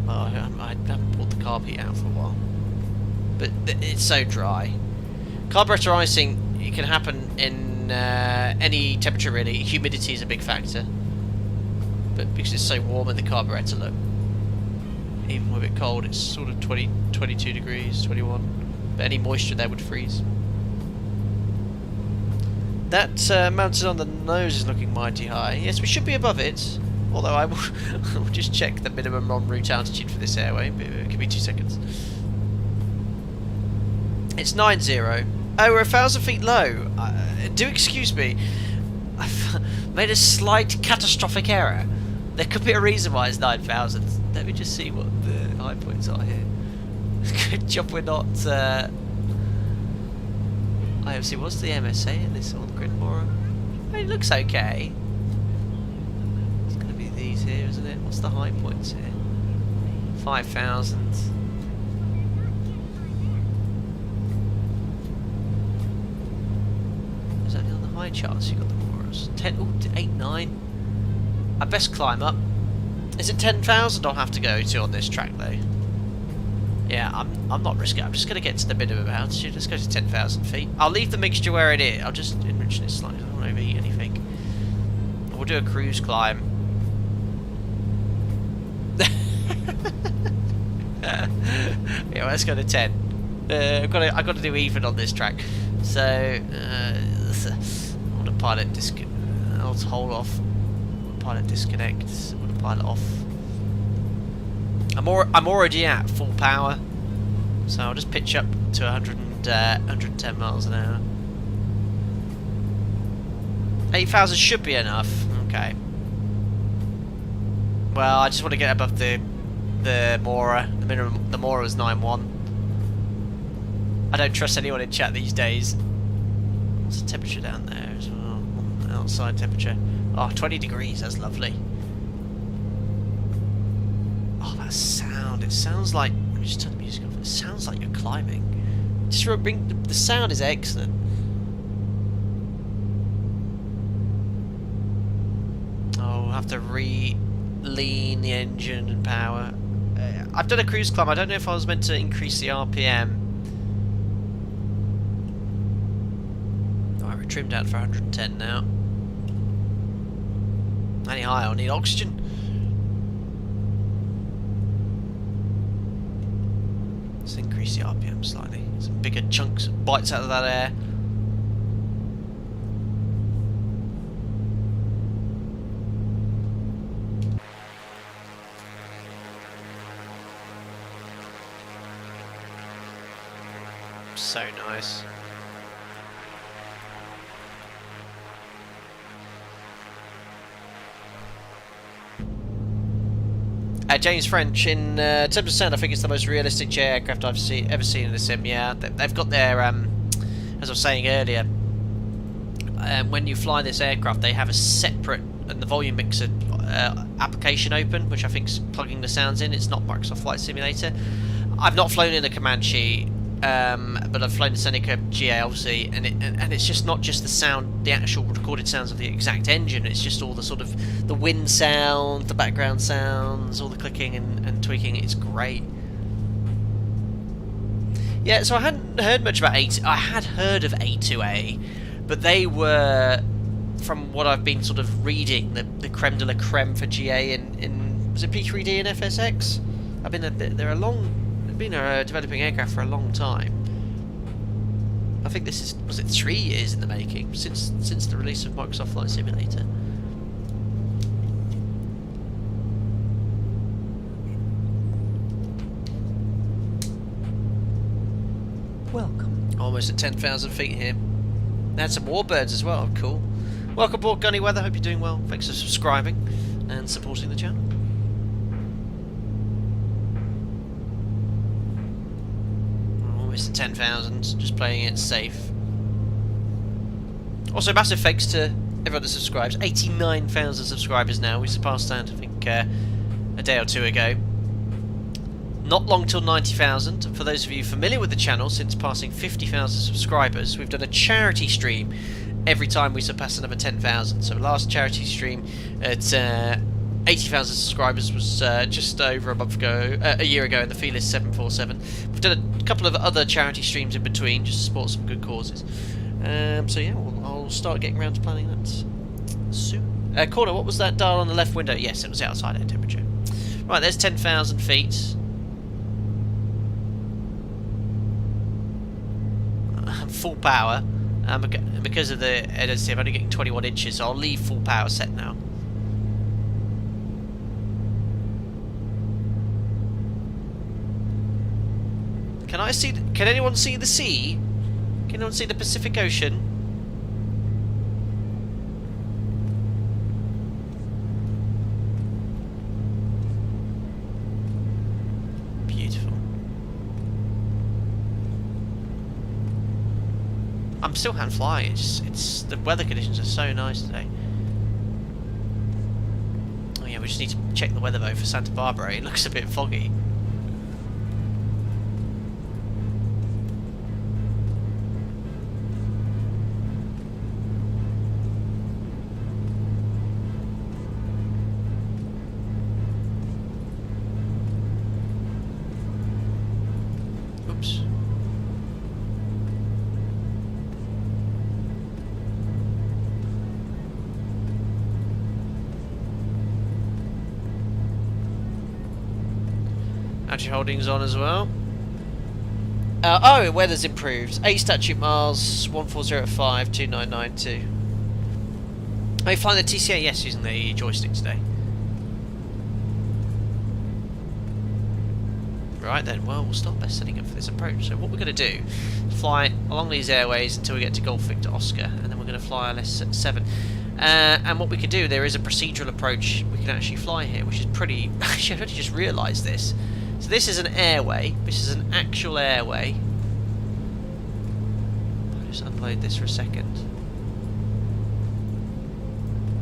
Oh, I haven't pulled the carb heat out for a while. But it's so dry. Carburetor icing, it can happen in any temperature really. Humidity is a big factor. But because it's so warm in the carburetor, look. Even with it cold, it's sort of 20, 22 degrees, 21. But any moisture there would freeze. That mounted on the nose is looking mighty high. Yes, we should be above it. Although I will just check the minimum en route altitude for this airway. Give me 2 seconds. It's 90. Oh, we're 1,000 feet low. Do excuse me. I've made a slight catastrophic error. There could be a reason why it's 9,000. Let me just see what the high points are here. Good job we're not... IFC, what's the MSA in this on grid more? It looks okay. It's going to be these here, isn't it? What's the high points here? 5,000. Is that on the high charts? You got the Morals. 10, ooh, 8, 9. I best climb up. Is it 10,000 I'll have to go to on this track though? Yeah, I'm not risking it. I'm just going to get to the minimum altitude. Let's go to 10,000 feet. I'll leave the mixture where it is. I'll just enrich this slightly. I don't want to overheat anything. We'll do a cruise climb. well, let's go to 10. I've got to do even on this track. So autopilot I'll hold off. Autopilot disconnect. Autopilot off. I'm already at full power, so I'll just pitch up to 110 miles an hour. 8,000 should be enough. Okay. Well, I just want to get above the Mora. The minimum. The Mora was 9.1. I don't trust anyone in chat these days. What's the temperature down there as well? Outside temperature. Oh, 20 degrees. That's lovely. Oh, that sound. It sounds like. Let me just turn the music off. It sounds like you're climbing. Just the sound is excellent. Oh, we'll have to lean the engine and power. I've done a cruise climb. I don't know if I was meant to increase the RPM. Alright, we're trimmed out for 110 now. Any higher, I'll need oxygen. Let's increase the RPM slightly. Some bigger chunks, bites out of that air. So nice. James French, in terms of sound, I think it's the most realistic jet aircraft I've ever seen in a sim. Yeah, they've got their, as I was saying earlier, when you fly this aircraft, they have a separate, and the volume mixer application open, which I think is plugging the sounds in. It's not Microsoft Flight Simulator. I've not flown in a Comanche, but I've flown the Seneca GA obviously, and it's just not just the sound, the actual recorded sounds of the exact engine. It's just all the sort of the wind sound, the background sounds, all the clicking and tweaking. It's great. Yeah, so I hadn't heard much about I had heard of A2A, but they were, from what I've been sort of reading, the creme de la creme for GA in was it P3D and FSX? I've been they've been a developing aircraft for a long time. I think this is, was it 3 years in the making since the release of Microsoft Flight Simulator. Welcome. Almost at 10,000 feet here. They had some warbirds as well. Cool. Welcome aboard, Gunny Weather. Hope you're doing well. Thanks for subscribing and supporting the channel. Almost at 10,000. Just playing it safe. Also, massive thanks to everyone that subscribes. 89,000 subscribers now. We surpassed that, I think, a day or two ago. Not long till 90,000. For those of you familiar with the channel, since passing 50,000 subscribers, we've done a charity stream every time we surpass another 10,000. So last charity stream at 80,000 subscribers was just over a year ago in the Felis 747. We've done a couple of other charity streams in between just to support some good causes. So yeah, I'll start getting around to planning that soon. Corner, what was that dial on the left window? Yes, it was outside air temperature. Right, there's 10,000 feet. Full power, because of the editing, I'm only getting 21 inches, so I'll leave full power set now. Can anyone see the sea? Can anyone see the Pacific Ocean? Beautiful. I'm still hand flying. It's the weather conditions are so nice today. Oh yeah, we just need to check the weather though for Santa Barbara. It looks a bit foggy. Oops. Actually, holdings on as well. Oh, weather's improved. 8 statute miles, 14085, 2992. Are you flying the TCA? Yes, using the joystick today. Right then, well, we'll start by setting up for this approach. So what we're going to do, fly along these airways until we get to Golf Victor Oscar, and then we're going to fly ILS 7. And what we can do, there is a procedural approach we can actually fly here, which is pretty... Actually, I've only just realised this. So this is an airway. This is an actual airway. I'll just unload this for a second.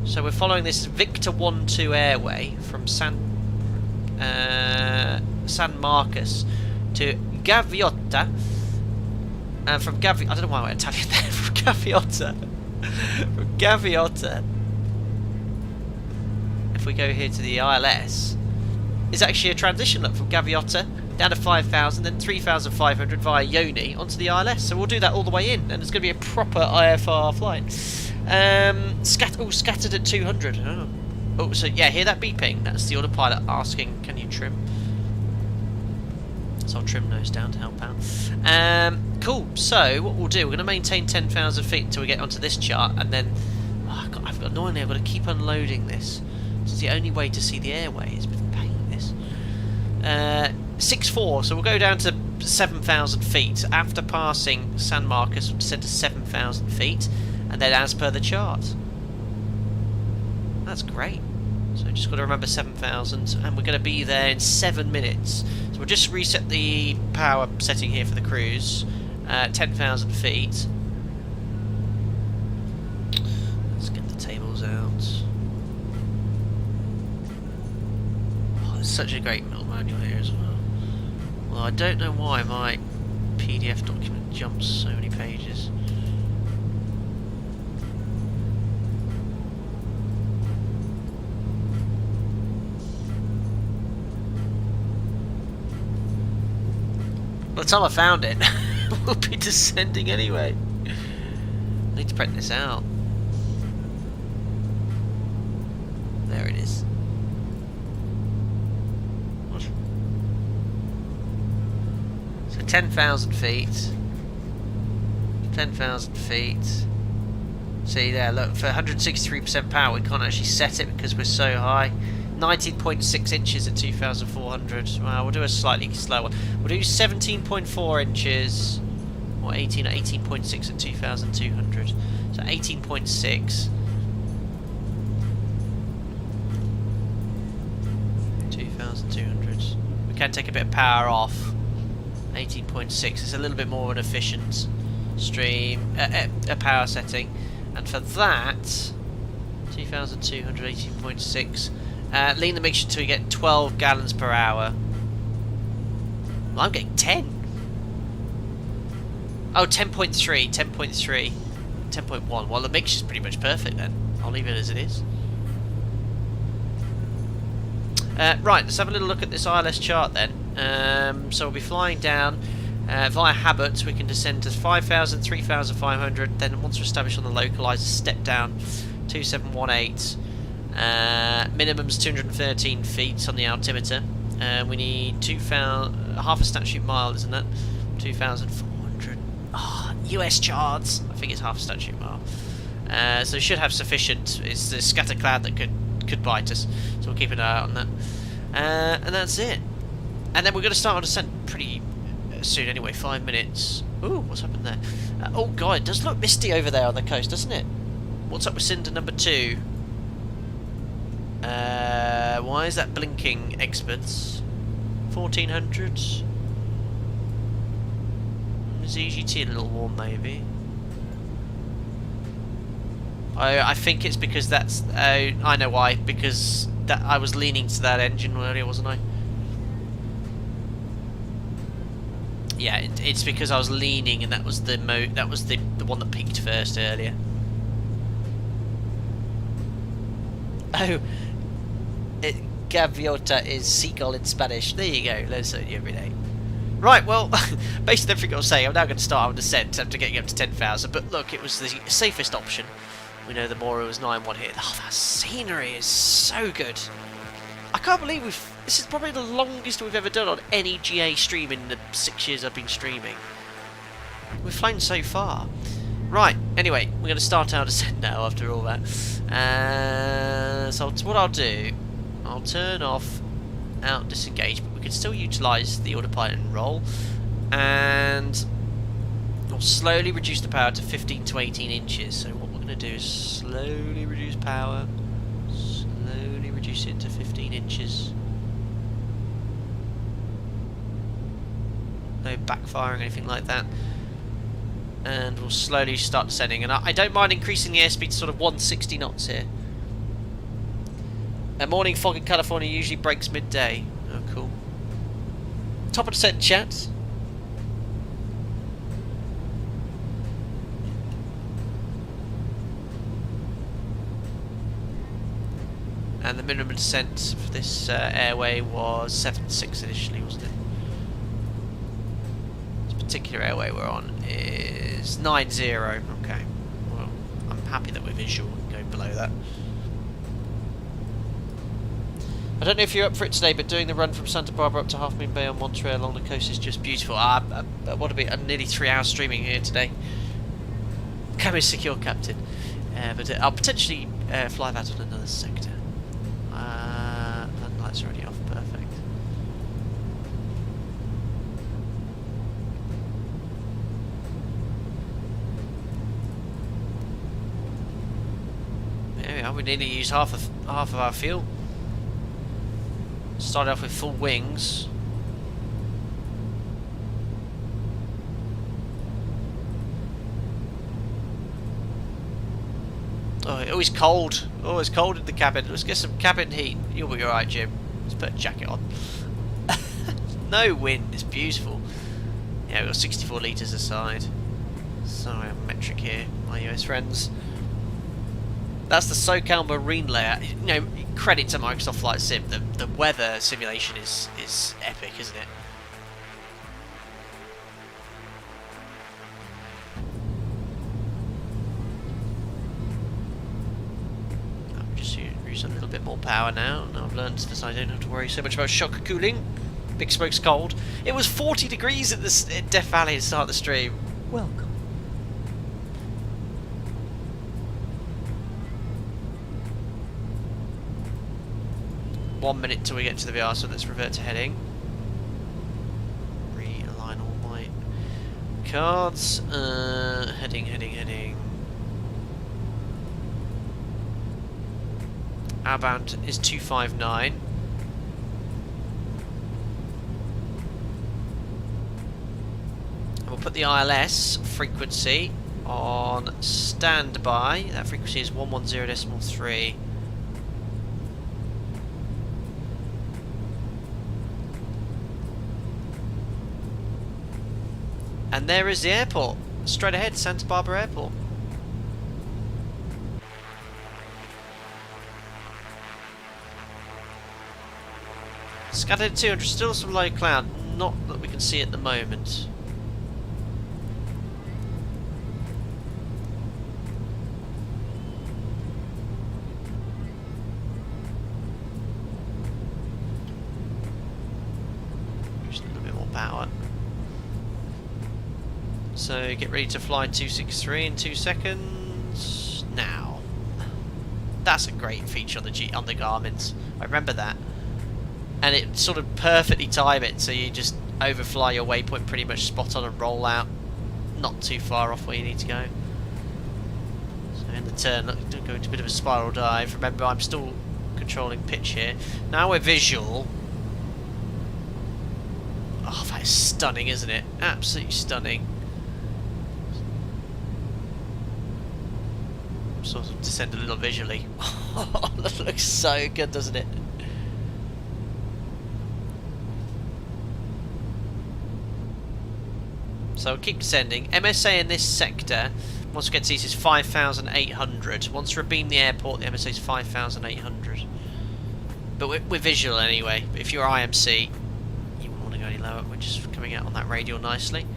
So we're following this Victor 1-2 airway from San Marcos to Gaviota, and from I don't know why I went Italian there. From Gaviota, if we go here to the ILS, is actually a transition look from Gaviota down to 5,000, then 3,500 via Yoni onto the ILS. So we'll do that all the way in, and it's going to be a proper IFR flight. Scattered at 200. Oh, so yeah, hear that beeping? That's the autopilot asking, can you trim? So I'll trim nose down to help out. Cool, so what we'll do, we're going to maintain 10,000 feet until we get onto this chart, and then, annoyingly, I've got to keep unloading this. This is the only way to see the airway, it's been a pain, this. 6-4, so we'll go down to 7,000 feet. After passing San Marcos, we'll descend to 7,000 feet, and then as per the chart. That's great. So just got to remember 7,000, and we're going to be there in 7 minutes. So we'll just reset the power setting here for the cruise. 10,000 feet. Let's get the tables out. Oh, there's such a great little manual here as well. Well, I don't know why my PDF document jumps so many pages. By the time I found it, we'll be descending anyway. I need to print this out. There it is. What? So 10,000 feet. 10,000 feet. See there, look, for 163% power we can't actually set it because we're so high. 19.6 inches at 2,400. Well, we'll do a slightly slower one. We'll do 17.4 inches, or 18.6 at 2,200. So 18.6. 2,200. We can take a bit of power off. 18.6. It's a little bit more of an efficient stream, a power setting. And for that, 2,200, 18.6. Lean the mixture until you get 12 gallons per hour. Well, I'm getting 10. Oh, 10.3, 10.3, 10.1. Well, the mixture's pretty much perfect then. I'll leave it as it is. Right, let's have a little look at this ILS chart then. So we'll be flying down via Habit. We can descend to 5,000, 3,500. Then once we're established on the localizer, step down 2718. Minimum's 213 feet on the altimeter. We need half a statute mile, isn't it? 2,400. Oh, US charts. I think it's half a statute mile. So it should have sufficient. It's the scatter cloud that could bite us. So we'll keep an eye on that. And that's it. And then we're going to start our descent pretty soon anyway. 5 minutes. Ooh, what's happened there? Oh god, it does look misty over there on the coast, doesn't it? What's up with cinder number 2? Why is that blinking, experts? 1,400? Is EGT a little warm, maybe? I think it's because that's... I know why. Because I was leaning to that engine earlier, wasn't I? Yeah, it's because I was leaning, and that was the one that peaked first earlier. Oh, Gaviota is seagull in Spanish. There you go. Learn something every day. Right, well, based on everything I was saying, I'm now going to start our descent after getting up to 10,000. But look, it was the safest option. We know the Mora was 9-1 here. Oh, that scenery is so good. I can't believe This is probably the longest we've ever done on any GA stream in the 6 years I've been streaming. We've flown so far. Right, anyway, we're going to start our descent now after all that. So what I'll do, I'll turn off out disengage, but we can still utilise the autopilot and roll. And I'll slowly reduce the power to 15 to 18 inches. So what we're going to do is slowly reduce power, slowly reduce it to 15 inches. No backfiring or anything like that. And we'll slowly start descending. And I don't mind increasing the airspeed to sort of 160 knots here. A morning fog in California usually breaks midday. Oh, cool. Top of descent, chat. And the minimum descent for this airway was 7.6 initially, wasn't it? This particular airway we're on is 9.0. Okay. Well, I'm happy that we're visual and going below that. I don't know if you're up for it today, but doing the run from Santa Barbara up to Half Moon Bay on Monterey along the coast is just beautiful. What a bit! I'm nearly 3 hours streaming here today. Come in secure, Captain. But I'll potentially fly that on another sector. And lights are already off. Perfect. There we are. We nearly used half of our fuel. Started off with full wings. Oh, always cold. Always cold in the cabin. Let's get some cabin heat. You'll be alright, Jim. Let's put a jacket on. No wind. It's beautiful. Yeah, we've got 64 litres aside. Sorry, I'm metric here, my US friends. That's the SoCal Marine layer. You know, credit to Microsoft Flight Sim. The weather simulation is epic, isn't it? I'm just using a little bit more power now, and I've learned that I don't have to worry so much about shock cooling. Big Smoke's cold. It was 40 degrees at Death Valley to start the stream. Welcome. One minute till we get to the VR, so let's revert to heading. Realign all my cards. Heading. Outbound is 259. And we'll put the ILS frequency on standby. That frequency is 110.3. And there is the airport, straight ahead, Santa Barbara Airport. Scattered 200, still some low cloud, not that we can see at the moment. Just a little bit more power. So get ready to fly 263 in 2 seconds now. That's a great feature on the Garmin's. I remember that, and it sort of perfectly time it so you just overfly your waypoint pretty much spot on and roll out, not too far off where you need to go. So in the turn, don't go into a bit of a spiral dive. Remember, I'm still controlling pitch here. Now we're visual. Oh, that is stunning, isn't it? Absolutely stunning. Sort of descend a little visually. Oh, that looks so good, doesn't it? So we'll keep descending. MSA in this sector, once we get to these, is 5,800. Once we beam the airport, the MSA is 5,800. But we're visual anyway. But if you're IMC, you wouldn't want to go any lower. We're just coming out on that radial nicely.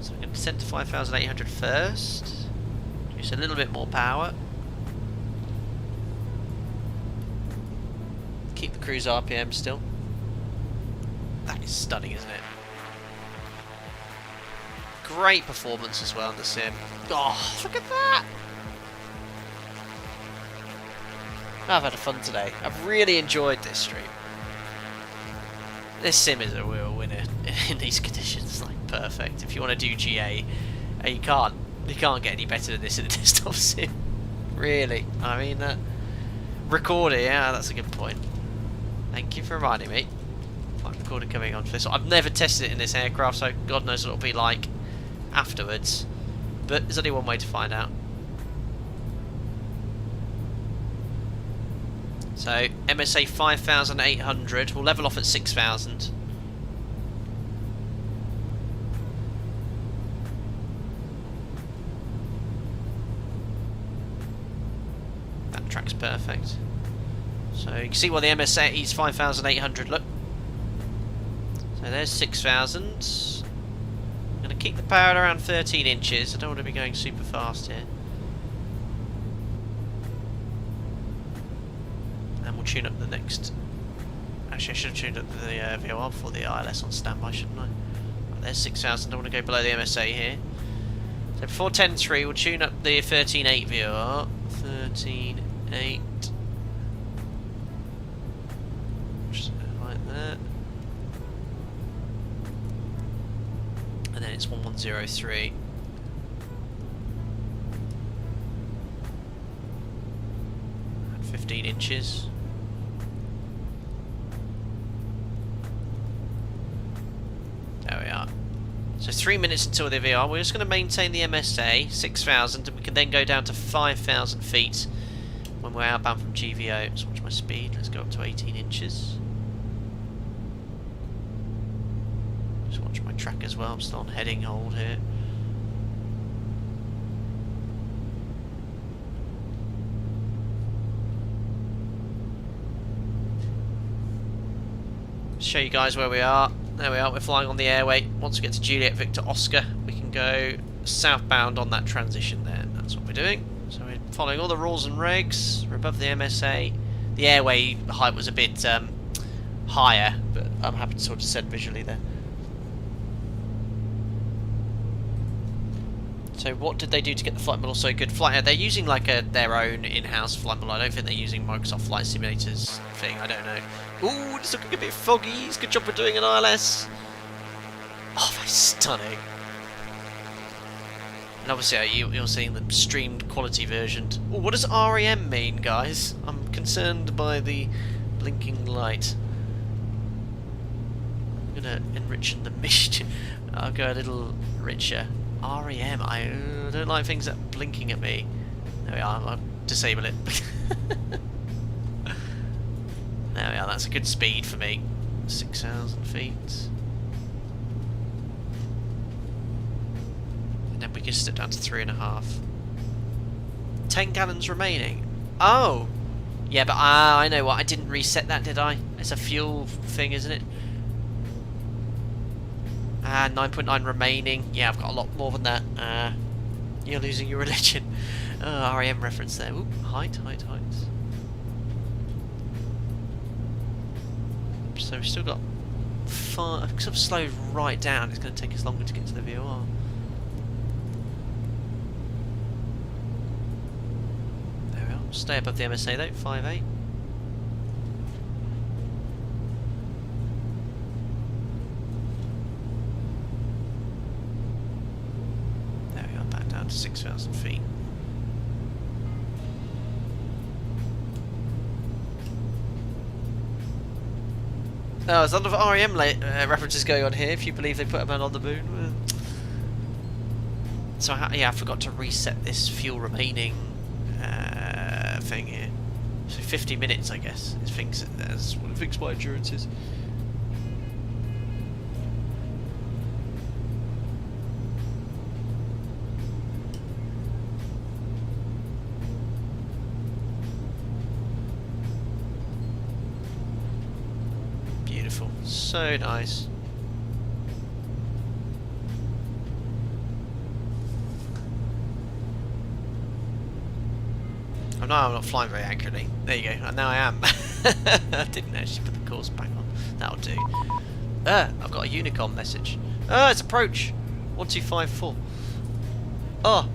So we're going to descend to 5,800 first. Use a little bit more power. Keep the cruise RPM still. That is stunning, isn't it? Great performance as well in the sim. Oh, look at that! I've had fun today. I've really enjoyed this stream. This sim is a real winner in these conditions. Like, perfect. If you want to do GA, you can't get any better than this in a desktop sim. Really. I mean, recorder, yeah, that's a good point. Thank you for reminding me. Flight recorder coming on for this. I've never tested it in this aircraft, so God knows what it'll be like afterwards. But there's only one way to find out. So, MSA 5,800. We'll level off at 6,000. That track's perfect. So, you can see why the MSA is 5,800, look. So, there's 6,000. I'm going to keep the power at around 13 inches. I don't want to be going super fast here. And we'll tune up the next... Actually, I should have tuned up the VOR before the ILS on standby, shouldn't I? Right, there's 6,000. I want to go below the MSA here. So before 10.3, we'll tune up the 13.8 VOR. 13.8. Just like that. And then it's 1103. 15 inches. There we are. So 3 minutes until the VR. We're just going to maintain the MSA 6,000, and we can then go down to 5,000 feet when we're outbound from GVO. Let's watch my speed. Let's go up to 18 inches. Just watch my track as well. I'm still on heading hold here. Show you guys where we are. There we are, we're flying on the airway. Once we get to Juliet Victor Oscar, we can go southbound on that transition there. That's what we're doing. So we're following all the rules and regs. We're above the MSA. The airway height was a bit higher, but I'm happy to sort of set visually there. So what did they do to get the flight model so good? They're using like their own in-house flight model. I don't think they're using Microsoft Flight Simulators thing. I don't know. Ooh, it's looking a bit foggy. It's a good job we're doing an ILS. Oh, that's stunning. And obviously you're seeing the streamed quality version. Ooh, what does REM mean, guys? I'm concerned by the blinking light. I'm going to enrich the mission. I'll go a little richer. REM, I don't like things that are blinking at me. There we are, I'll disable it. There we are, that's a good speed for me. 6,000 feet. And then we can step down to 3.5. 10 gallons remaining. Oh! Yeah, but I know what, I didn't reset that, did I? It's a fuel thing, isn't it? 9.9 remaining. Yeah, I've got a lot more than that. You're losing your religion. REM reference there. Ooh, height. So we've still got far. I've sort of slowed right down. It's going to take us longer to get to the VOR. There we are. Stay above the MSA though. 5.8. There we are. Back down to 6,000 feet. Oh, there's a lot of REM references going on here, if you believe they put a man on the moon. So, yeah, I forgot to reset this fuel remaining thing here. So 50 minutes, I guess. It thinks that's what it thinks my endurance is. So nice. Oh no, I'm not flying very accurately. There you go. And now I am. I didn't actually put the course back on. That'll do. I've got a Unicom message. It's approach. 1254. Oh,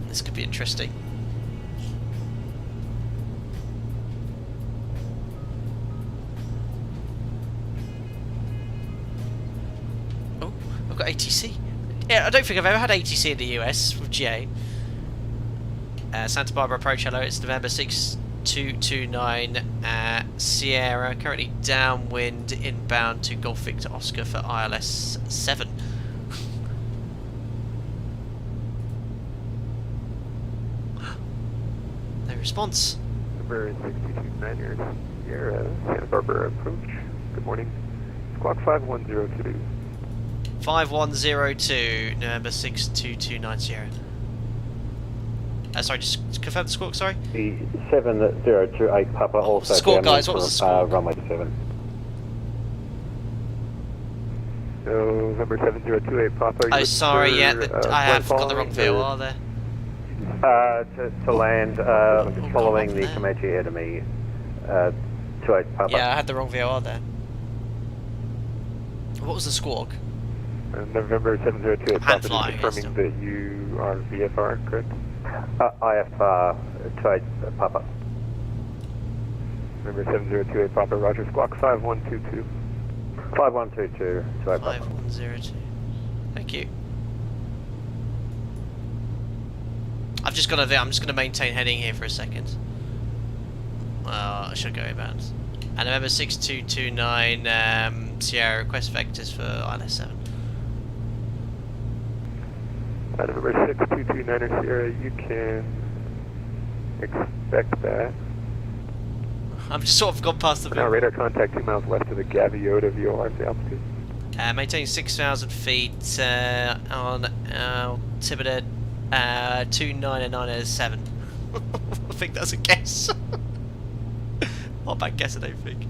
this could be interesting. Oh, I've got ATC. Yeah, I don't think I've ever had ATC in the US with GA. Santa Barbara approach, hello, it's November 6229 Sierra, currently downwind inbound to Golf Victor Oscar for ILS 7. No response. Number 6229 Sierra, Santa Barbara approach, good morning. Squawk 5102. 5102, November 6229 Sierra. Sorry, just confirm the squawk, sorry? The 7028 Papa also squawk, downwind guys, what was the from, squawk? runway 7. November 7028 Papa. Oh, sorry, yeah, I have got the wrong VOR there. To land, following the there. Comanche ahead of me, 28 Papa. Yeah, I had the wrong VOR there. What was the squawk? November 7028 Hand Papa, flying, just confirming that you are VFR, correct? IFR, 28 Papa. November 7028 Papa, Roger, Squawk 5122. 5122, 28 Papa. 5102. Thank you. I'm just gonna maintain heading here for a second. Well, I should go inbound. And remember 6229 Sierra, request vectors for ILS 7. November 6229 Sierra, you can expect that. I'm just sort of gone past the Now radar contact 2 miles west of the Gaviota VOR at the altitude. maintaining 6,000 feet on altimeter 29907. I think that's a guess. Not a bad guess, I don't think.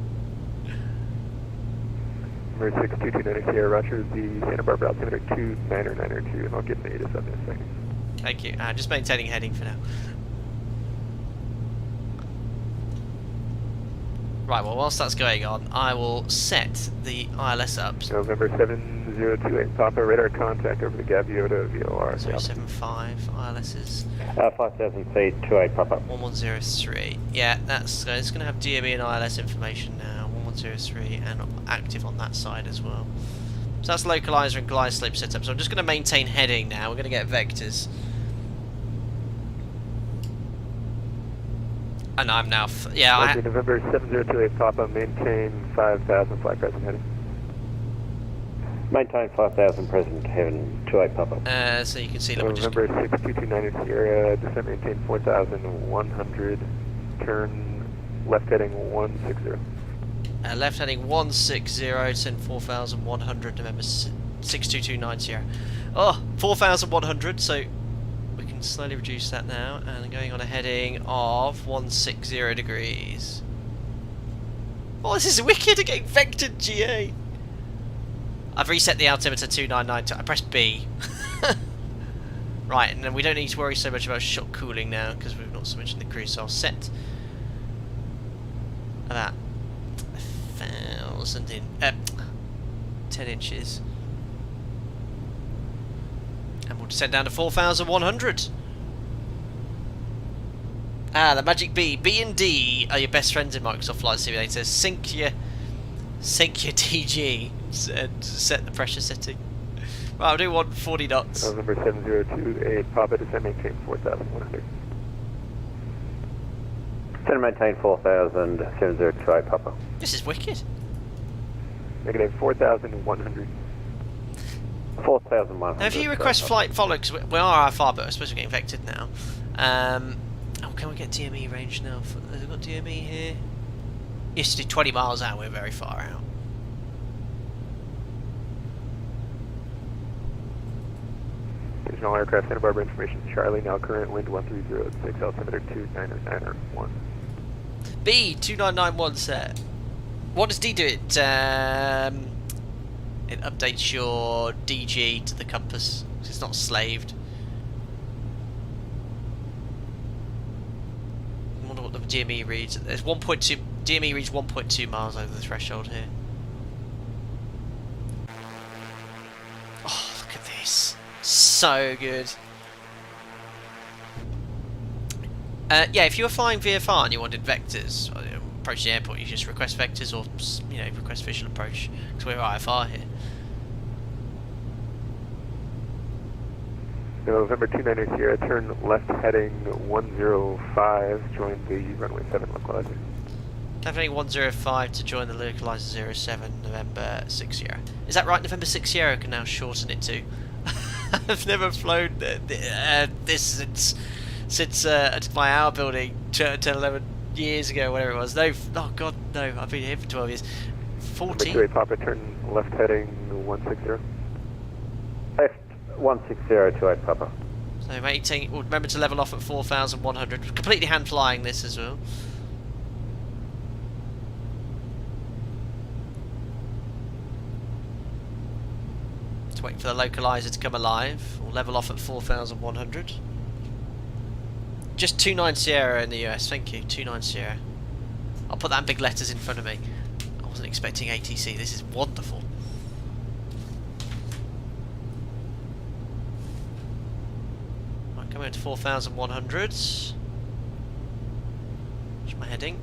Number 6229 Sierra, Roger, the Santa Barbara altimeter 29902, and I'll get the ATIS up in a second. Thank you. Just maintaining heading for now. Right, well, whilst that's going on, I will set the ILS up. November 7028 Papa, radar contact over the Gaviota VOR at the altitude. 075 ILS is 5,000 feet, 28 Papa. 1103. Yeah, it's going to have DME and ILS information now. 1103 and active on that side as well. So that's localizer and glide slope setup. So I'm just going to maintain heading now. We're going to get vectors. And I'm now, Okay, November 7028 Papa, maintain 5,000 flight present heading. Maintain 5,000 present heaven, 28 Papa. so you can see that we're just November 6229 Sierra, descent maintain 4,100, turn left heading 160. left heading 160, send 4,100, November 6229 Sierra. Oh, 4,100, so we can slowly reduce that now, and going on a heading of 160 degrees. Oh, this is wicked, I'm getting vectored, GA. I've reset the altimeter 299, I pressed B. Right, and then we don't need to worry so much about shock cooling now, because we've not so much in the cruise, so I'll set that 1,000 in 10 inches, and we'll descend down to 4,100. The magic B and D are your best friends in Microsoft Flight Simulator. Sync your DG and set the pressure setting. Right, I'll do 140 knots. November 7028 Papa, descent maintain 4,100. Center maintain 4,000, 7028 Papa. This is wicked. Negative 4,100. 4,100. Now, if you request flight follow, because we are IFR, but I suppose we're getting vectored now. Oh, can we get DME range now? Has it got DME here? Used to do 20 miles out, we're very far out. Original aircraft Santa Barbara information, Charlie, now current wind 1306, altimeter 29991. B, 2991 set. What does D do? It updates your DG to the compass, 'cause it's not slaved. what the DME reads. There's 1.2. DME reads 1.2 miles over the threshold here. Oh, look at this! So good. Yeah, if you were flying VFR and you wanted vectors, approach the airport, you just request vectors or, you know, request visual approach, because we're IFR here. November 29 Sierra, turn left heading 105, join the runway 7 localizer. Left heading 105 to join the localizer 07, November 6 Sierra. Is that right? November 6 Sierra can now shorten it to. I've never flown this since I did my hour building 10, 11 years ago, whatever it was. No, oh god, no, I've been here for 12 years. 14. Number 2A Papa, turn left heading 160. Left 160 to 8 Papa. So maintaining, remember to level off at 4,100. Completely hand flying this as well. Just waiting for the localizer to come alive. We'll level off at 4,100. Just 29 Sierra in the US, thank you, 29 Sierra. I'll put that in big letters in front of me. I wasn't expecting ATC, this is wonderful. Right, coming into 4,100. What's my heading?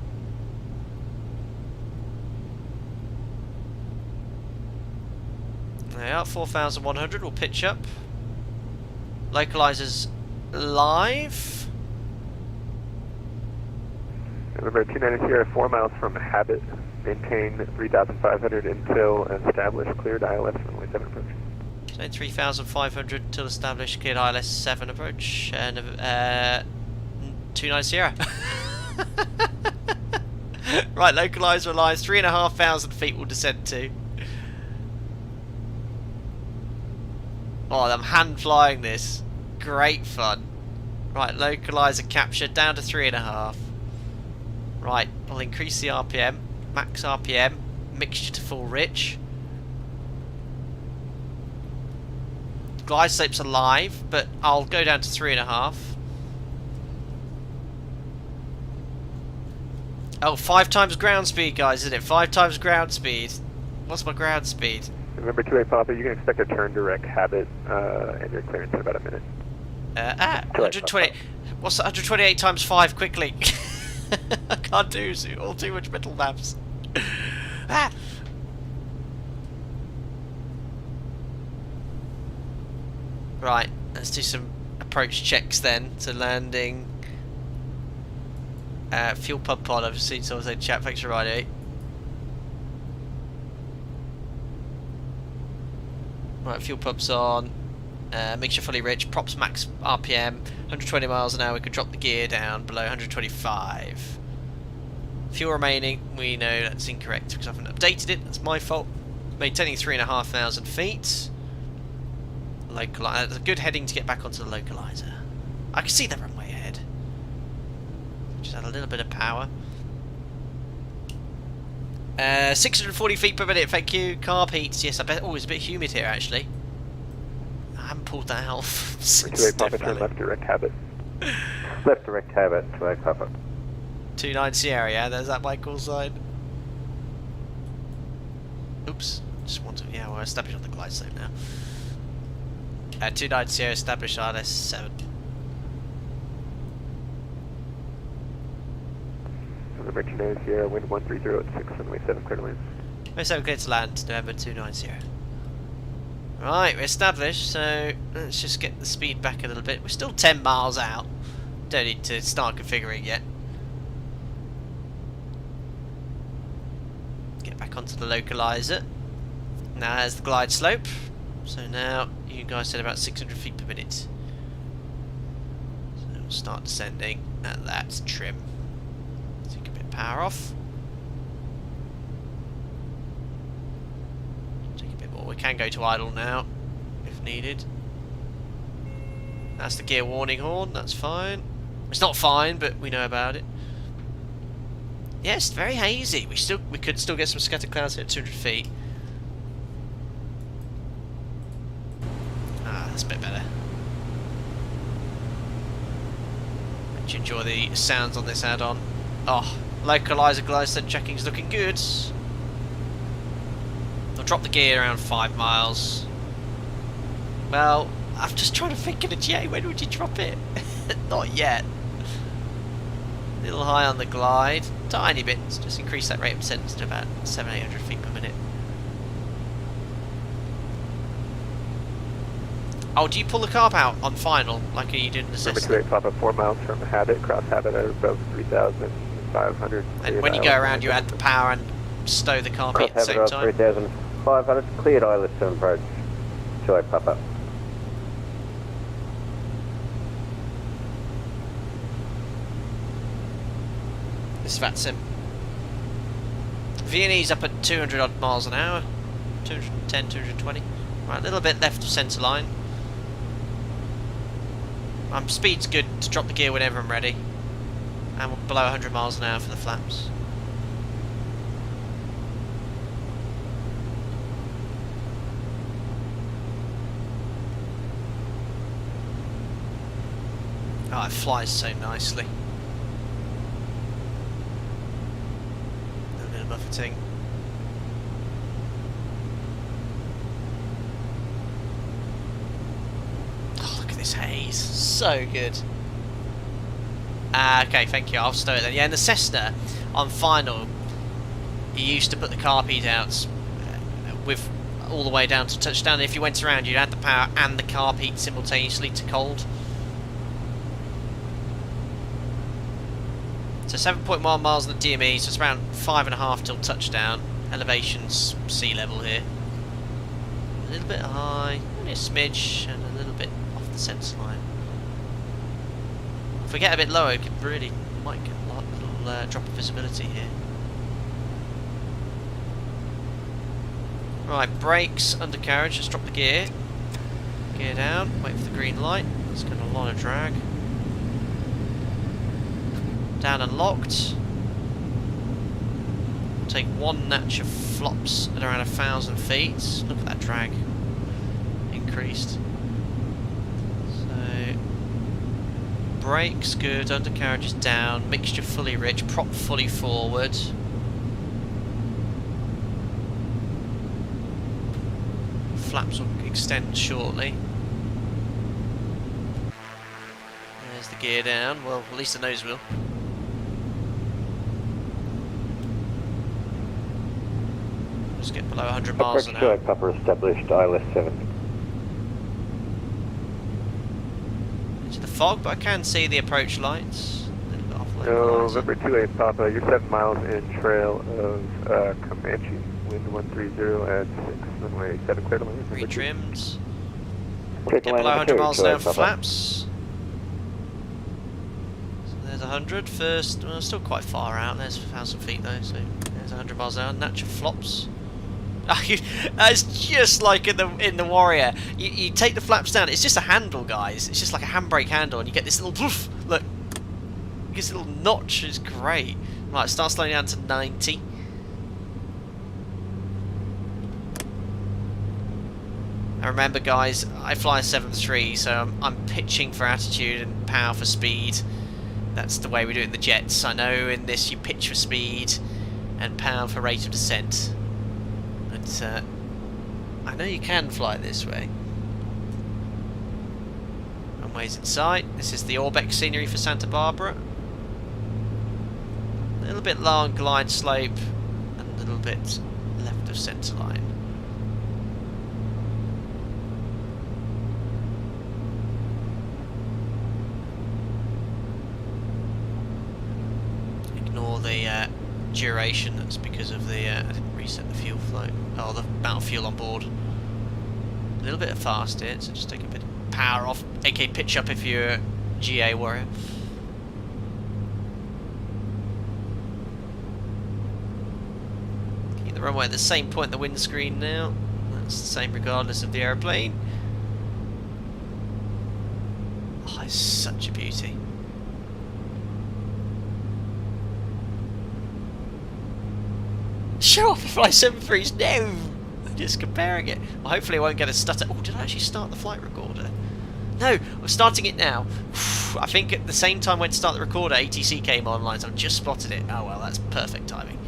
There we are, 4,100, we'll pitch up. Localizers live. November 29 Sierra, 4 miles from Habit, maintain 3,500 until established, cleared ILS runway 7 approach. So 3,500 till established, cleared ILS 7 approach, and 29 Sierra. Right, localizer live, 3,500 feet will descend to. Oh, I'm hand flying this. Great fun. Right, localizer capture down to 3.5. Right, I'll increase the RPM, max RPM, mixture to full rich. Glide slopes are live, but I'll go down to 3.5. Oh, 5 times ground speed, guys, isn't it? 5 times ground speed. What's my ground speed? Remember 2A Papa, you can expect a turn direct Habit and your clearance in about a minute. 120. What's 128 times 5 quickly? I can't do all too much mental maths. Ah! Right, let's do some approach checks then to landing. Fuel pump on, I've seen someone say chat, thanks for riding. Right, fuel pump's on. Mixture fully rich, props max RPM, 120 miles an hour, we can drop the gear down below 125. Fuel remaining, we know that's incorrect because I haven't updated it, that's my fault. Maintaining 3,500 feet. That's a good heading to get back onto the localizer. I can see the runway ahead. Just add a little bit of power. 640 feet per minute, thank you. Carb heats, yes, I bet. Oh, it's a bit humid here actually. I haven't pulled that off since 2A Papa, turn left direct Habit. Left direct Habit to 8 Papa. 29 Sierra, yeah, there's that my call sign. Oops, just want to, yeah, we're established on the glide slope now. 29 Sierra, established ILS 7. November 29 Sierra, wind 130 at 6, runway 7, clear to land. We're 7 clear to land, November 29 Sierra. Right, we're established, so let's just get the speed back a little bit. We're still 10 miles out. Don't need to start configuring yet. Get back onto the localizer. Now there's the glide slope. So now you guys said about 600 feet per minute. So we'll start descending, and that's trim. Take a bit of power off. Take a bit more. We can go to idle now, if needed. That's the gear warning horn. That's fine. It's not fine, but we know about it. Yes, very hazy. We could still get some scattered clouds here at 200 feet. That's a bit better. Do you enjoy the sounds on this add-on? Oh, localizer glider checking's looking good. I'll drop the gear around 5 miles. Well, I'm just trying to think of a GA. When would you drop it? Not yet. A little high on the glide. Tiny bit. Just increase that rate of descent to about 700-800 feet per minute. Oh, do you pull the carb out on final like you did in the Number Cessna? 28 Papa, 4 miles from Habit, cross Habit at above 3,500. And when you go around, you add the power and stow the carb at the Cross same Habit time. 3,500, cleared ILS 7 approach. 28 Papa. This is VATSIM. V&E's up at 200 odd miles an hour. 210, 220. Right, a little bit left of centre line. Speed's good to drop the gear whenever I'm ready. And we're below 100 miles an hour for the flaps. Oh, it flies so nicely. A little bit of buffeting. Oh, look at this haze. So good. Okay, thank you. I'll stow it then. Yeah, in the Cessna, on final, you used to put the carb out with all the way down to touchdown. If you went around, you'd add the power and the carb heat simultaneously to cold. So 7.1 miles on the DME, so it's around 5.5 till touchdown. Elevation's sea level here. A little bit high, only a smidge, and a little bit off the centre line. If we get a bit lower, it could really might get a little drop of visibility here. Right, brakes, undercarriage, just drop the gear. Gear down, wait for the green light. It's got a lot of drag. Down and locked. Take one notch of flops at around 1,000 feet. Look at that drag. Increased. So brakes good, undercarriage is down, mixture fully rich, prop fully forward. Flaps will extend shortly. There's the gear down, well at least the nose will. Just get below 100 miles an hour. Approach 28 Papa established ILS 7. Into the fog, but I can see the approach lights. A little bit off No, localizer. number 28 Papa, you're 7 miles in trail of Comanche, wind 130 at 6, runway 7 clear to land. Number 2. Retrimmed. Check Get below 100 miles an hour for 28 Papa. flaps. So there's 100 first. Well, still quite far out. There's 1,000 feet though, so there's 100 miles an hour. Natural flops. It's just like in the Warrior. You take the flaps down. It's just a handle, guys. It's just like a handbrake handle, and you get this little poof. Look, this little notch is great. Right, start slowing down to 90. And remember, guys, I fly a 7.3, so I'm pitching for attitude and power for speed. That's the way we do it in the jets. I know in this you pitch for speed and power for rate of descent. But I know you can fly it this way. Runway's in sight. This is the Orbeck scenery for Santa Barbara. A little bit low on glide slope and a little bit left of centre line. Ignore the duration, that's because of the I didn't reset the fuel flow. Oh, the amount of fuel on board. A little bit of fast here, so just take a bit of power off, aka pitch up if you're a GA Warrior. Keep the runway at the same point in the windscreen now. That's the same regardless of the aeroplane. Oh, it's such a beauty. Show off if I 7.3s, no! I'm just comparing it. Well, hopefully I won't get a stutter. Oh, did I actually start the flight recorder? No, I'm starting it now. I think at the same time when to start the recorder, ATC came online, so I've just spotted it. Oh well, that's perfect timing.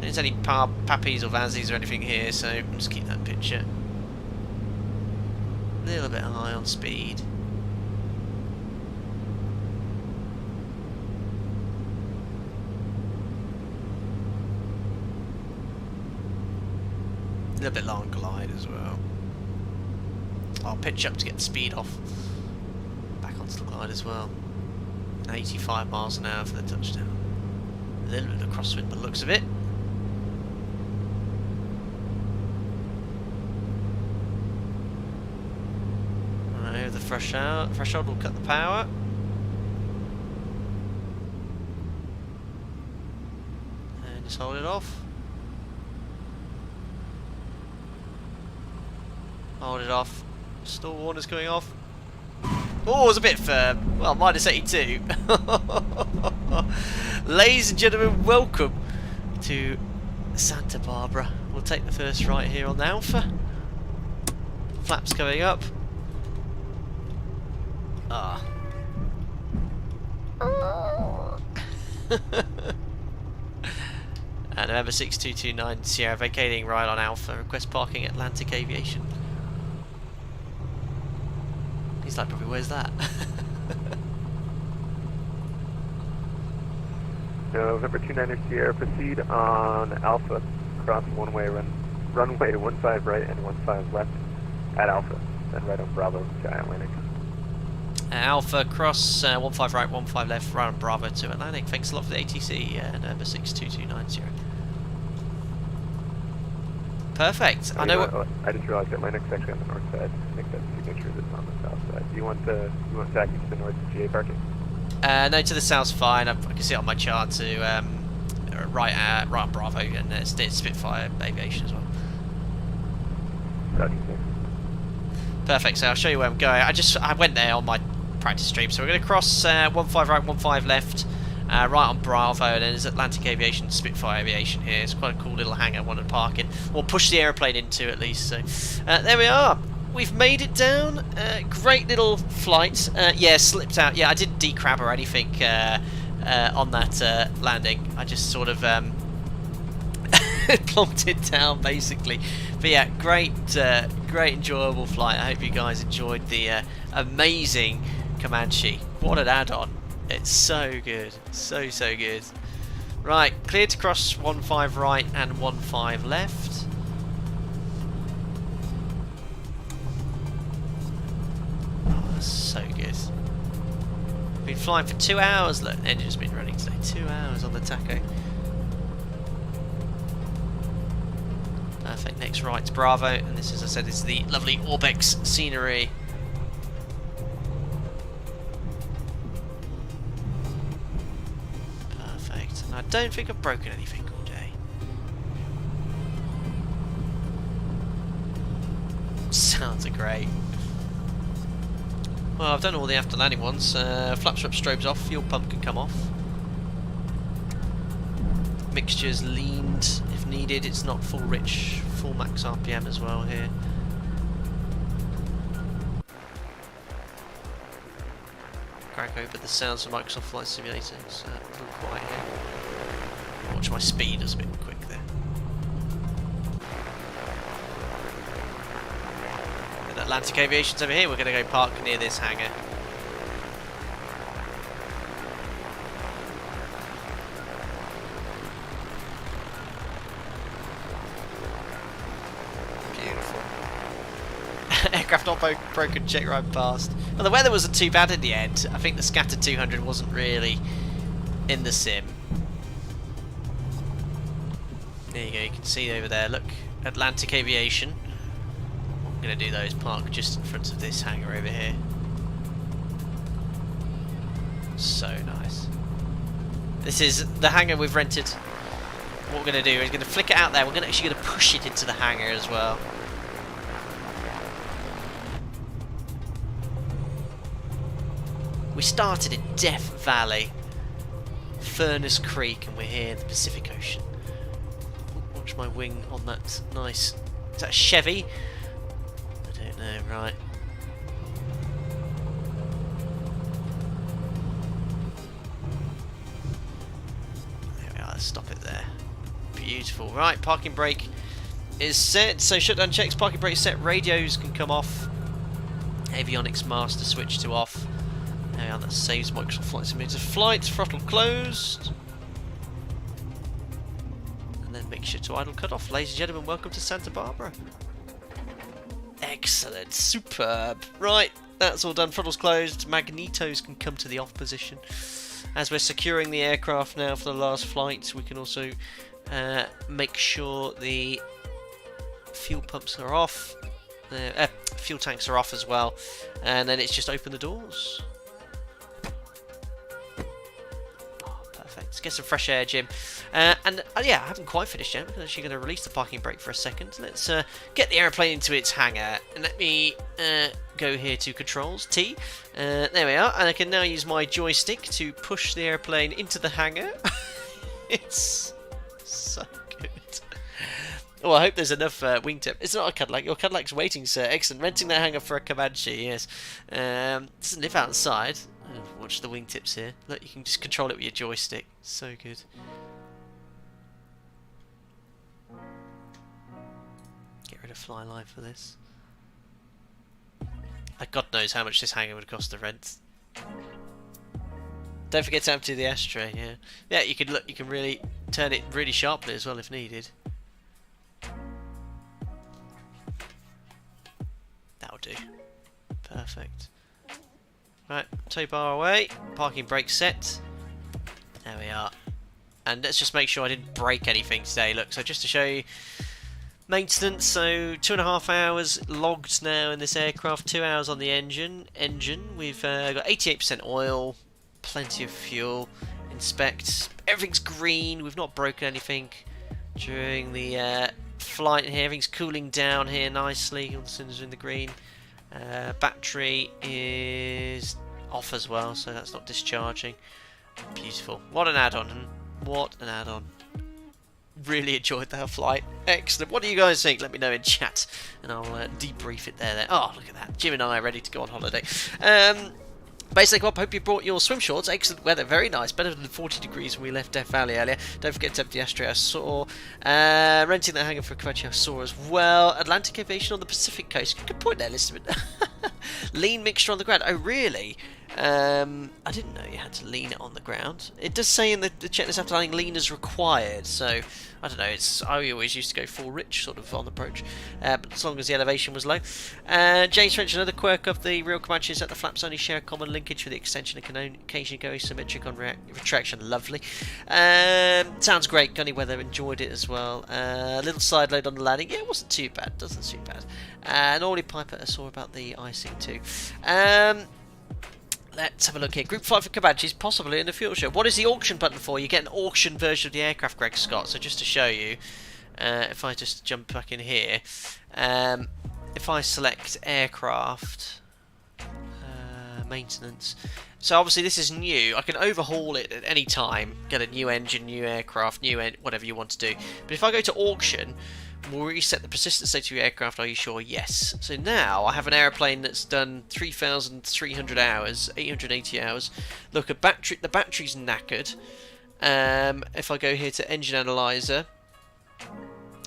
There's any pappies or vazzies or anything here, so I'll just keep that picture. A little bit high on speed. A little bit low on glide as well. I'll pitch up to get the speed off. Back onto the glide as well. 85 miles an hour for the touchdown. A little bit of crosswind by the looks of it. Right, over the threshold will cut the power. And just hold it off. Hold it off. Stall warner's going off. Oh, it was a bit firm. Well, minus 82. Ladies and gentlemen, welcome to Santa Barbara. We'll take the first right here on the Alpha. Flaps coming up. Ah. And November 6229 Sierra vacating right on Alpha. Request parking Atlantic Aviation. He's like, probably, where's that? November 29er Sierra, proceed on Alpha, cross runway 15 right and 15 left at Alpha, then right on Bravo to Atlantic. Alpha, cross 15 right, 15 left, right on Bravo to Atlantic. Thanks a lot for the ATC, November 6229 Perfect. I know. I just realized Atlantic's actually on the north side. I think that signature is on the south side. Do you want taxi to the north GA parking? No, to the south's fine. I can see it on my chart to right on Bravo, and it's Spitfire Aviation as well. Perfect. So I'll show you where I'm going. I went there on my practice stream. So we're going to cross 15 right, 15 left, right on Bravo, and then there's Atlantic Aviation, Spitfire Aviation here. It's quite a cool little hangar I wanted to park in, or push the aeroplane into at least. So there we are. We've made it down. Great little flight. Yeah, slipped out. Yeah, I didn't decrab or anything on that landing. I just sort of plonked it down basically. But yeah, great enjoyable flight. I hope you guys enjoyed the amazing Comanche. What an add-on. It's so good. So good. Right, cleared to cross 15 right and 15 left. So good. Been flying for 2 hours. Look, engine's been running today. 2 hours on the taco. Perfect. Next right's Bravo, and this, as I said, is the lovely Orbex scenery. Perfect. And I don't think I've broken anything all day. Sounds great. Well, I've done all the after landing ones. Flaps up, strobes off, fuel pump can come off. Mixture's leaned if needed, it's not full rich, full max RPM as well here. Crack over the sounds of Microsoft Flight Simulator, it's a little quiet here. Watch my speed, it's a bit quick there. Atlantic Aviation's over here. We're going to go park near this hangar. Beautiful. Aircraft not broken, check right past. Well, the weather wasn't too bad in the end. I think the Scatter 200 wasn't really in the sim. There you go, you can see over there, look, Atlantic Aviation. I'm going to do those park just in front of this hangar over here. So nice. This is the hangar we've rented. What we're going to do is going to flick it out there. We're actually going to push it into the hangar as well. We started in Death Valley, Furnace Creek, and we're here in the Pacific Ocean. Watch my wing on that nice. Is that a Chevy? don't know, right. There we are, let's stop it there. Beautiful. Right, parking brake is set. So shutdown checks, parking brake set, radios can come off. Avionics master switch to off. There we are, that saves Microsoft Flight Simulator flight. Throttle closed. And then mixture to idle cut off. Ladies and gentlemen, welcome to Santa Barbara. Excellent, superb. Right, that's all done. Throttle's closed. Magnetos can come to the off position. As we're securing the aircraft now for the last flight, we can also make sure the fuel pumps are off. Fuel tanks are off as well. And then it's just open the doors. Let's get some fresh air, Jim. Yeah, I haven't quite finished yet. I'm actually going to release the parking brake for a second. Let's get the aeroplane into its hangar. And let me go here to controls, T. There we are. And I can now use my joystick to push the aeroplane into the hangar. It's so good. Oh, I hope there's enough wingtip. It's not a Cadillac. Your Cadillac's waiting, sir. Excellent. Renting that hangar for a Comanche, yes. Doesn't live outside. Watch the wingtips here. Look, you can just control it with your joystick. So good. Get rid of fly line for this. God knows how much this hangar would cost to rent. Don't forget to empty the ashtray. Yeah, yeah. You can look. You can really turn it really sharply as well if needed. That'll do. Perfect. Right, tow bar away, parking brake set. There we are. And let's just make sure I didn't break anything today. Look, so just to show you, maintenance, so 2.5 hours logged now in this aircraft, 2 hours on the engine. We've got 88% oil, plenty of fuel. Inspect, everything's green, we've not broken anything during the flight here. Everything's cooling down here nicely, all the cylinders are in the green. Battery is off as well, so that's not discharging. Beautiful. What an add-on. What an add-on. Really enjoyed that flight. Excellent. What do you guys think? Let me know in chat, and I'll debrief it there. Oh, look at that. Jim and I are ready to go on holiday. Basically, I hope you brought your swim shorts. Excellent weather, very nice. Better than 40 degrees when we left Death Valley earlier. Don't forget to empty the ashtray. I saw renting the hangar for Comanche. I saw as well. Atlantic Aviation on the Pacific Coast. Good point there, listener. Lean mixture on the ground. Oh, really? I didn't know you had to lean it on the ground. It does say in the checklist after landing, lean is required. So I don't know. I always used to go full rich sort of on the approach, but as long as the elevation was low. James mentioned another quirk of the real Comanche is that the flaps only share a common linkage for the extension and can occasionally go asymmetric on retraction. Lovely. Sounds great. Gunny weather, enjoyed it as well. Little side load on the landing. Yeah, it wasn't too bad. Doesn't seem bad. Normally Piper, I saw about the icing too. Let's have a look here. Group 5 for Comanches, possibly in the fuel show. What is the auction button for? You get an auction version of the aircraft, Greg Scott. So just to show you, if I just jump back in here, if I select aircraft, maintenance. So obviously this is new. I can overhaul it at any time, get a new engine, new aircraft, whatever you want to do. But if I go to auction, we'll reset the persistent state of your aircraft. Are you sure? Yes. So now I have an airplane that's done 3,300 hours, 880 hours. Look, the battery's knackered. If I go here to engine analyzer,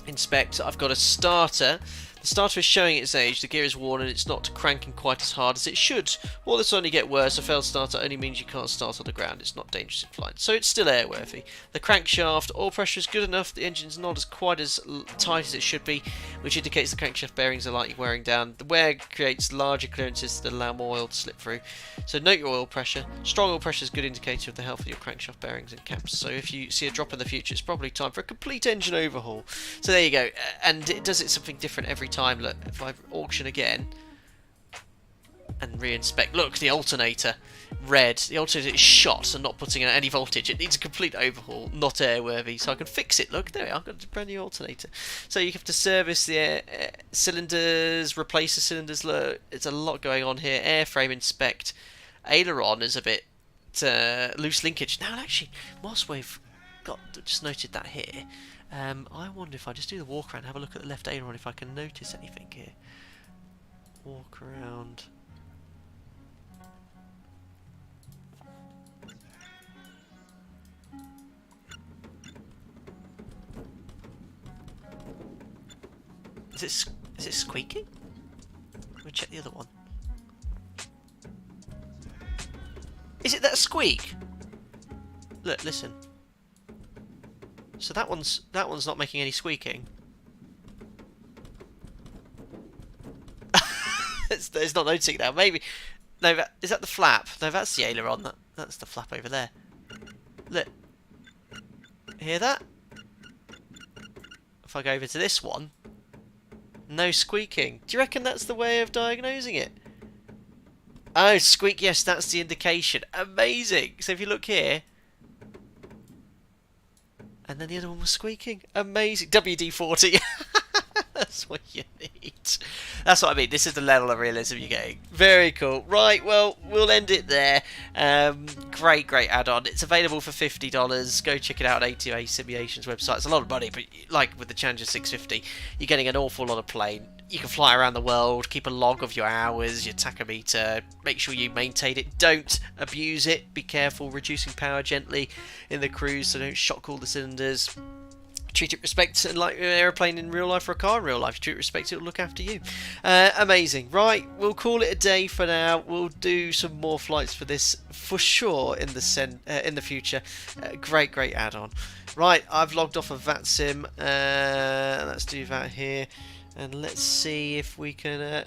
inspect, I've got a starter. The starter is showing its age, the gear is worn and it's not cranking quite as hard as it should. Will this only get worse? A failed starter only means you can't start on the ground, it's not dangerous in flight. So it's still airworthy. The crankshaft, oil pressure is good enough, the engine's not as quite as tight as it should be, which indicates the crankshaft bearings are likely wearing down. The wear creates larger clearances that allow more oil to slip through. So note your oil pressure. Strong oil pressure is a good indicator of the health of your crankshaft bearings and caps. So if you see a drop in the future, it's probably time for a complete engine overhaul. So there you go, and it does it something different every time. Look, if I auction again and re-inspect, look, the alternator, red. The alternator is shot and not putting out any voltage. It needs a complete overhaul, not airworthy. So I can fix it. Look, there we are. I've got a brand new alternator. So you have to service the cylinders, replace the cylinders. Look, it's a lot going on here. Airframe inspect. Aileron is a bit loose linkage. Now, actually, whilst we've just noted that here, I wonder if I just do the walk around, have a look at the left aileron, if I can notice anything here. walk around. Is it squeaking? Let me check the other one. Is it that squeak? Look, listen. So that one's not making any squeaking. it's not noticing now. Maybe no. Is that the flap? No, that's the aileron. That's the flap over there. Look. Hear that? If I go over to this one, no squeaking. Do you reckon that's the way of diagnosing it? Oh, squeak, yes, that's the indication. Amazing. So if you look here, and then the other one was squeaking. Amazing. WD-40. That's what you need. That's what I mean. This is the level of realism you're getting. Very cool. Right, well, we'll end it there. Great add-on. It's available for $50. Go check it out on A2A Simulations website. It's a lot of money, but like with the Challenger 650, you're getting an awful lot of plane. You can fly around the world, keep a log of your hours, your tachometer, make sure you maintain it. Don't abuse it. Be careful, reducing power gently in the cruise so don't shock all the cylinders. Treat it with respect, and like an aeroplane in real life or a car in real life. Treat it with respect, it'll look after you. Amazing. Right, we'll call it a day for now. We'll do some more flights for this for sure in the future. Great add-on. Right, I've logged off of VATSIM. Let's do that here, and let's see if we can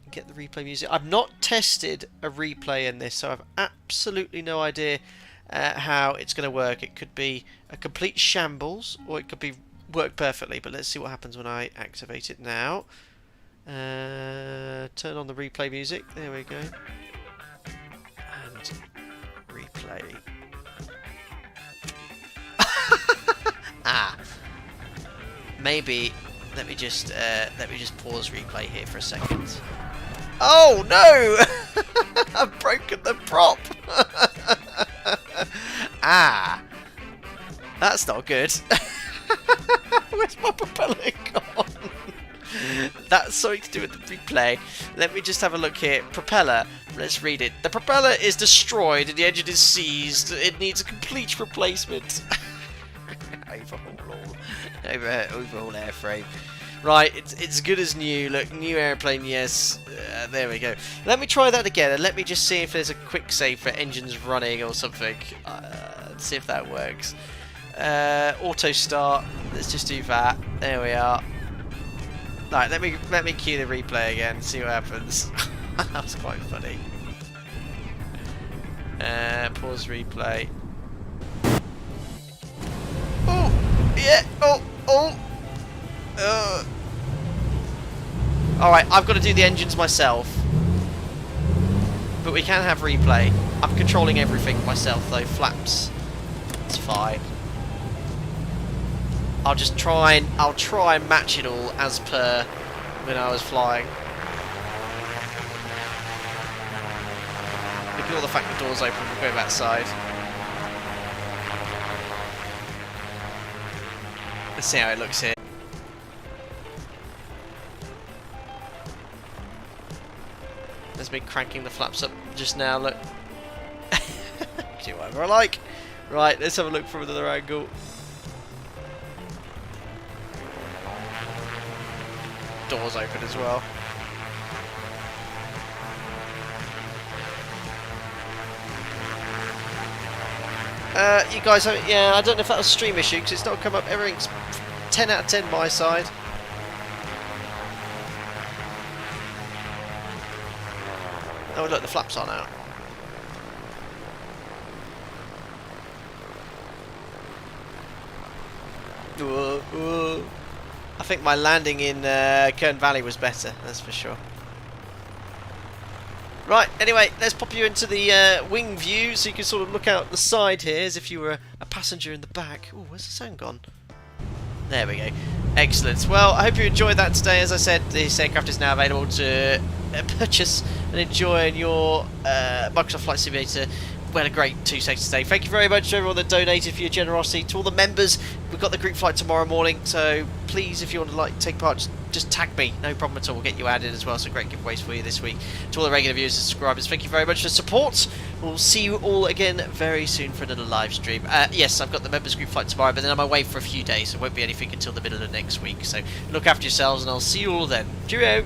get the replay music. I've not tested a replay in this, so I've absolutely no idea how it's going to work. It could be a complete shambles, or it could be work perfectly, but let's see what happens when I activate it now. Turn on the replay music, there we go, and replay. Maybe let me just pause replay here for a second. Oh no! I've broken the prop. That's not good. Where's my propeller gone? That's something to do with the replay. Let me just have a look here. Propeller. Let's read it. The propeller is destroyed and the engine is seized. It needs a complete replacement. Overhaul airframe. Right, it's good as new. Look, new airplane, yes. There we go. Let me try that again, and let me just see if there's a quick save for engines running or something. Let's see if that works. Auto start. Let's just do that. There we are. Right, let me cue the replay again and see what happens. That was quite funny. Pause replay. Oh, yeah. Oh. Alright, I've got to do the engines myself. But we can have replay. I'm controlling everything myself though. Flaps. It's fine. I'll try and match it all as per when I was flying. Ignore the fact the door's open, we'll go back side. Let's see how it looks here. There's me cranking the flaps up just now, look. Do whatever I like. Right, let's have a look from another angle. Doors open as well. You guys, yeah, I don't know if that was a stream issue because it's not come up. Everything's 10 out of 10 my side. Oh look, the flaps are out. I think my landing in Kern Valley was better, that's for sure. Right, anyway, let's pop you into the wing view so you can sort of look out the side here as if you were a passenger in the back. Oh, where's the sound gone? There we go. Excellent. Well, I hope you enjoyed that today. As I said, this aircraft is now available to purchase and enjoy in your Microsoft Flight Simulator we had a great 2 seconds today. Thank you very much to everyone that donated for your generosity. To all the members, we've got the group flight tomorrow morning, so please, if you want to take part, just tag me. No problem at all. We'll get you added as well. So great giveaways for you this week. To all the regular viewers and subscribers, thank you very much for the support. We'll see you all again very soon for another live stream. Yes, I've got the members group flight tomorrow, but then I'm away for a few days, so it won't be anything until the middle of next week. So look after yourselves, and I'll see you all then. Cheerio!